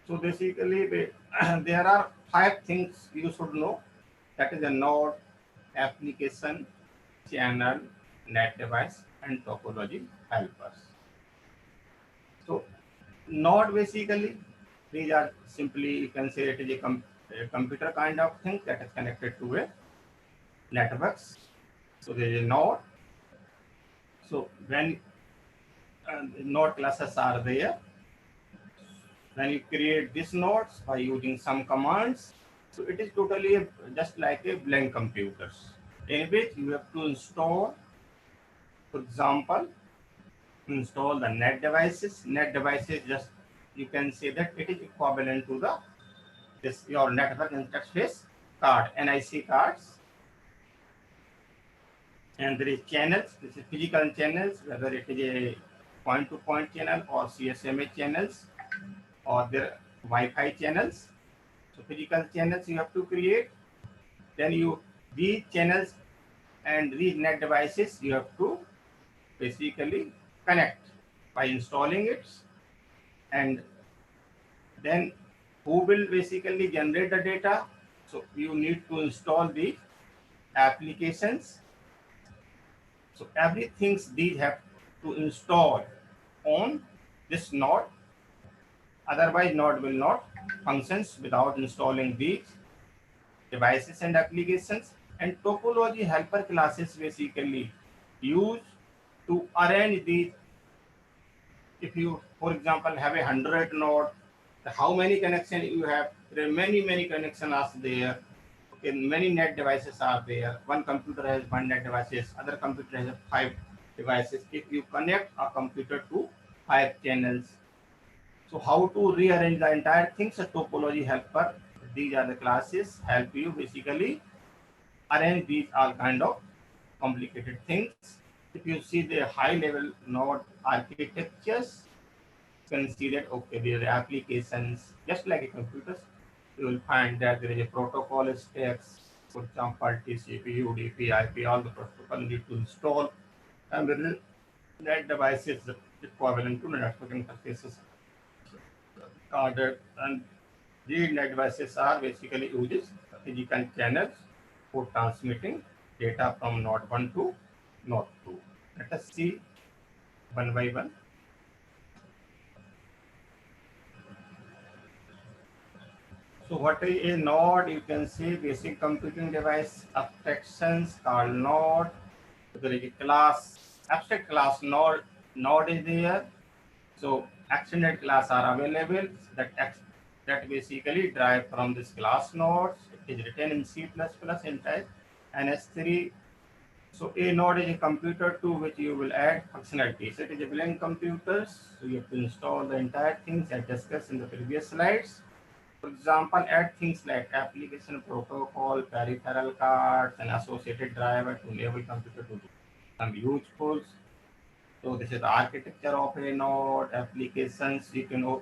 So basically, there are 5 things you should know. That is a node, application, channel, net device, and topology helpers. So node basically, these are simply, you can say it is a computer kind of thing that is connected to a networks. So there is a node. So when node classes are there, when you create these nodes by using some commands, so it is totally just like a blank computers, in which you have to install, for example, install the net devices. Net devices, just you can say that it is equivalent to the this your network interface card, NIC cards. And there is channels. This is physical channels, whether it is a point-to-point channel or CSMA channels or their Wi-Fi channels. So physical channels you have to create. Then these channels and these net devices you have to basically connect by installing it. And then who will basically generate the data? So you need to install the applications. So everything these have to install on this node. Otherwise, node will not functions without installing these devices and applications. And topology helper classes basically used to arrange these. If you, for example, have 100 node, how many connections you have? There are many connections are there. Okay, many net devices are there. One computer has 1 net devices, other computer has 5 devices. If you connect a computer to 5 channels, so how to rearrange the entire thing? So topology helper, these are the classes help you basically arrange these all kind of complicated things. If you see the high level node architectures, you can see that okay, there are applications just like a computers. You will find that there is a protocol stacks, for example, TCP, UDP, IP, all the protocol need to install, and the net devices equivalent to network interfaces. And these net devices are basically uses physical channels for transmitting data from node 1 to node 2. Let us see one by one. So what is a node? You can see basic computing device abstractions called node. So there is a class, abstract class node is there. So extended class are available that basically derive from this class nodes. It is written in C++ in type NS3. So a node is a computer to which you will add functionalities. So it is a blank computer, so you have to install the entire things as discussed in the previous slides. For example, add things like application protocol, peripheral cards, and associated driver to enable computer to do some useful. So this is the architecture of a node. Applications you can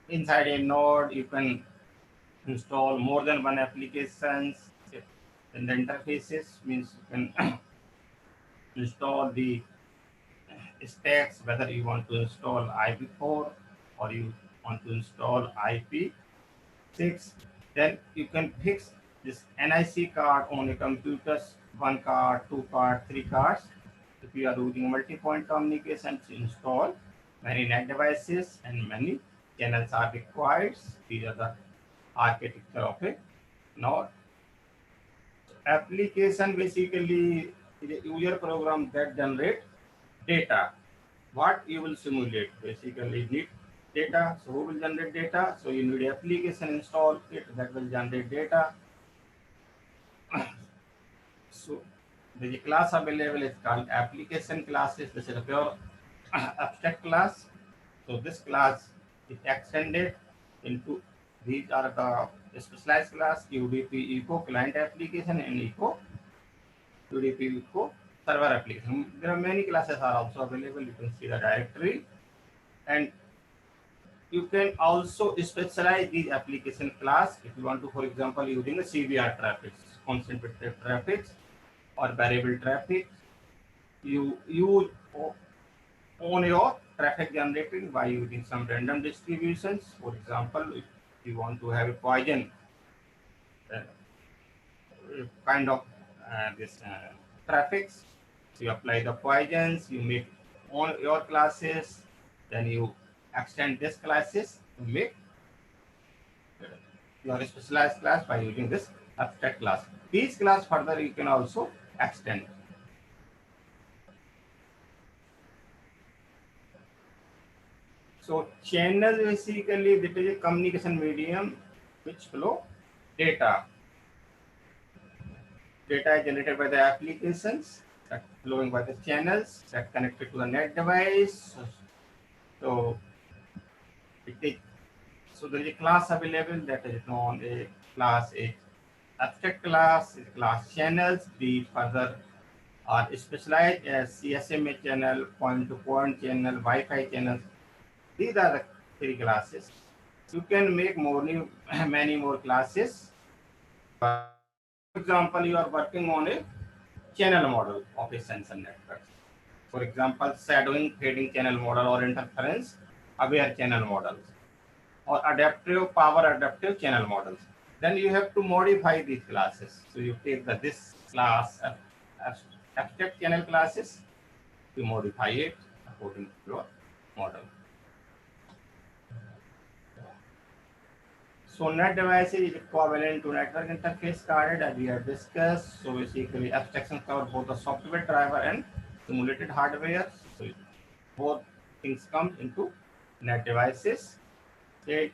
inside a node you can install more than one applications. And the interfaces means you can install the stacks, whether you want to install IP4 or you want to install IP6. Then you can fix this NIC card on a computer's 1 card, 2 card, 3 cards. If you are using multi-point communication to install many net devices and many channels are required. These are the architecture of a node. Application basically is a user program that generate data. What you will simulate basically need data. So who will generate data? So you need application install it that will generate data. So the class available is called application classes. This is a pure abstract class. So this class is extended into these are the specialized class UDP Eco client application and Eco UDP Eco server application. There are many classes are also available. You can see the directory, and you can also specialize these application class if you want to, for example, using the CVR traffic, constant bit traffic or variable traffic. You use on your traffic generating by using some random distributions. For example, if you want to have a Poisson kind of this traffics, you apply the Poissons, you make on your classes, then you extend this classes to make your specialized class by using this abstract class. These class further you can also extend. So channel basically that is a communication medium which flow data. Data is generated by the applications that flowing by the channels that connected to the net device. So there is a class available that is known a class a abstract class, is class channels. These further are specialized as CSMA channel, point-to-point channel, Wi-Fi channels. These are the 3 classes. You can make many more classes. For example, you are working on a channel model of a sensor network. For example, shadowing, fading channel model or interference aware channel models or adaptive power adaptive channel models. Then you have to modify these classes. So you take this class abstract channel classes, you modify it according to your model. So net device is equivalent to network interface card as we have discussed. So basically abstraction cover both the software driver and simulated hardware. So both things come into net devices. A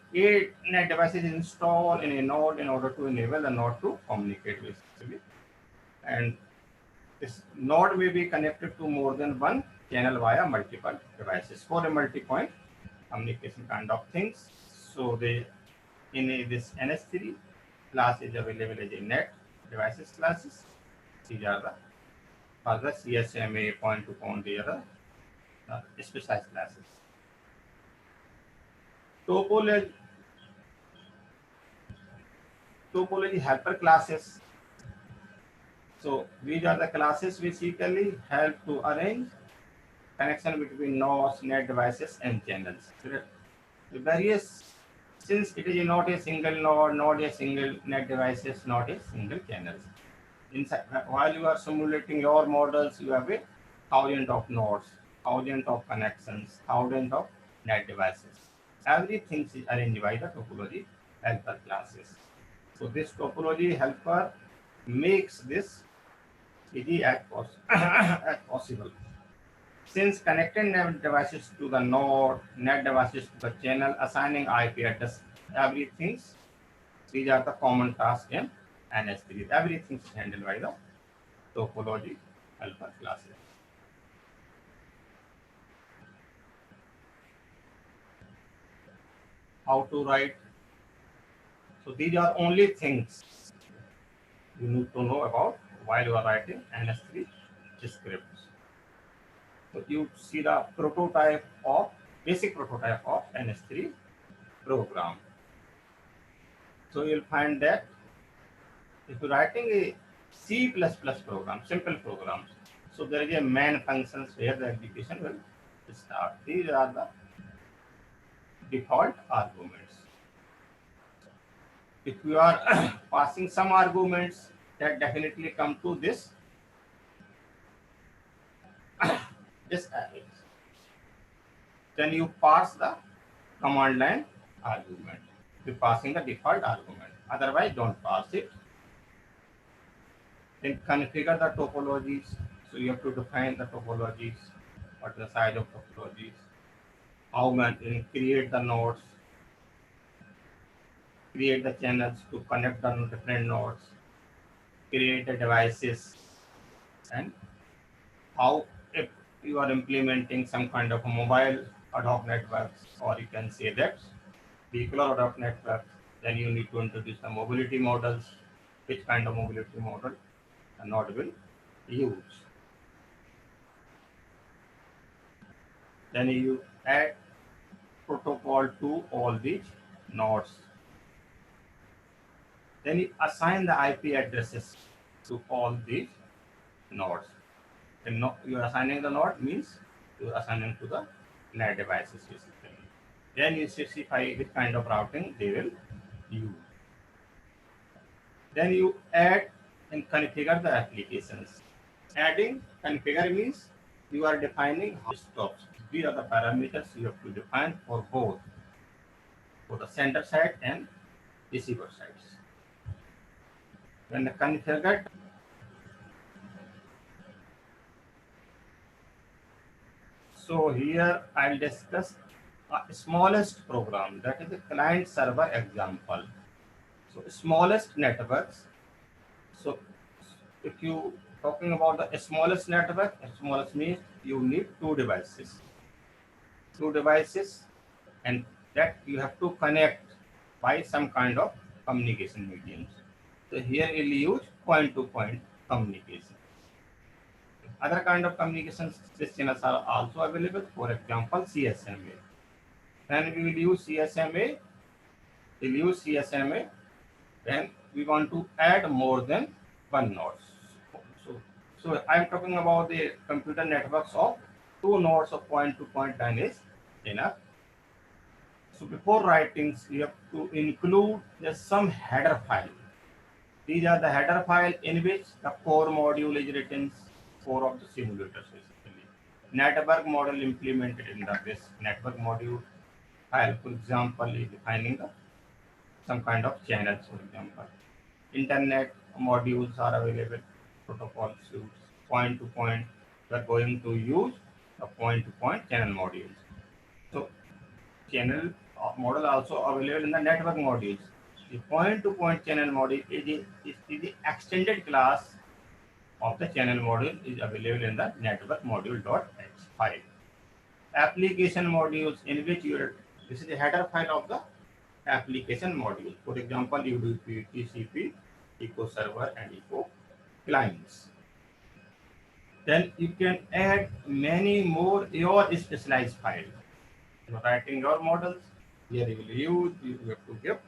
net device is installed in a node in order to enable the node to communicate basically. And this node may be connected to more than one channel via multiple devices for a multi-point communication kind of things. So this NS3 class is available as a net devices classes. These are the further CSMA point-to-point, the other specialized classes. Topology helper classes. So these are the classes which basically help to arrange connection between nodes, net devices, and channels. The various, since it is not a single node, not a single net devices, not a single channels. Inside, while you are simulating your models, you have a 1,000 of nodes, 1,000 of connections, 1,000 of net devices. Everything is arranged by the topology helper classes. So this topology helper makes this easy as possible. Since connecting net devices to the node, net devices to the channel, assigning IP address, everything, these are the common tasks in NS3. Everything is handled by the topology alpha classes. How to write? So these are only things you need to know about while you are writing NS3 scripts. So you see the basic prototype of NS3 program. So you'll find that if you're writing a C++ program, simple programs, so there is a main functions where the execution will start. These are the default arguments. If you are passing some arguments, that definitely come to this array. Then you pass the command line argument. You're passing the default argument. Otherwise, don't pass it. Then configure the topologies. So you have to define the topologies, what is the size of topologies, how many, create the nodes, create the channels to connect the different nodes, create the devices, and how, if you are implementing some kind of a mobile ad hoc networks, or you can say that vehicular ad hoc network, then you need to introduce the mobility models, which kind of mobility model the node will use. Then you add protocol to all these nodes. Then you assign the IP addresses to all these nodes. And you are assigning the node means you are assigning to the NAT devices basically. Then you specify which kind of routing they will use. Then you add and configure the applications. Adding, configure means you are defining how it stops. These are the parameters you have to define for both, for the sender side and receiver sides. When the configured, so here I'll discuss a smallest program, that is the client server example. So smallest networks. So if you talking about the smallest network, smallest means you need two devices, and that you have to connect by some kind of communication mediums. So here we'll use point-to-point communication. Other kind of communications channels are also available. For example, CSMA. Then we will use CSMA. Then we want to add more than one node. So I'm talking about the computer networks of two nodes of point-to-point line is enough. So before writing, you have to include some header file. These are the header file in which the core module is written, core of the simulators basically. Network model implemented in this network module file, for example, is defining some kind of channels, for example. Internet modules are available, protocol suites, point-to-point. We are going to use the point-to-point channel modules. So channel model also available in the network modules. The point-to-point channel module is the extended class of the channel module is available in the network module.h file. Application modules in which this is the header file of the application module. For example, you do TCP, Eco Server, and Eco Clients. Then you can add many more your specialized files. You're writing your models. Here you have to give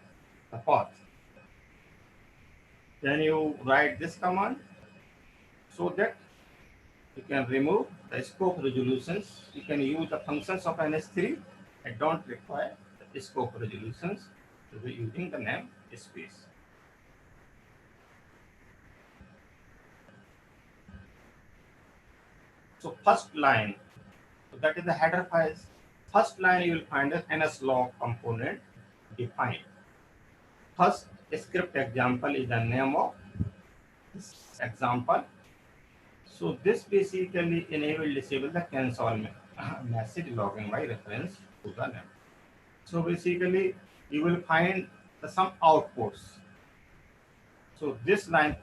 the path. Then you write this command so that you can remove the scope resolutions. You can use the functions of NS3 and don't require the scope resolutions to be using the name space. So first line, so that is the header files. First line you will find an NSLog component defined. First script example is the name of this example. So this basically enable disable the cancel message logging by reference to the name. So basically you will find some outputs. So this line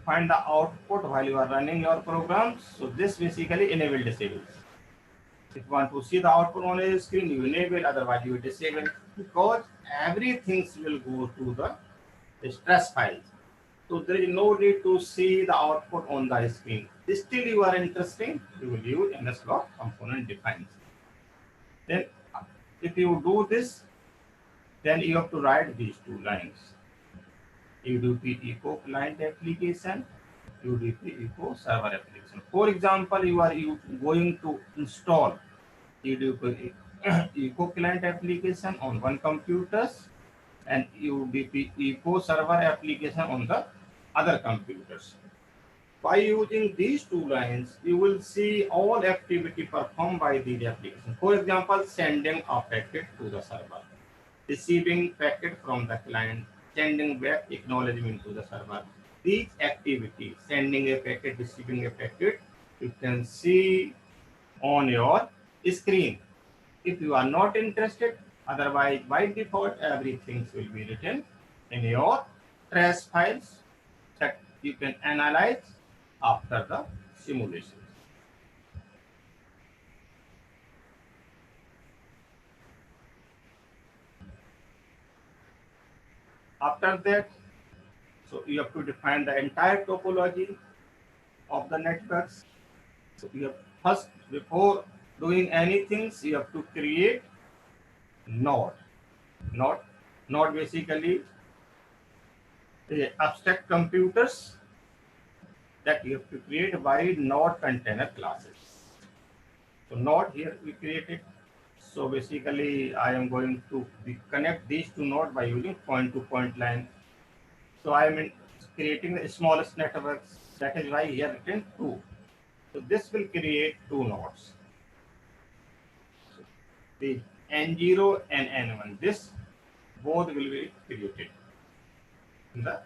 find the output while you are running your programs. So this basically enable disables. If you want to see the output on a screen, you enable, otherwise you disable, because everything will go to the stress files. So there is no need to see the output on the screen. Still you are interested, you will use NSLog component defines. Then if you do this, then you have to write these two lines. UDP echo client application, UDP echo server application. For example, you are going to install UDP echo client application on one computers and UDP echo server application on the other computers. By using these two lines, you will see all activity performed by these applications. For example, sending a packet to the server, receiving packet from the client, sending back acknowledgement to the server. These activities, sending a packet, receiving a packet, you can see on your screen. If you are not interested, otherwise by default, everything will be written in your trace files that you can analyze after the simulation. After that, so you have to define the entire topology of the networks. So you have first, before doing anything, you have to create node. Node basically the abstract computers that you have to point by node container classes. So node here we created. So basically I am going to connect these two nodes by using point-to-point line. So I am creating the smallest networks. That is why here written 2. So this will create 2 nodes. So the N0 and N1. This both will be created in the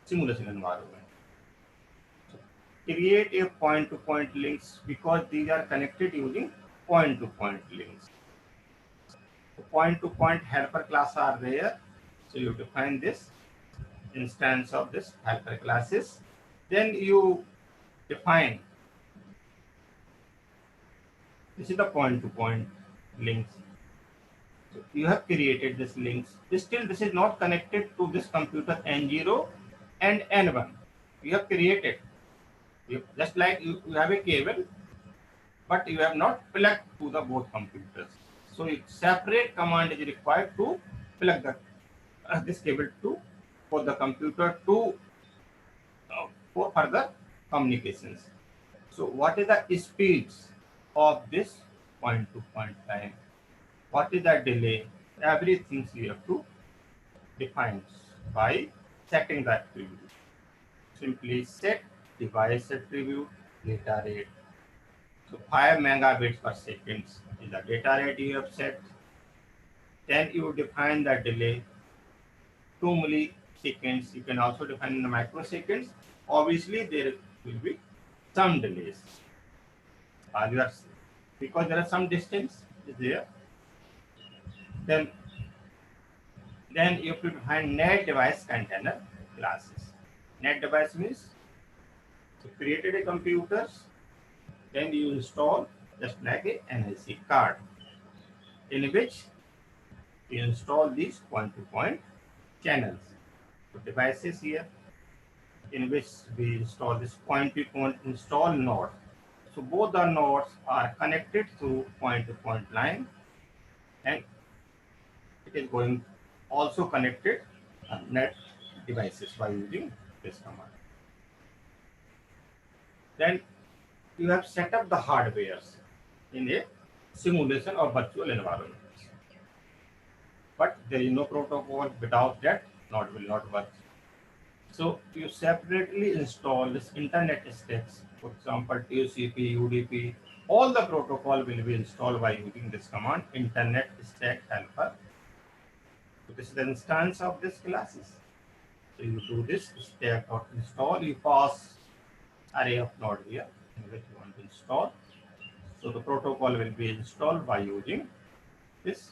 simulation environment. So create a point-to-point links because these are connected using point-to-point links. So point-to-point helper class are there. So you define this instance of this helper classes. Then you define, this is the point-to-point links. So you have created this links. Still this is not connected to this computer N0 and N1. You have created, just like you have a cable, but you have not plugged to the both computers. So a separate command is required to plug the, this cable to for the computer to for further communications. So what is the speeds of this point-to-point line? What is the delay? Everything you have to define by setting the attribute. Simply set device attribute data rate. So 5 megabits per second is the data rate you have set. Then you define the delay 2 milliseconds. You can also define in the microseconds. Obviously, there will be some delays. Because there are some distance is there. Then you have to define net device container classes. Net device means you created a computer, then you install just like a NIC card, in which you install these point-to-point channels. So devices here, in which we install this point-to-point install node. So both the nodes are connected through point-to-point line, and it is going also connected net devices by using this command. Then you have set up the hardwares in a simulation or virtual environment. But there is no protocol. Without that, node will not work. So you separately install this internet stacks, for example, TCP, UDP, all the protocol will be installed by using this command, internet stack helper. So this is the instance of this classes. So you do this stack.install, you pass array of node here, which you want to install. So the protocol will be installed by using this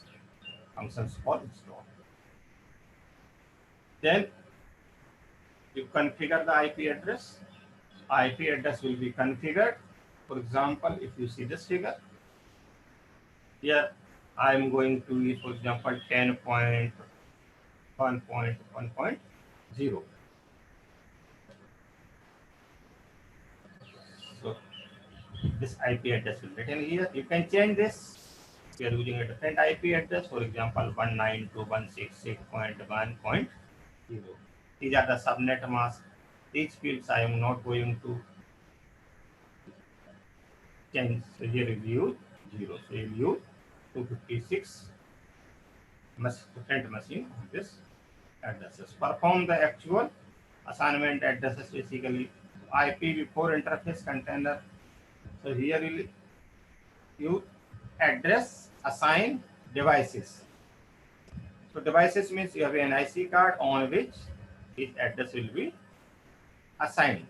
functions for install. Then you configure the IP address IP address will be configured. For example, if you see this figure, here I am going to use, for example, 10.1.1.0. So this IP address will be written here. You can change this. We are using a different IP address, for example, 192.166.1.0. These are the subnet masks. These fields I am not going to change. So here we use 0. So we use 256 different machine on this addresses. Perform the actual assignment addresses, basically IPv4 interface container. So here you address assign devices. So devices means you have an IC card on which this address will be assigned.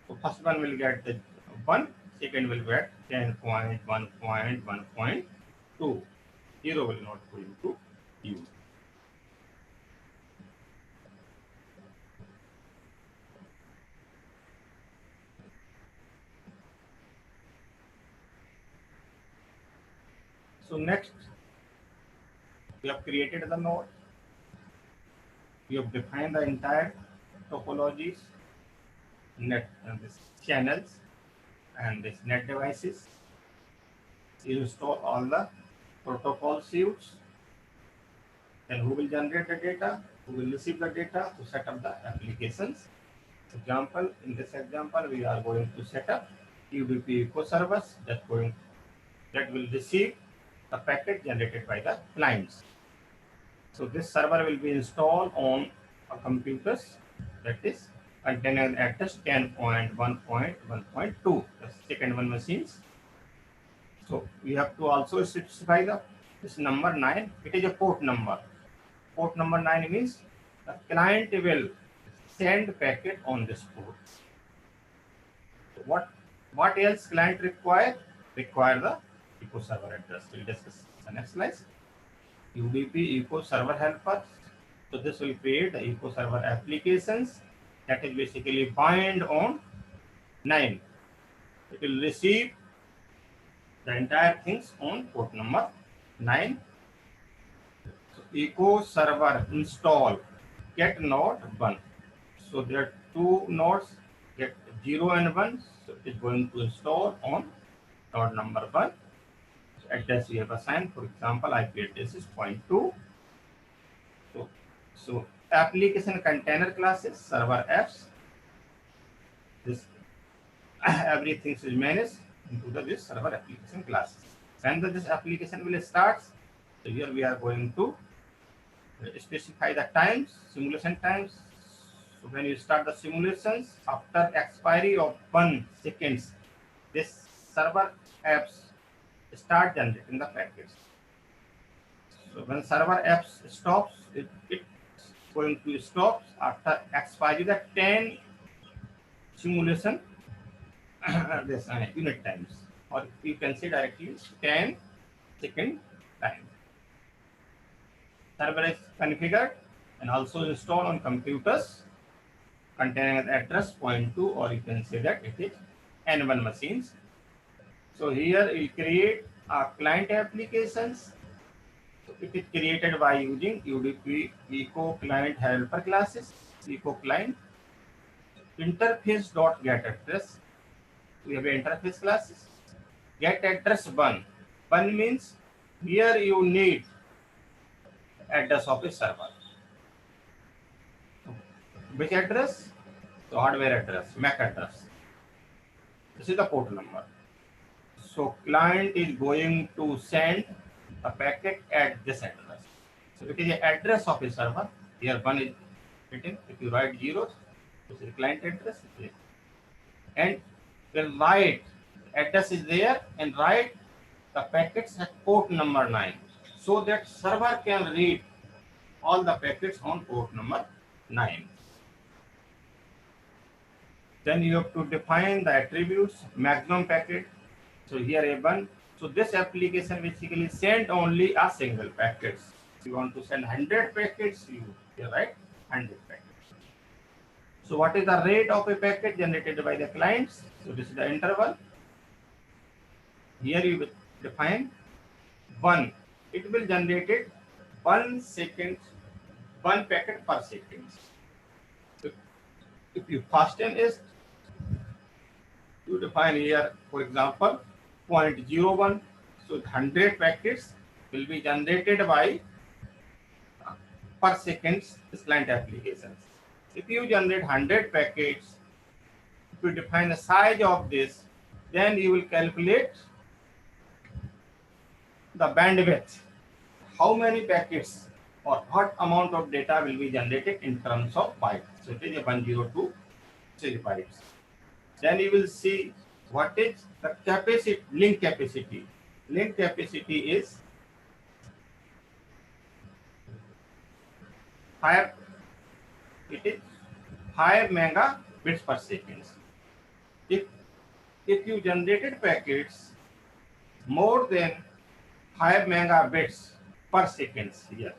So first one will get the 1, second will get 10.1.1.2. 0 will not go into use. So next, we have created the node. We have defined the entire topologies, net and this channels and this net devices. You install all the protocol suites. Then who will generate the data? Who will receive the data to set up the applications? Example, in this example, we are going to set up UDP echo servers that will receive the packet generated by the clients. So this server will be installed on a computers that is containing an address 10.1.1.2, the second one machines. So we have to also specify this number 9. It is a port number. Port number 9 means the client will send packet on this port. What else client require? Require the echo server address. We'll discuss the next slide. UDP echo server helper. So this will create the echo server applications that is basically bind on 9. It will receive the entire things on port number 9. So echo server install get node 1. So there are 2 nodes, get 0 and 1. So it is going to install on node number 1. So address we have assigned, for example, IP address is 0.2. So application container classes, server apps, this everything is managed into this server application classes. When this application will start, so here we are going to specify the times, simulation times. So when you start the simulations, after expiry of 1 second, this server apps start generating the packets. So when server apps stops, it's going to stop after expiry the 10 simulation this unit times, or you can say directly 10 second time. Server is configured and also installed on computers containing an address 0.2, or you can say that it is N1 machines. So here we create client applications. So it is created by using UDP echo client helper classes, echo client interface.get address. We have interface classes. Get address 1. 1 means here you need address of a server. Which address? So hardware address, MAC address. This is the port number. So client is going to send a packet at this address. So it is the address of a server. Here 1 is written. If you write 0, this is the client address. And then write address is there and write the packets at port number 9, so that server can read all the packets on port number 9. Then you have to define the attributes, maximum packet. So here A1. So this application basically send only a single packets. If you want to send 100 packets, you write 100 packets. So what is the rate of a packet generated by the clients? So this is the interval. Here you will define 1. It will generate it 1 second, 1 packet per second. If you fasten is, you define here, for example, 0.01. So 100 packets will be generated by per second this client applications. If you generate 100 packets, if you define the size of this, then you will calculate the bandwidth. How many packets or what amount of data will be generated in terms of bytes. So it is a 102 bytes. Then you will see what is the capacity, link capacity. Link capacity is 5 megabits per second. If you generated packets more than 5 megabits per second here,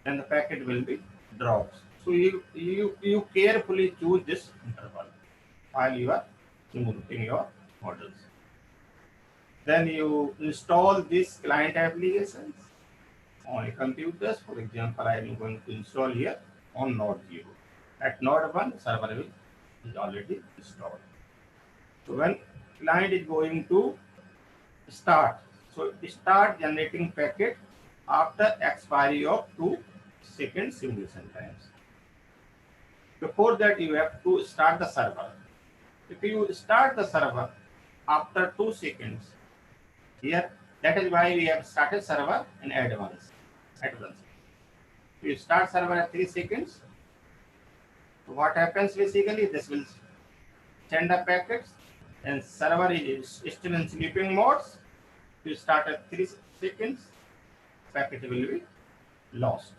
then the packet will be dropped. So you carefully choose this interval while you are simulating your models. Then you install these client applications on a computer. For example, I am going to install here on node 0. At node 1, server is already installed. So when client is going to start, so start generating packet after expiry of 2 second simulation times. Before that, you have to start the server. If you start the server after 2 seconds, here, that is why we have started server in advance. If you start server at 3 seconds, so what happens basically, this will send the packets and server is still in sleeping modes. If you start at 3 seconds, packet will be lost.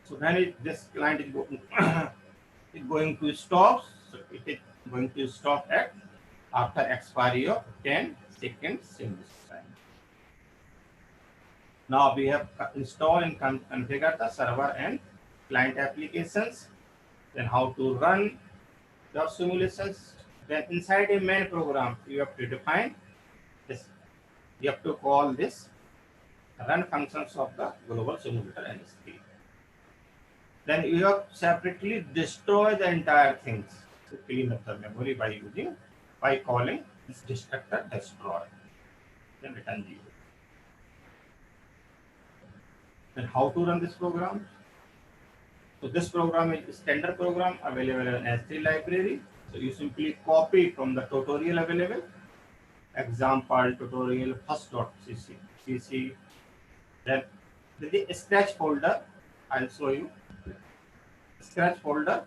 So when this client is going to stop, so it is going to stop at after expiry of 10 seconds in this time. Now we have installed and configured the server and client applications. Then how to run your simulations. Then inside a main program, you have to define this. You have to call this run functions of the global simulator NS3. Then you have separately destroy the entire things to clean up the memory by calling this destructor destroy. Then return 0. Then how to run this program? So this program is a standard program available in S3 library. So you simply copy from the tutorial available. Example tutorial first.cc. Then the scratch folder, I'll show you. Scratch folder.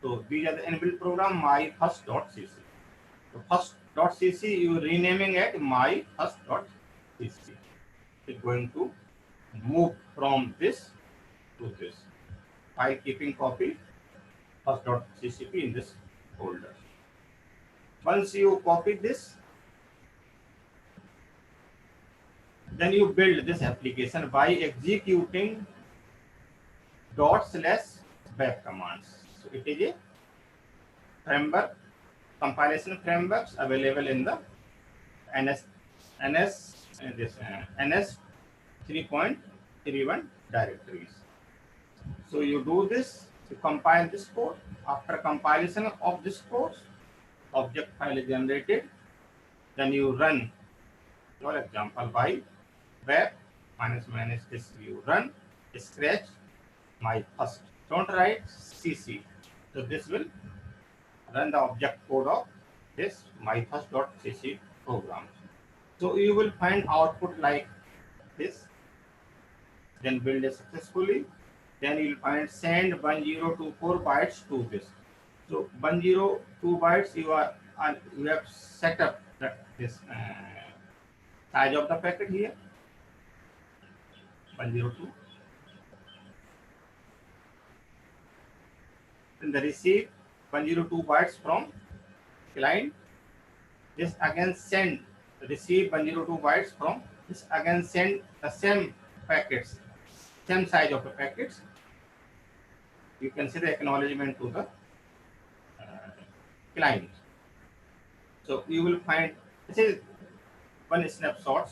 So these are the inbuilt program my first.cc. So first.cc you renaming it my first.cc. It's going to move from this to this by keeping copy first.ccp in this folder. Once you copy this, then you build this application by executing /back commands. So it is a framework, compilation frameworks available in the NS 3.31 directories. So you do this, you compile this code. After compilation of this code, object file is generated. Then you run, for example, by web --- this you run scratch my first. Don't write cc. So this will run the object code of this my first.cc program. So you will find output like this. Then build it successfully. Then you will find send 1024 bytes to this. So 102 bytes you have set up this size of the packet here. 102. Then the receive 102 bytes from client. This again send receive 102 bytes from this again send the same packets, same size of the packets you can see the acknowledgement to the client. So you will find this is one snapshot,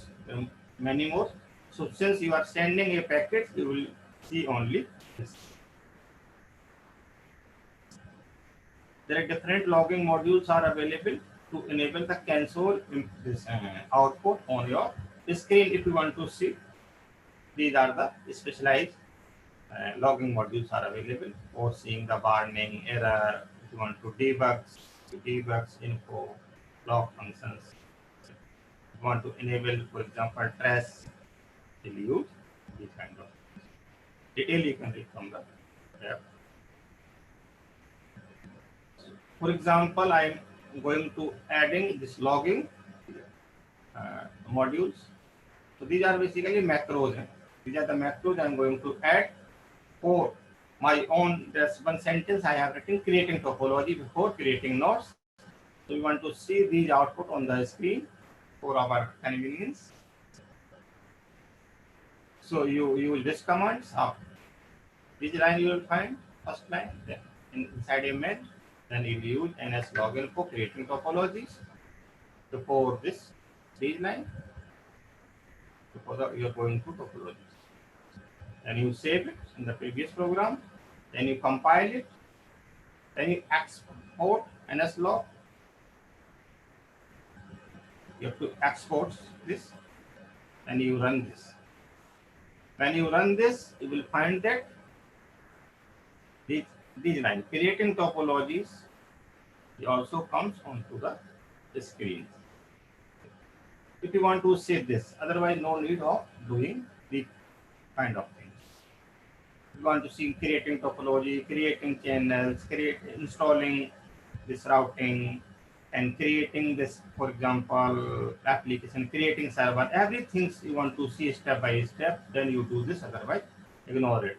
many more. So since you are sending a packet, you will see only this. There are different logging modules are available to enable the console this, output on your screen. If you want to see, these are the specialized logging modules are available for seeing the warning, error. If you want to debug info, log functions. If you want to enable, for example, trace, delete, these kind of detail you can read from the tab. For example, I am going to adding this logging modules. So these are basically macros. These are the macros I am going to add for my own. There's one sentence I have written, creating topology before creating nodes. So we want to see these output on the screen for our convenience. So you use this commands up. Which line you will find? First line, then inside a main, then you use ns login for creating topologies. So for this line, you are going to topologies. Then you save it in the previous program, then you compile it, then you export ns log. You have to export this, and you run this. When you run this, you will find that these lines, creating topologies, it also comes onto the screen. If you want to save this, otherwise no need of doing the kind of things. You want to see creating topology, creating channels, installing this routing, and creating this, for example, application, creating server, everything you want to see step by step, then you do this, otherwise ignore it.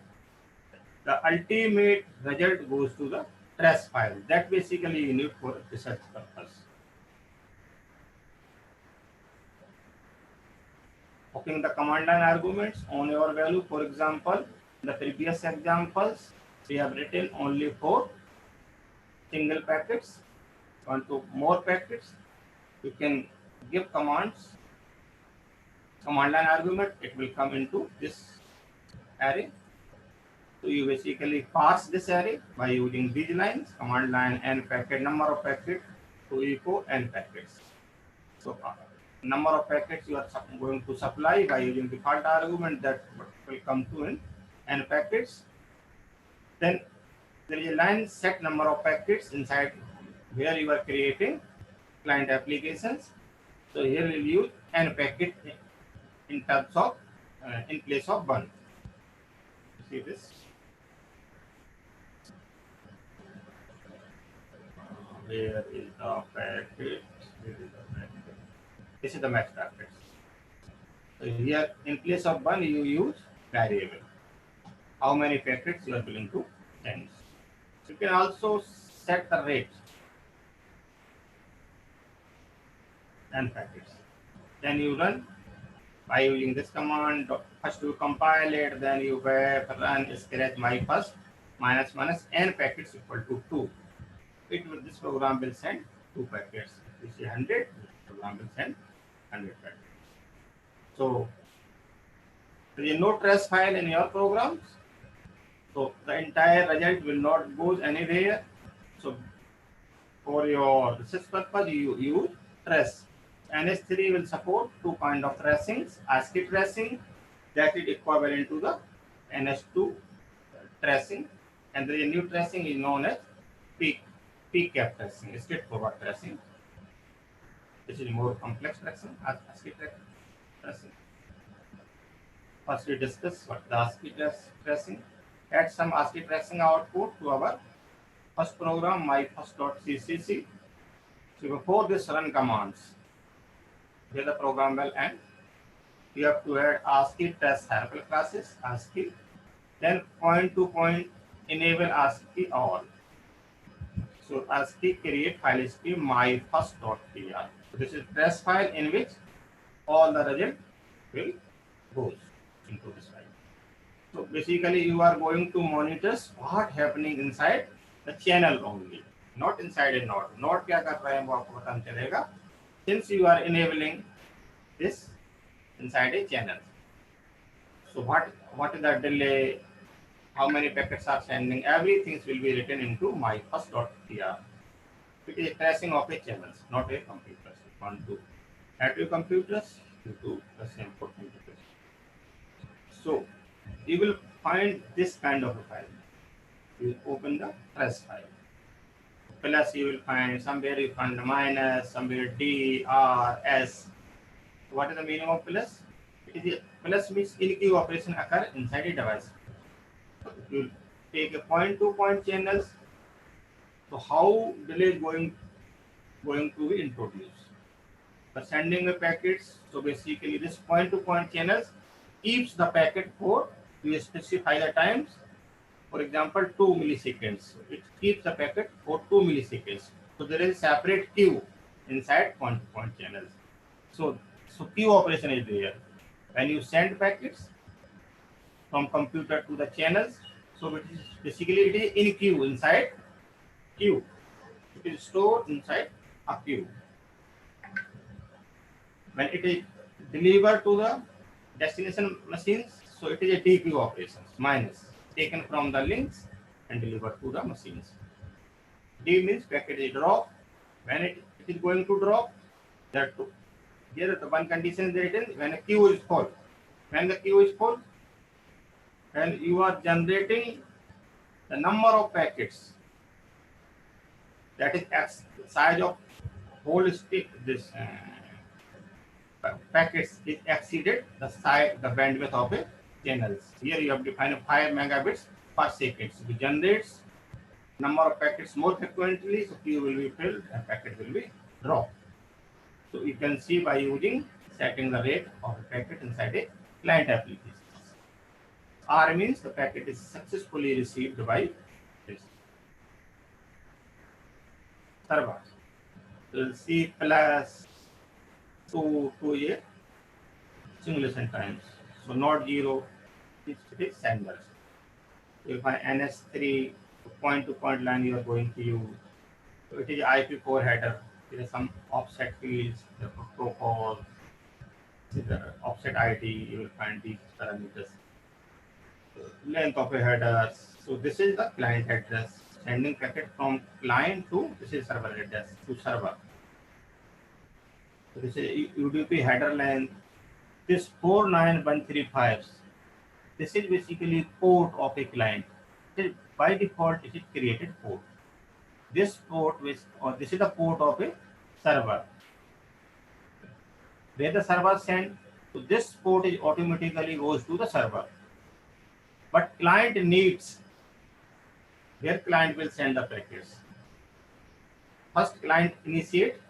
The ultimate result goes to the trace file. That basically you need for research purpose. Hooking the command line arguments on your value. For example, the previous examples, we have written only for single packets. Want to more packets, you can give commands, command line argument, it will come into this array. So you basically parse this array by using these lines, command line n packet, number of packets to echo n packets. So number of packets you are going to supply by using default argument, that will come to in n packets. Then there is a line set number of packets inside where you are creating client applications. So here we will use n packet in terms of in place of 1. See this. Where is the packet? This is the max packet. So here in place of 1 you use variable. How many packets you are willing to send. You can also set the rate. And packets. Then you run by using this command. First you compile it, then you run scratch my first minus n packets equal to 2. This program will send 2 packets. This is 100. This program will send 100 packets. So there is no trace file in your programs. So the entire result will not go anywhere. So for your research purpose, you use trace. NS3 will support 2 kind of tracings, ASCII tracing, that is equivalent to the NS2 tracing, and the new tracing is known as PCAP tracing, straightforward tracing. This is more complex tracing, ASCII tracing. First we discuss what the ASCII tracing. Add some ASCII tracing output to our first program, myfirst.ccc. So before this run commands, here the program will end. You have to add ASCII trace hierarchical classes, ASCII, then point to point enable ASCII all. So ASCII create file stream myfirst.pr. So this is trace file in which all the result will go into this file. So basically you are going to monitor what happening inside the channel only, not inside a node. Node क्या कर रहा है वो आपको पता नहीं चलेगा, since you are enabling this inside a channel. So what is the delay? How many packets are sending? Everything will be written into my first.tr. It is tracing of a channels, not a computer. Want to add your computers, you do the same for computers. So you will find this kind of a file. You open the trace file. Plus you will find somewhere you find the minus, somewhere D, R, S. What is the meaning of plus? It is a, plus means in operation occur inside a device. So if you take a point-to-point channels, so how delay is going to be introduced? For sending the packets, so basically this point-to-point channels keeps the packet for, you specify the times, for example 2 milliseconds. It keeps the packet for 2 milliseconds. So there is a separate queue inside point-to-point channels. So queue operation is there. When you send packets from computer to the channels, so it is basically it is in queue, inside queue. It is stored inside a queue. When it is delivered to the destination machines, so it is a DQ operations, minus, taken from the links and delivered to the machines. D means packet is drop. When it is going to drop, there here the one condition is written when a queue is full. When the queue is full, and you are generating the number of packets, that is X size of whole stick, this packets is exceeded the size, the bandwidth of a channels. Here you have defined 5 megabits per second. So it generates number of packets more frequently, so queue will be filled and packet will be dropped. So you can see by using setting the rate of a packet inside a client application. R means the packet is successfully received by this server. So C plus 2 a simulation times. So not 0, it is senders. If I NS3 point-to-point line you are going to use, so it is IP4 header. There is some offset fields, the protocol, the offset ID. You will find these parameters. Length of a header. So this is the client address. Sending packet from client to, this is server address to server. So this is UDP header length. This 49135. This is basically port of a client. By default, it is created port. This port, or this is the port of a server. Where the server send, so this port is automatically goes to the server. But client needs, where client will send the packets. First, client initiate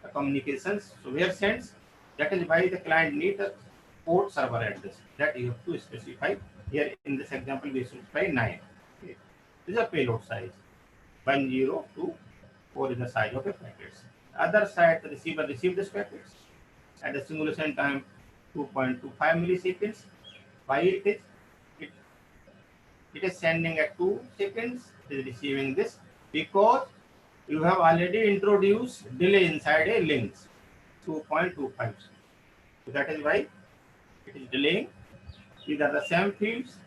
the communications. So where sends, that is why the client needs the port server address that you have to specify. Here in this example, we specify 9. Okay. This is a payload size. 10 to 4 is the size of the packets. Other side, the receiver receives this packets at the simulation time 2.25 milliseconds. Why it is sending at 2 seconds, it is receiving this because you have already introduced delay inside a links 2.25. So that is why it is delaying. These are the same fields.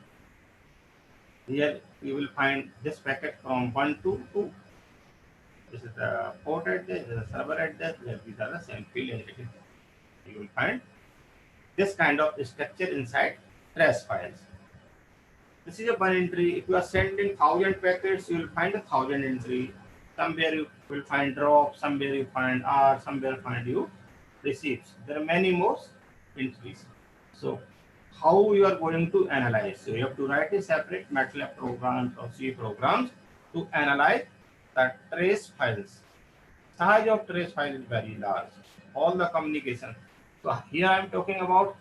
Here you will find this packet from 1 to 2. This is the port address, this is the server address. These are the same field. You will find this kind of structure inside trace files. This is a one entry. If you are sending 1000 packets, you will find 1000 entry. Somewhere you will find drop, somewhere you find R, somewhere find you receipts. There are many more entries. So how you are going to analyze? So you have to write a separate MATLAB programs or C programs to analyze the trace files. Size of trace file is very large. All the communication. So here I am talking about,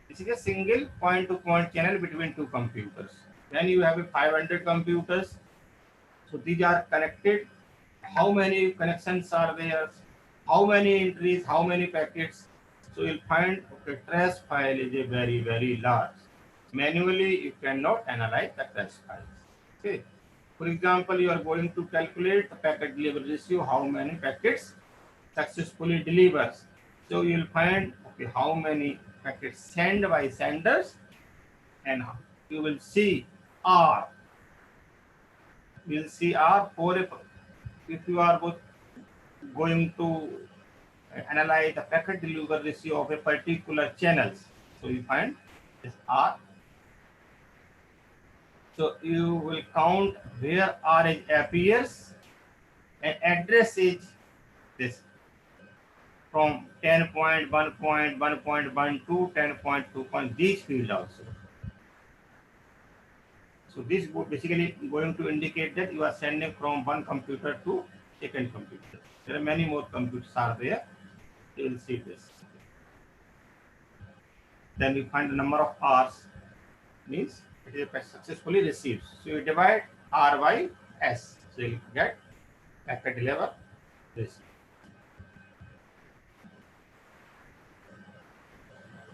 this is a single point-to-point channel between two computers. Then you have a 500 computers. So these are connected. How many connections are there? How many entries? How many packets? So you'll find, okay, trace file is a very, very large. Manually, you cannot analyze the test files. Okay. For example, you are going to calculate the packet delivery ratio, how many packets successfully delivers. So you will find okay, how many packets sent by senders, and you will see R. You will see R for if you are going to analyze the packet delivery ratio of a particular channels. So you find this R. So you will count where R appears, and address is this from 10.1.1.1 to 10.2. These field also. So this basically going to indicate that you are sending from one computer to second computer. There are many more computers are there. You will see this. Then you find the number of hours, means it is successfully received. So you divide R by S. So you get packet deliver this.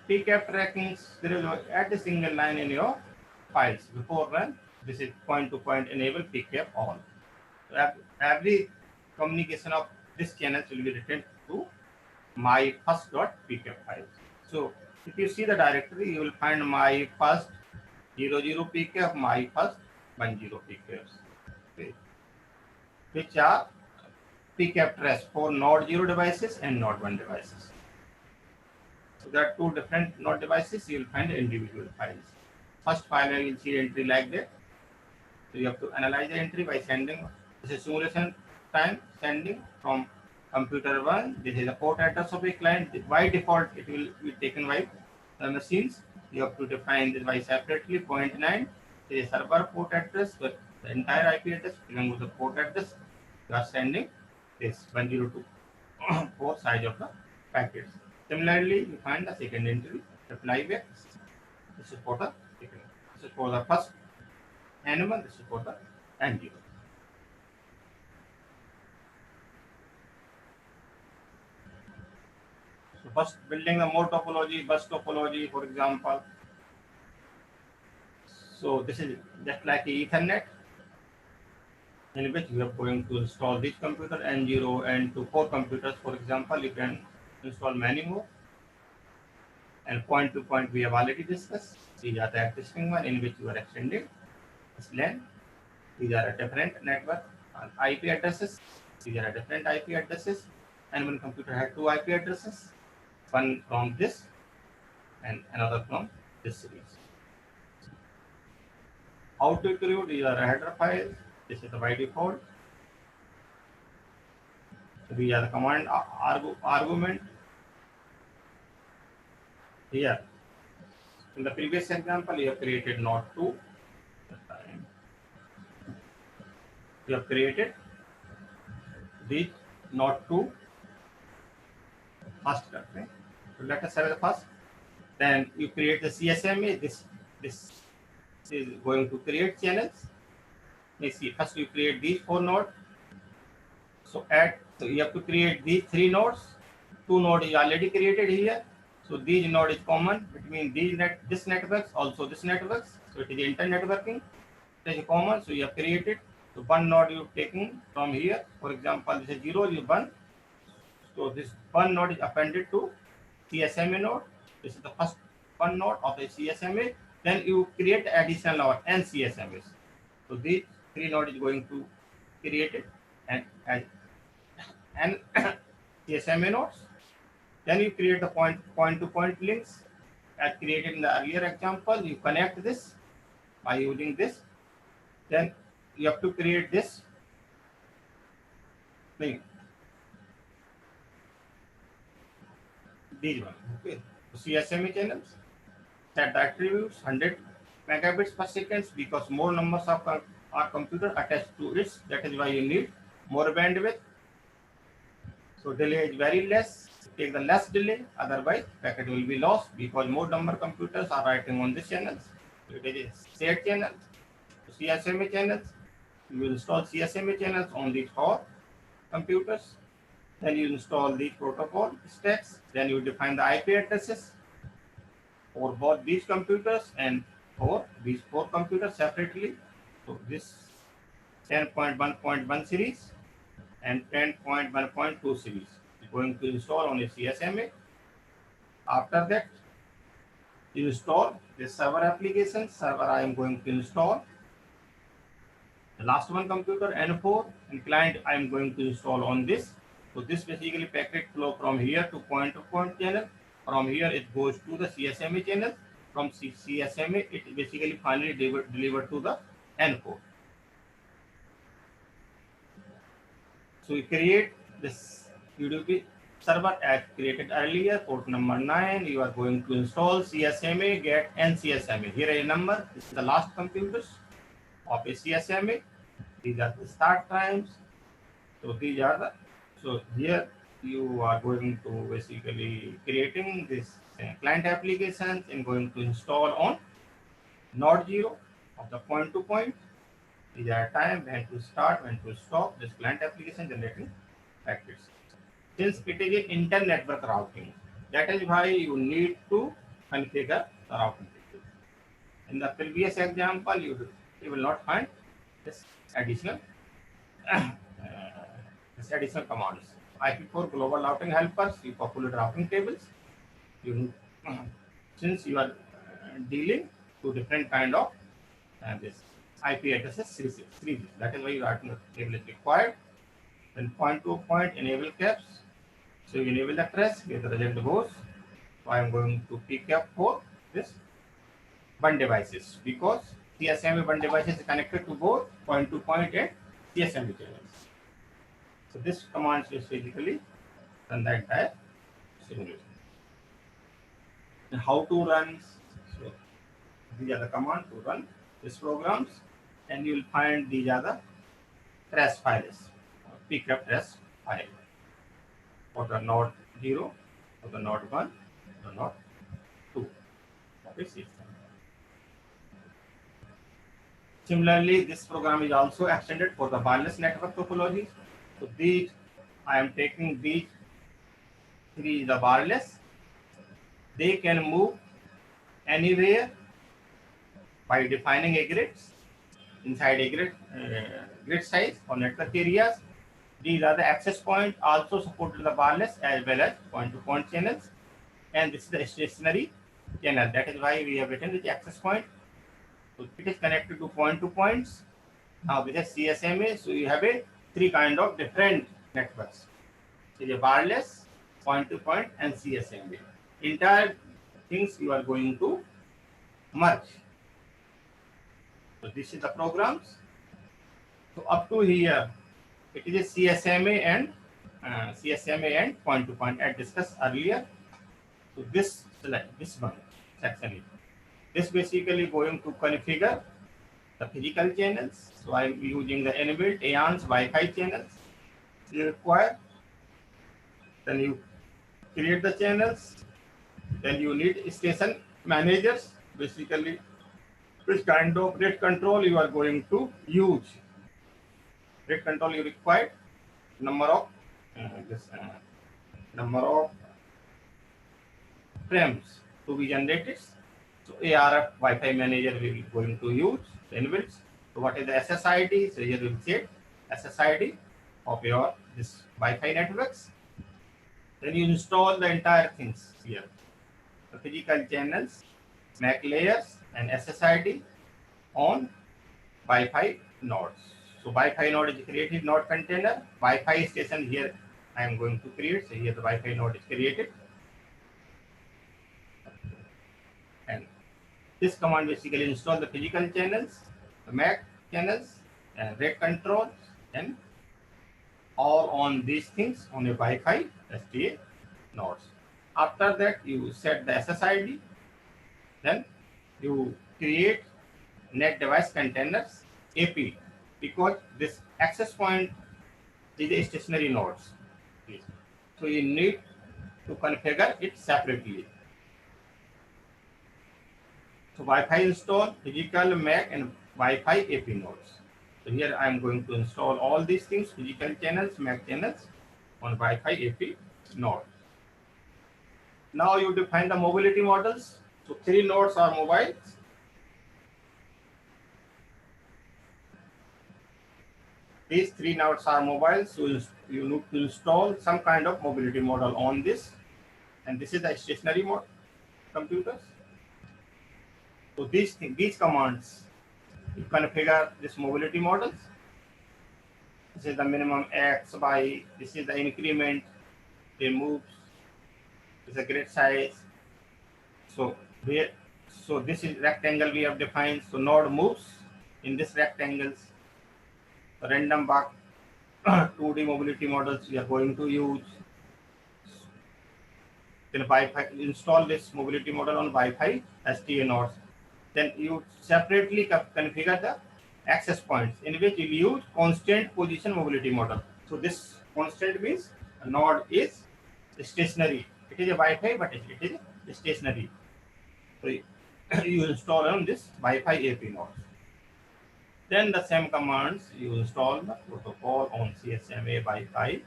PCAP trackings, there is add a single line in your files. Before run, this is point-to-point enable PCAP all. So every communication of this channel will be written to my first.pcap file. So if you see the directory, you will find my first 00 pcap, my first 10 pcaps, okay, which are pcap trace for node 0 devices and node 1 devices. So there are two different node devices. You will find individual files. First file you will see entry like that. So you have to analyze the entry by sending. This is simulation time sending from computer 1. This is the port address of a client. By default, it will be taken by the machines. You have to define this by separately. 0.9 is a server port address, but the entire IP address belongs with the port address. You are sending this 102 port size of the packets. Similarly, you find the second entry, reply back. This is for the second. This is for the first N1, this is for the N0. So first building the more topology, bus topology, for example. So this is just like Ethernet, in which we are going to install this computer N0 and to 4 computers, for example, you can install many more. And point-to-point we have already discussed. These are the existing one in which you are extending this LAN. These are a different network IP addresses. These are a different IP addresses. And one computer had 2 IP addresses, one from this and another from this series. How to include? These are a header files. This is the by default. These are the command argument. Here, in the previous example, you have created node 2. You have created the node 2 first. Okay? So let us have the first. Then you create the CSMA. This is going to create channels. Let's see. First, you create these 4 nodes. So you have to create these 3 nodes. 2 nodes is already created here. So these node is common between this networks, also this networks. So it is inter-networking. It is common. So you have created. So one node you have taken from here. For example, this is 0, you 1. So this one node is appended to CSMA node. This is the first one node of the CSMA. Then you create additional node and CSMAs. So these 3 nodes is going to create it and CSMA nodes. Then you create the point-to-point links as created in the earlier example. You connect this by using this. Then you have to create this thing. These one. Okay. CSMA channels. Set the attributes 100 megabits per second because more numbers of our computer attached to it. That is why you need more bandwidth. So delay is very less. Take the less delay, otherwise packet will be lost because more number computers are writing on this channels. So it is shared channels. So CSMA channels. You will install CSMA channels on these 4 computers. Then you install these protocol stacks. Then you define the IP addresses for both these computers and for these 4 computers separately. So this 10.1.1 series and 10.1.2 series is going to install on a CSMA. After that, you install the server application. Server I am going to install. The last one computer N4 and client I am going to install on this. So this basically packet flow from here to point-to-point channel. From here it goes to the CSMA channel. From CSMA it basically finally delivered to the N4. So we create this UDP server as created earlier, port number 9. You are going to install CSMA, get NCSMA. Here a number. This is the last computers of a CSMA. These are the start times. So these are the, so here you are going to basically creating this client applications and going to install on node 0 of the point to point. These are time, when to start, when to stop, this client application generating packets. Since it is an inter-network routing, that is why you need to configure the routing. In the previous example, you will not find this additional commands. IP4 global routing helpers, you populate routing tables. You since you are dealing to different kind of this IP addresses series. That is why your routing table is required. Then point to point enable caps. So you enable the trace where the result goes. So I am going to pick up for this one devices because CSMA one device is connected to both point to point and CSMA channels. So this command is basically run the entire simulation. And how to run? So these are the command to run these programs, and you will find these are the trace files, pick up trace file for the node 0, for the node 1, the node 2. Okay, similarly, this program is also extended for the wireless network topology. So these, I am taking these 3 the wireless. They can move anywhere by defining a grid inside a grid size or network areas. These are the access point, also supported the wireless as well as point-to-point channels. And this is the stationary channel. That is why we have written the access point. So it is connected to point-to-points. Now with a CSMA, so you have a 3 kind of different networks. So the wireless, point-to-point, and CSMA. Entire things you are going to merge. So this is the programs. So up to here, it is a CSMA and point-to-point as discussed earlier. So this one section, this basically going to configure the physical channels. So I am using the inbuilt AANS Wi-Fi channels. You require, then you create the channels. Then you need station managers, basically which kind of rate control you are going to use. Rate control you require number of frames to be generated. So ARF Wi-Fi manager we are going to use inbuilt. So what is the SSID? So here we will say SSID of your this Wi-Fi networks. Then you install the entire things here. The physical channels, MAC layers, and SSID on Wi-Fi nodes. So Wi-Fi node is created, node container. Wi-Fi station here I am going to create. So here the Wi-Fi node is created. And this command basically install the physical channels, the MAC channels, and rate controls, and all on these things on a Wi-Fi SDA nodes. After that, you set the SSID. Then you create net device containers AP because this access point is a stationary nodes. So you need to configure it separately. So Wi-Fi install physical MAC and Wi-Fi AP nodes. So here I am going to install all these things, physical channels, MAC channels on Wi-Fi AP node. Now you define the mobility models. So 3 nodes are mobile. These three nodes are mobile, so you need to install some kind of mobility model on this. And this is the stationary mode computers. So these commands, you configure this mobility models. This is the minimum X, Y, this is the increment, they move, this is the grid size. So this is rectangle we have defined. So node moves in this rectangles. Random walk 2D mobility models we are going to use. Then Wi-Fi, install this mobility model on Wi-Fi STA nodes. Then you separately configure the access points in which you use constant position mobility model. So this constant means a node is stationary. It is a Wi-Fi, but it is stationary. So you install on this Wi-Fi AP nodes. Then the same commands you install the protocol on CSMA, Wi-Fi,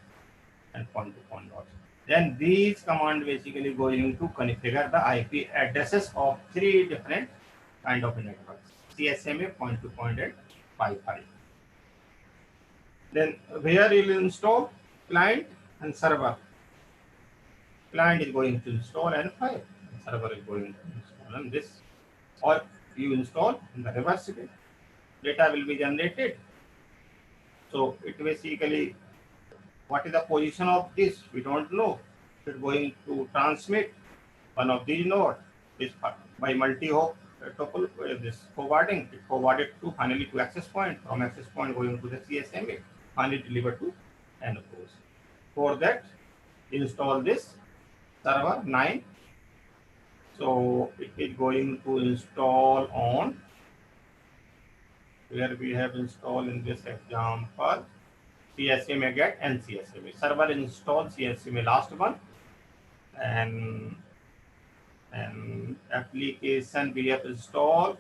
and point-to-point nodes. Then these commands basically going to configure the IP addresses of three different kind of networks: CSMA, point-to-point, and Wi-Fi. Then where you will install client and server. Client is going to install N5, server is going to install on this, or you install in the reverse way. Data will be generated. So it basically, what is the position of this? We don't know. It's going to transmit one of these nodes is by multi-hop this forwarding. It forwarded to finally to access point. From access point going to the CSMA, finally delivered to N of course. For that, install this server 9. So it is going to install on where we have installed in this example CSMA get and CSMA. Server install CSMA last one, and application we have installed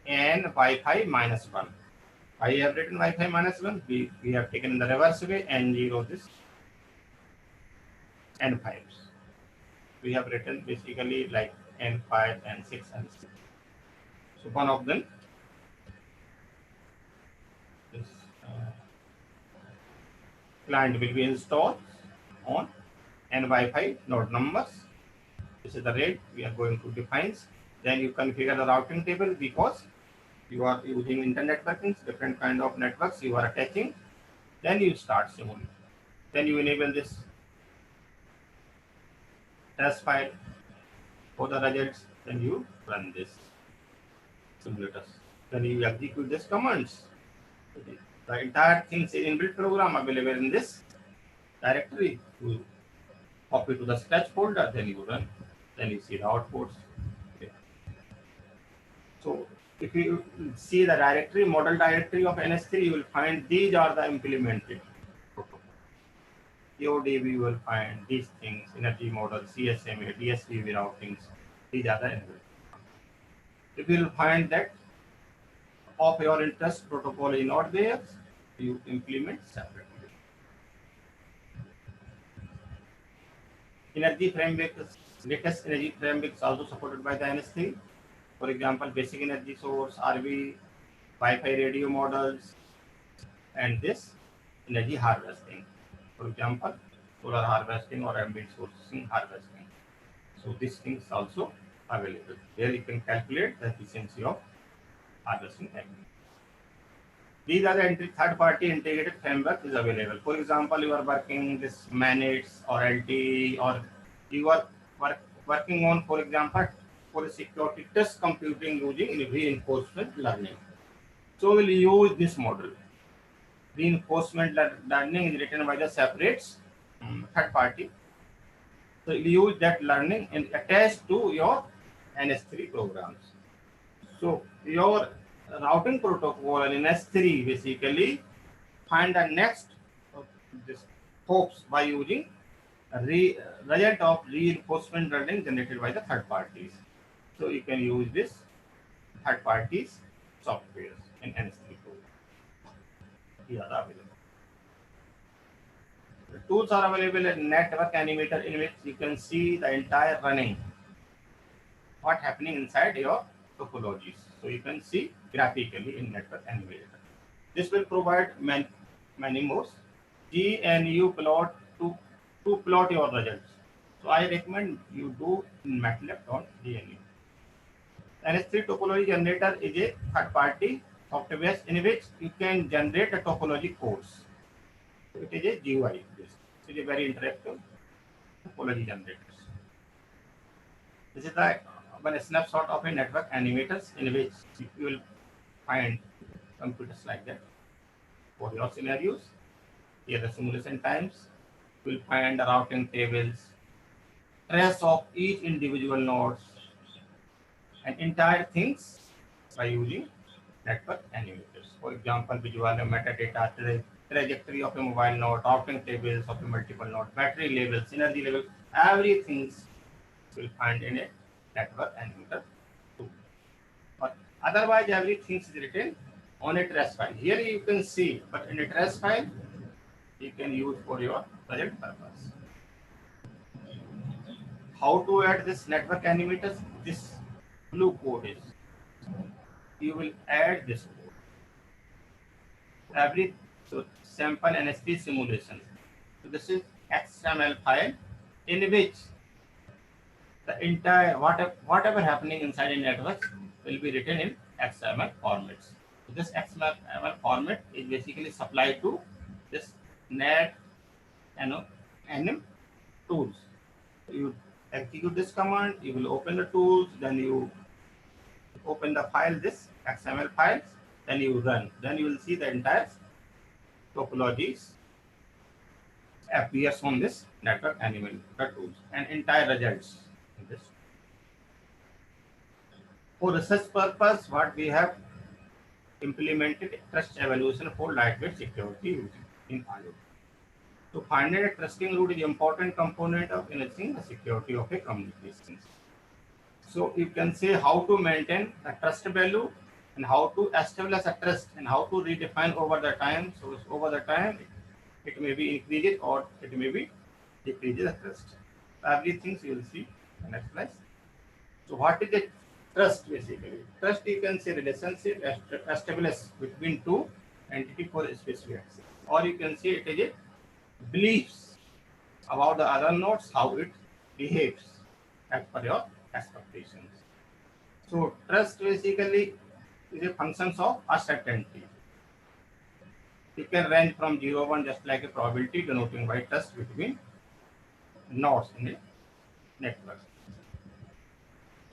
and Wi-Fi -1. I have written Wi-Fi -1. We have taken in the reverse way N0 this N5s. We have written basically like N5, N6, and 6. So one of them is client will be installed on and Wi-Fi node numbers. This is the rate we are going to define. Then you configure the routing table because you are using internet networking, different kind of networks you are attaching. Then you start simulating. Then you enable this test file for the results. Then you run this simulators. Then you execute these commands. The entire thing is inbuilt program available in this directory. You copy to the sketch folder, then you run, then you see the outputs. Okay. So if you see the directory, model directory of NS3, you will find these are the implemented protocols. EODB, you will find these things: energy model, CSMA, DSVV routings. These are the inbuilt. If you will find that of your interest protocol is not there, you implement separately. Energy framework, latest energy framework is also supported by the NS3. For example, basic energy source, RV, Wi-Fi radio models, and this energy harvesting. For example, solar harvesting or ambient sourcing harvesting. So these things also available. There you can calculate the efficiency of harvesting energy. These are the third-party integrated framework is available. For example, you are working this Manage or LTE, or you are working on, for example, for a security test computing using reinforcement learning. So we'll use this model. Reinforcement learning is written by the separate third party. So you use that learning and attach to your NS3 programs. So your routing protocol in S3 basically find the next this hopes by using a result of reinforcement learning generated by the third parties. So you can use this third parties software in NS3 program. Here are available. The tools are available in network animator, in which you can see the entire running, what happening inside your topologies. So you can see graphically in network animator. This will provide many modes. GNU plot to plot your results. So I recommend you do in MATLAB.GNU. NS3 topology generator is a third-party software in which you can generate a topology codes. So it is a GUI. It is a very interactive topology generators. This is the one snapshot of a network animators in which you will find computers like that for your scenarios. Here the simulation times. You will find the routing tables, trace of each individual nodes, and entire things by using network animators. For example, visual metadata, trajectory of a mobile node, routing tables of a multiple node, battery levels, energy levels, everything you will find in a network animator tool. But otherwise, everything is written on a trace file. Here you can see, but in a trace file, you can use for your project purpose. How to add this network animators? This blue code is. You will add this code. Every so sample NSP simulation. So this is XML file in which the entire whatever happening inside a network will be written in XML formats. So this XML format is basically supplied to this NAT NM tools. You execute this command, you will open the tools, then you open the file, this XML files, then you run. Then you will see the entire topologies appears on this network animator tools and entire results in this. For research purpose, what we have implemented trust evaluation for lightweight security in IoT. So finding a trusting root is an important component of enhancing the security of a communication. So you can say how to maintain a trust value and how to establish a trust and how to redefine over the time. So over the time, it may be increases or it may be decreases the trust. Everything you will see in the next slide. So what is the trust basically? Trust, you can say relationship established between two entities for a specific access. Or you can say it is a beliefs about the other nodes, how it behaves as per your expectations. So trust basically is a function of uncertainty. It can range from 0, 1, just like a probability denoting by trust between nodes in a network.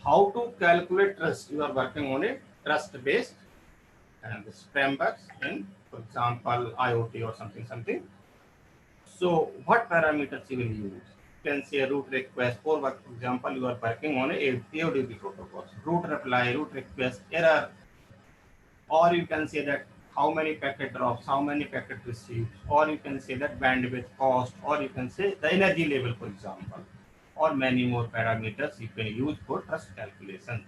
How to calculate trust? You are working on a trust-based and this frameworks in, for example, IoT or something. So what parameters you will use? You can say root request. For example, you are working on a AODP protocols. Root reply, root request, error. Or you can say that how many packet drops, how many packet received. Or you can say that bandwidth cost. Or you can say the energy level, for example. Or many more parameters you can use for trust calculation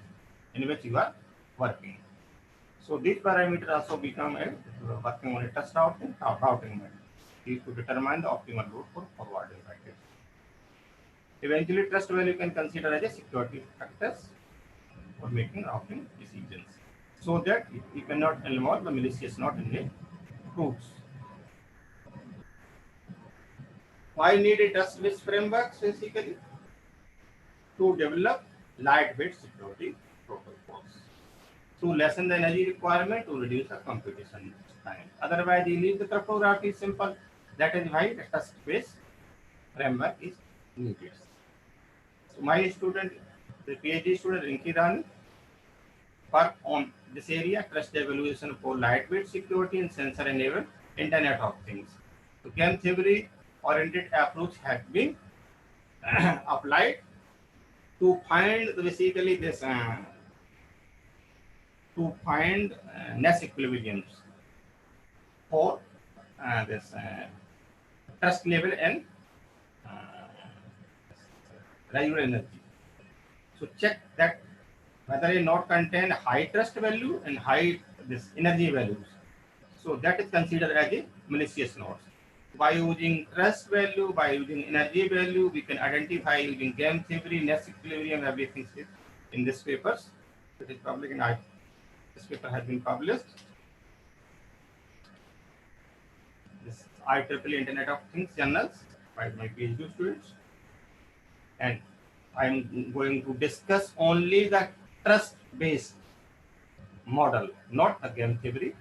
in which you are working. So these parameters also become a working on a trust routing method to determine the optimal route for forwarding packets. Eventually, trust value can consider as a security factors for making routing decisions, so that you cannot involve the malicious node in the routes. Why need a trust-based framework basically? To develop lightweight security protocols. To lessen the energy requirement to reduce the computation time. Otherwise, you leave the cryptography simple. That is why the trust-based framework is needed. So my student, the PhD student Rinki Rani, work on this area, trust evaluation for lightweight security and sensor-enabled Internet of Things. So game theory-oriented approach has been applied to find basically this nest equilibriums for this trust level and residual energy. So check that whether a node contain high trust value and high this energy values. So that is considered as a malicious node. By using trust value, by using energy value, we can identify using game theory, nest equilibrium, everything is in this papers. It is public and this paper has been published. this IEEE Internet of Things journals by my PhD students. And I'm going to discuss only the trust-based model, not the game theory.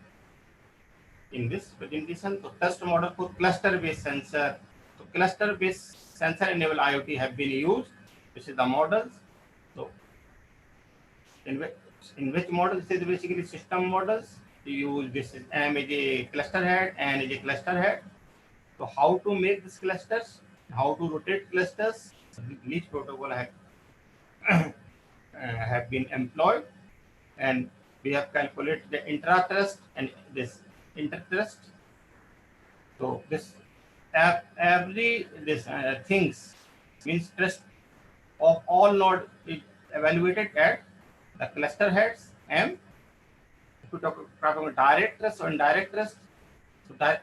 In this presentation, so trust model for cluster-based sensor. So cluster-based sensor enabled IoT have been used. This is the models. So in which model? This is basically system models. You use this M is a cluster head, N is a cluster head. So how to make these clusters? How to rotate clusters? Each protocol have been employed, and we have calculated the intra-trust and this inter-trust. So this every this things means trust of all node is evaluated at the cluster heads M. If you talk about direct trust or indirect trust, so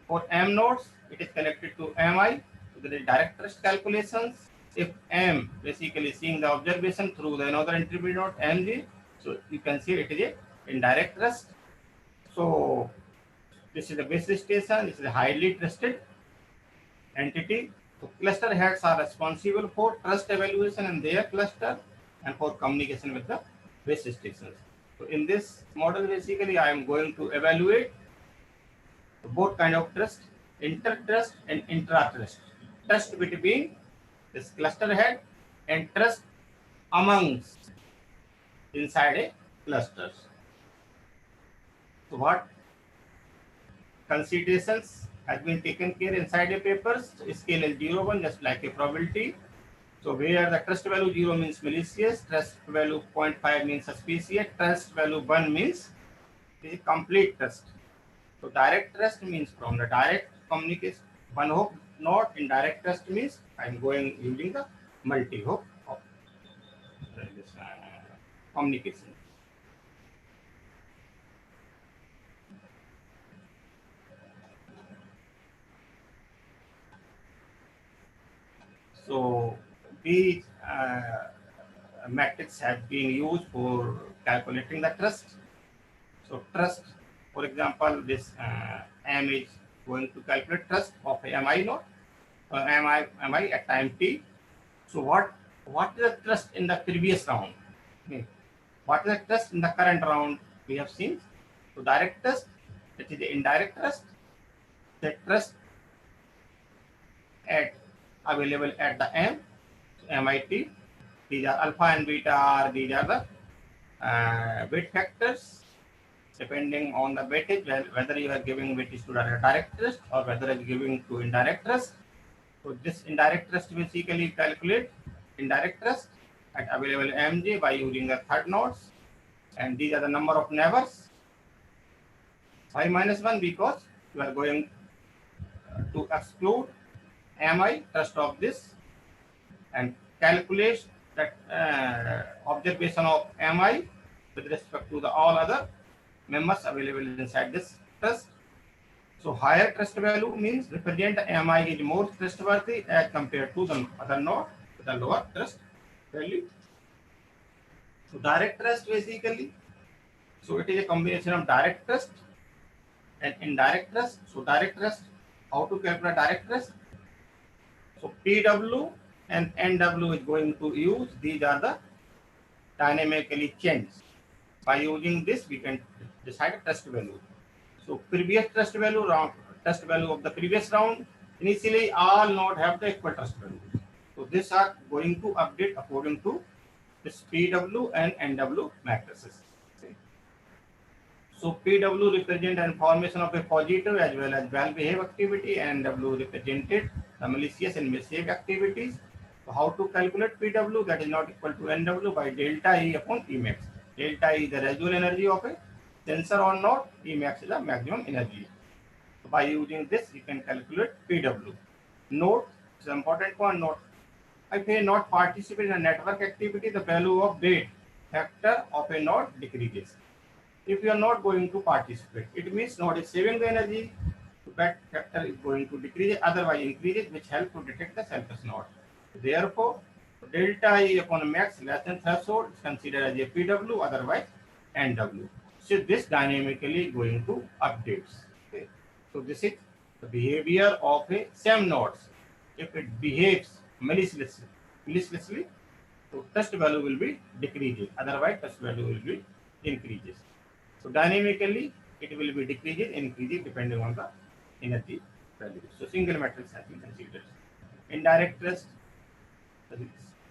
for M nodes it is connected to MI. So there is direct trust calculations. If M basically seeing the observation through the another intermediate node MG, so you can see it is a indirect trust. So this is the base station. This is a highly trusted entity. So cluster heads are responsible for trust evaluation in their cluster and for communication with the base stations. So in this model, basically, I am going to evaluate both kind of trust, inter-trust and intra-trust. Trust between this cluster head and trust amongst inside a clusters. So what considerations has been taken care inside a papers? Scale is 0, 1, just like a probability. So where the trust value 0 means malicious, trust value 0.5 means suspicious, trust value 1 means is complete trust. So direct trust means from the direct communication, one hope, not indirect trust means I'm going using the multi-hope of this communication. So these metrics have been used for calculating the trust. So trust, for example, this M is going to calculate trust of a MI node, MI at time t. So what is the trust in the previous round? Okay. What is the trust in the current round? We have seen. So direct trust, that is the indirect trust. The trust available at the M, MIT. These are alpha and beta. These are the weight factors. Depending on the weightage, whether you are giving weightage to direct trust or whether you are giving to indirect trust. So this indirect trust basically calculate indirect trust at available MJ by using the third nodes, and these are the number of neighbors. 5 minus 1 because you are going to exclude MI trust of this and calculate that observation of MI with respect to the all other members available inside this trust. So higher trust value means represent MI is more trustworthy as compared to the other node with a lower trust value. So direct trust basically, so it is a combination of direct trust and indirect trust. So direct trust, how to calculate direct trust? So PW and NW is going to use, these are the dynamically changed. By using this, we can decide trust value. So previous trust value of the previous round, initially all nodes have the equal trust value. So these are going to update according to this PW and NW matrices. Okay. So PW represent information of a positive as well as well-behaved activity, and NW represented the malicious and mischievous activities. So how to calculate PW? That is not equal to NW by delta E upon Emax. Delta E is the residual energy of a sensor or node. Emax is the maximum energy. So by using this, you can calculate PW. Note, it's an important point. Note, if a node participates in a network activity, the value of weight factor of a node decreases. If you are not going to participate, it means node is saving the energy. Weight factor is going to decrease, otherwise increases, which help to detect the selfish node. Therefore, delta E upon max less than threshold is considered as a PW, otherwise NW. So this dynamically going to updates. Okay. So this is the behavior of a same nodes. If it behaves maliciously, so trust value will be decreasing. Otherwise, trust value will be increases. So dynamically, it will be decreasing, increasing depending on the energy value. So single matrix has been considered. Indirect trust.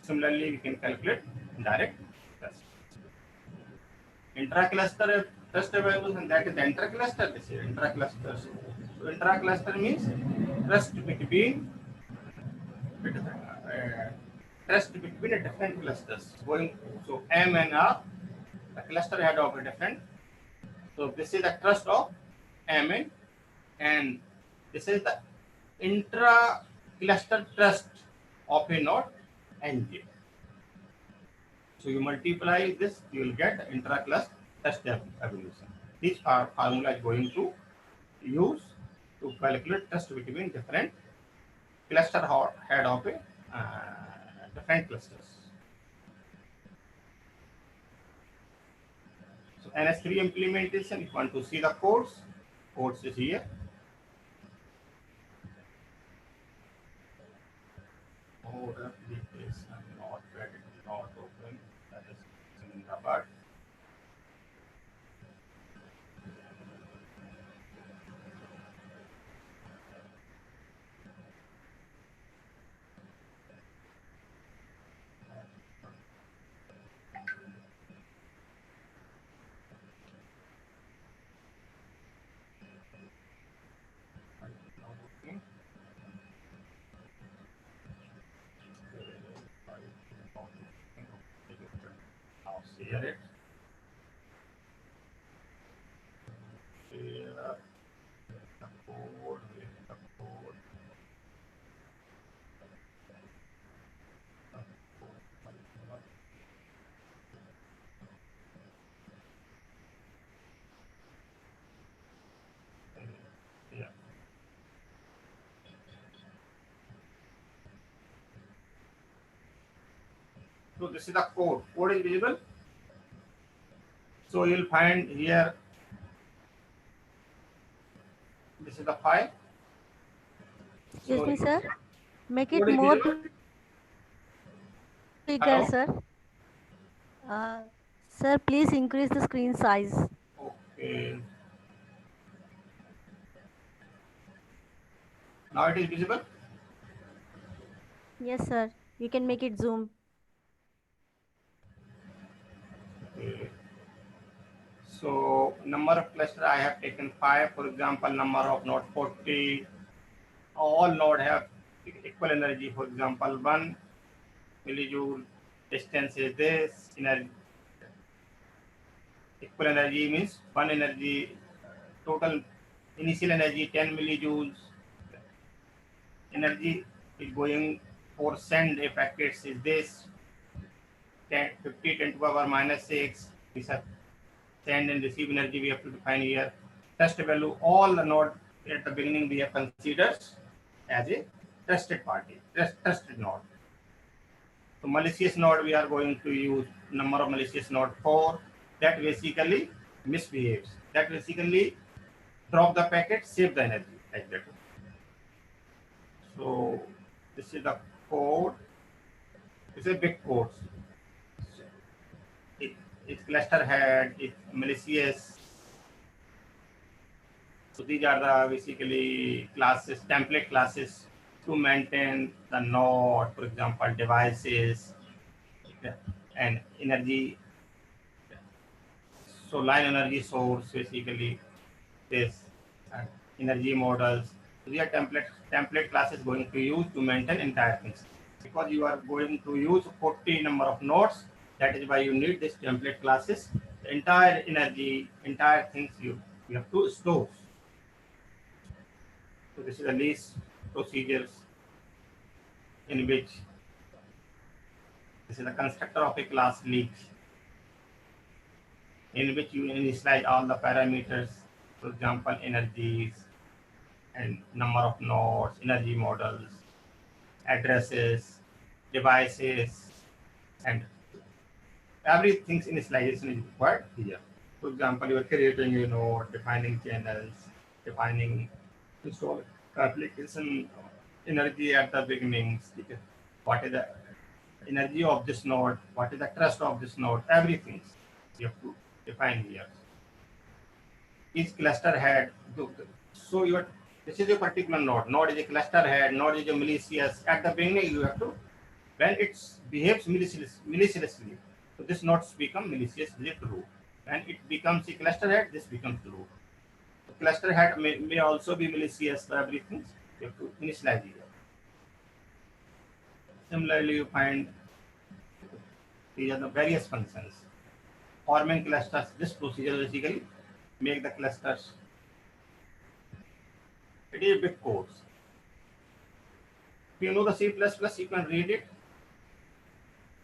Similarly, we can calculate indirect trust. Intra-cluster trust values, and that is the intra-cluster. This is intra-cluster. So intra-cluster means trust between different clusters. Going so M and R, the cluster head of a different. So this is the trust of M and this is the intra-cluster trust of a node NJ. So you multiply this, you will get intra-cluster trust evolution. This formula is going to use to calculate trust between different cluster head of a different clusters. So NS3 implementation, if you want to see the codes is here. Order application not ready, not open. That is in the bug. Now share it. Share the code with the code. Yeah. So this is the code. Code is visible. So you'll find here. This is the file. Excuse me, sir. Make it Code is more visible. bigger, Hello? sir. Sir, please increase the screen size. Okay. Now it is visible. Yes, sir. You can make it zoom. Okay. So number of cluster I have taken 5. For example, number of node 40. All node have equal energy. For example, 1 millijoule. Distance is this. Energy. Equal energy means one energy. Total initial energy 10 millijoules. Energy is going for send a packets is this 50 10 to the power minus 6. These are send and receive energy we have to define here. Trust value, all the node at the beginning we have considered as a trusted party, trusted node. So malicious node we are going to use number of malicious node 4. That basically misbehaves. That basically drop the packet, save the energy like that. So this is the code. It's a big code. Its cluster head, it's malicious. So these are the basically classes, template classes to maintain the node, for example, devices and energy. So line energy source basically this energy models. So these are template classes going to use to maintain entire things. Because you are going to use 40 number of nodes, that is why you need this template classes. The entire energy, entire things you have to store. So this is the least procedures in which this is the constructor of a class leak, in which you initialize all the parameters, for example, energies and number of nodes, energy models, addresses, devices, and everything's initialization is required here. For example, you are creating a node, defining channels, defining install application energy at the beginning. What is the energy of this node? What is the trust of this node? Everything you have to define here. Each cluster head. So your this is a particular node. Node is a cluster head. Node is a malicious. At the beginning, you have to when it behaves maliciously. So this nodes become malicious. Is it true? When it becomes a cluster head, this becomes true. The cluster head may also be malicious. So everything you have to initialize it. Similarly, you find these are the various functions. Forming clusters. This procedure basically make the clusters. It is a big course. If you know the C++, you can read it.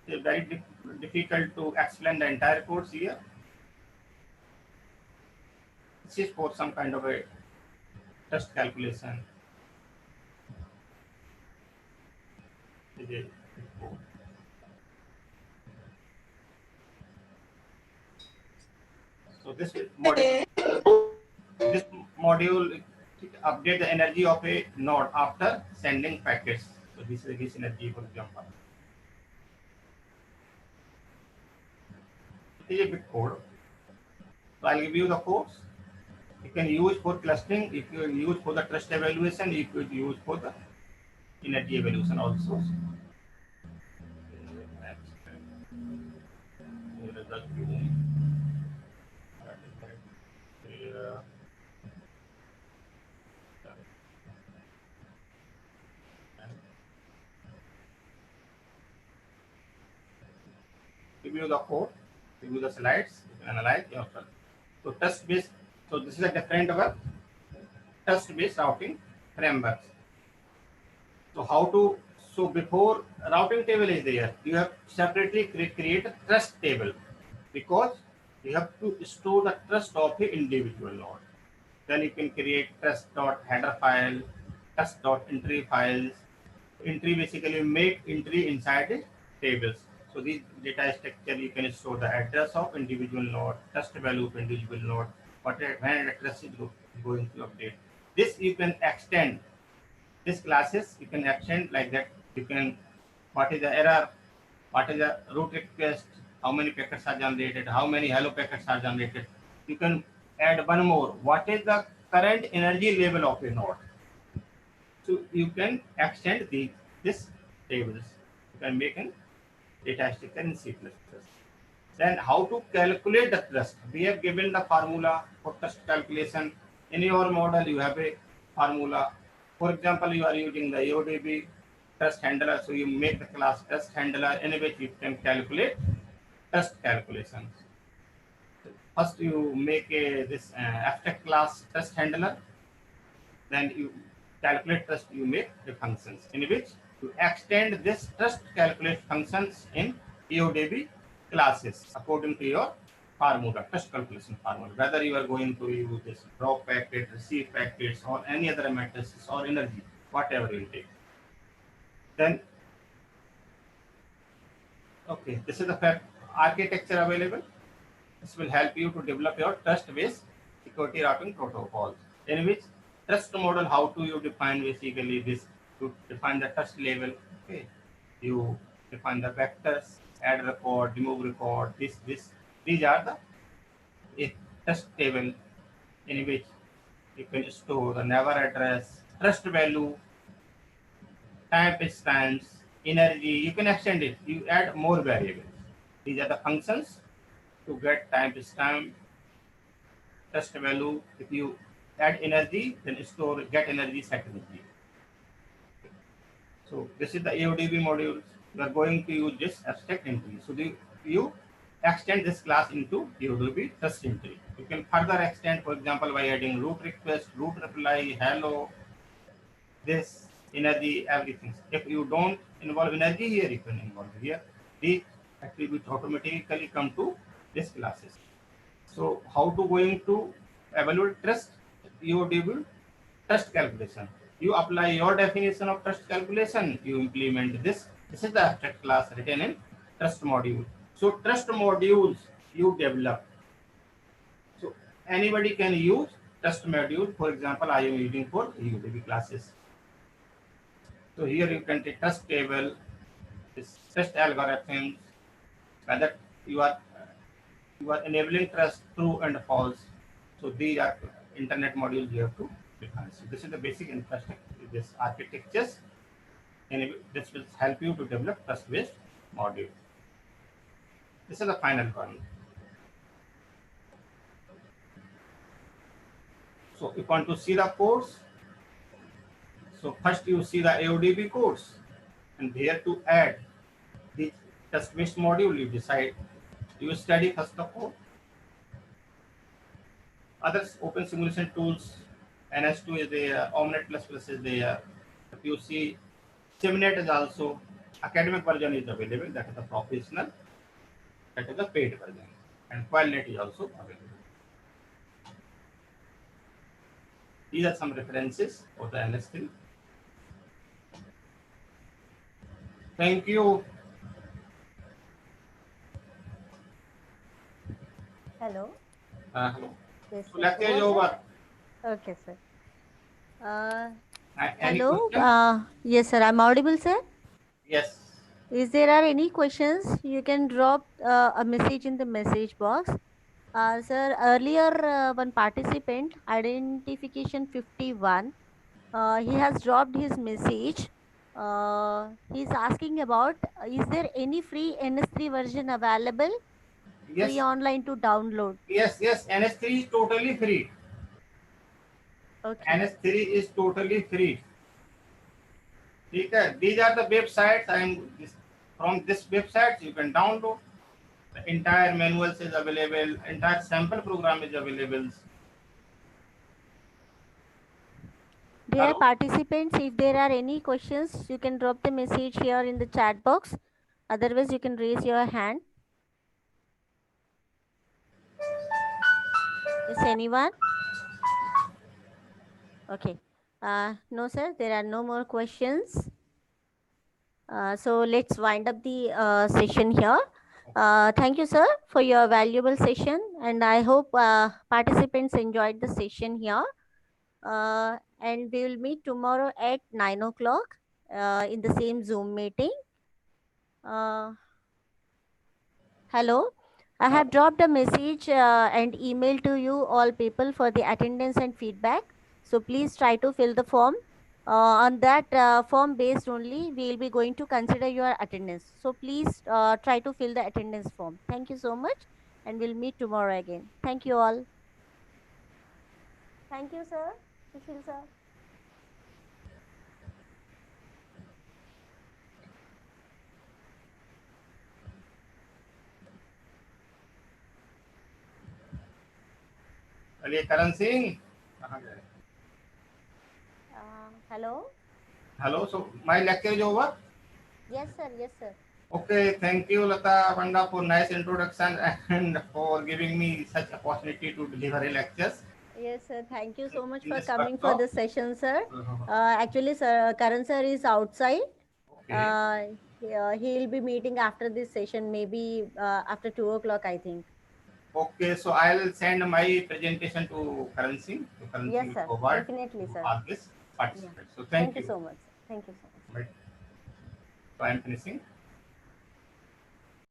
It's very difficult to explain the entire course here. This is for some kind of a test calculation. So this module update the energy of a node after sending packets. So this is this energy, for example. It is a big code. So I'll give you the codes. You can use for clustering. If you use for the trust evaluation, you could use for the energy evaluation also. Give you the code, give you the slides, you can analyze yourself. So trust based, so this is a different of trust based routing frameworks. So how to, so before routing table is there, you have separately create a trust table because you have to store the trust of the individual node. Then you can create trust.header file, trust.entry files. Entry basically make entry inside the tables. So this data structure, you can store the address of individual node, trust value of individual node, when address is going to update. This you can extend. This classes you can extend like that. You can, what is the error, what is the root request, how many packets are generated, how many hello packets are generated. You can add one more. What is the current energy level of a node? So you can extend this tables. You can make an data structure in C++. Then how to calculate the trust? We have given the formula for trust calculation. In your model, you have a formula. For example, you are using the AODB trust handler. So you make the class trust handler in which you can calculate trust calculations. First, you make this abstract class trust handler. Then you calculate trust, you make the functions in which you extend this trust calculate functions in AODB classes according to your formula, trust calculation formula. Whether you are going to use this drop packet, receive packets, or any other matrices or energy, whatever you take. Then, okay, this is the architecture available. This will help you to develop your trust-based security routing protocols, in which trust model, how do you define basically this, to define the trust level. Okay, you define the vectors, add record, remove record, these are the trust table in which you can store the never address, trust value, timestamps, energy. You can extend it, you add more variables. These are the functions to get timestamp, trust value. If you add energy, then store get energy, set energy. So this is the AODB module. We are going to use this abstract entry. So you extend this class into AODB trust entry. You can further extend, for example, by adding root request, root reply, hello, this energy, everything. If you don't involve energy here, you can involve here. The attribute automatically come to this classes. So how to going to evaluate trust? AODB trust calculation. You apply your definition of trust calculation, you implement this. This is the abstract class written in trust module. So trust modules you develop. So anybody can use test module. For example, I am using for UDB classes. So here you can take test table, this test algorithms, whether you are enabling trust true and false. So these are internet modules you have to define. So this is the basic infrastructure, this architectures, and this will help you to develop trust-based module. This is the final one. So if you want to see the course, so first you see the AODB course, and there to add the test-based module, you decide. You study first of all. Others open simulation tools, NS2 is there, Omnet++ is there. If you see, Simnet is also, academic version is available, that is the professional, that is the paid version, and Qualnet is also available. These are some references for the NS3. Thank you. Hello. Hello. Yes, So sir. lecture is over. Okay, sir. Any Hello. question? Yes, sir. I'm audible, sir. Yes. If there are any questions, you can drop a message in the message box. Sir, earlier one participant, identification 51, he has dropped his message. He's asking about, is there any free NS3 version available? Yes. Free online to download. Yes, NS3 is totally free. Okay. NS3 is totally free. Okay. These are the websites, and from this website you can download. The entire manuals is available, entire sample program is available. Dear Hello? participants, if there are any questions, you can drop the message here in the chat box. Otherwise, you can raise your hand. Is anyone? Okay. No, sir, there are no more questions. So let's wind up the session here. Thank you, sir, for your valuable session. And I hope participants enjoyed the session here. And we will meet tomorrow at 9 o'clock in the same Zoom meeting. Hello. I have dropped a message and email to you all people for the attendance and feedback. So please try to fill the form. On that form based only, we will be going to consider your attendance. So please try to fill the attendance form. Thank you so much. And we'll meet tomorrow again. Thank you all. Thank you, sir. Sushil, sir. Karan Singh. Hello. Hello. So my lecture is over. Yes, sir. Yes, sir. Okay. Thank you, Lata Panda, for nice introduction and for giving me such opportunity to deliver lectures. Yes, sir. Thank you so much In for this coming for workshop. the session, sir. Actually, sir, Karan sir is outside. Okay. He'll be meeting after this session, maybe after 2 o'clock, I think. Okay, so I'll send my presentation to Karan Singh. So Karan Yes, Singh sir. will provide Definitely, to sir. all this participants. So Thank you you. so much. Thank you so much. Right. So I'm finishing.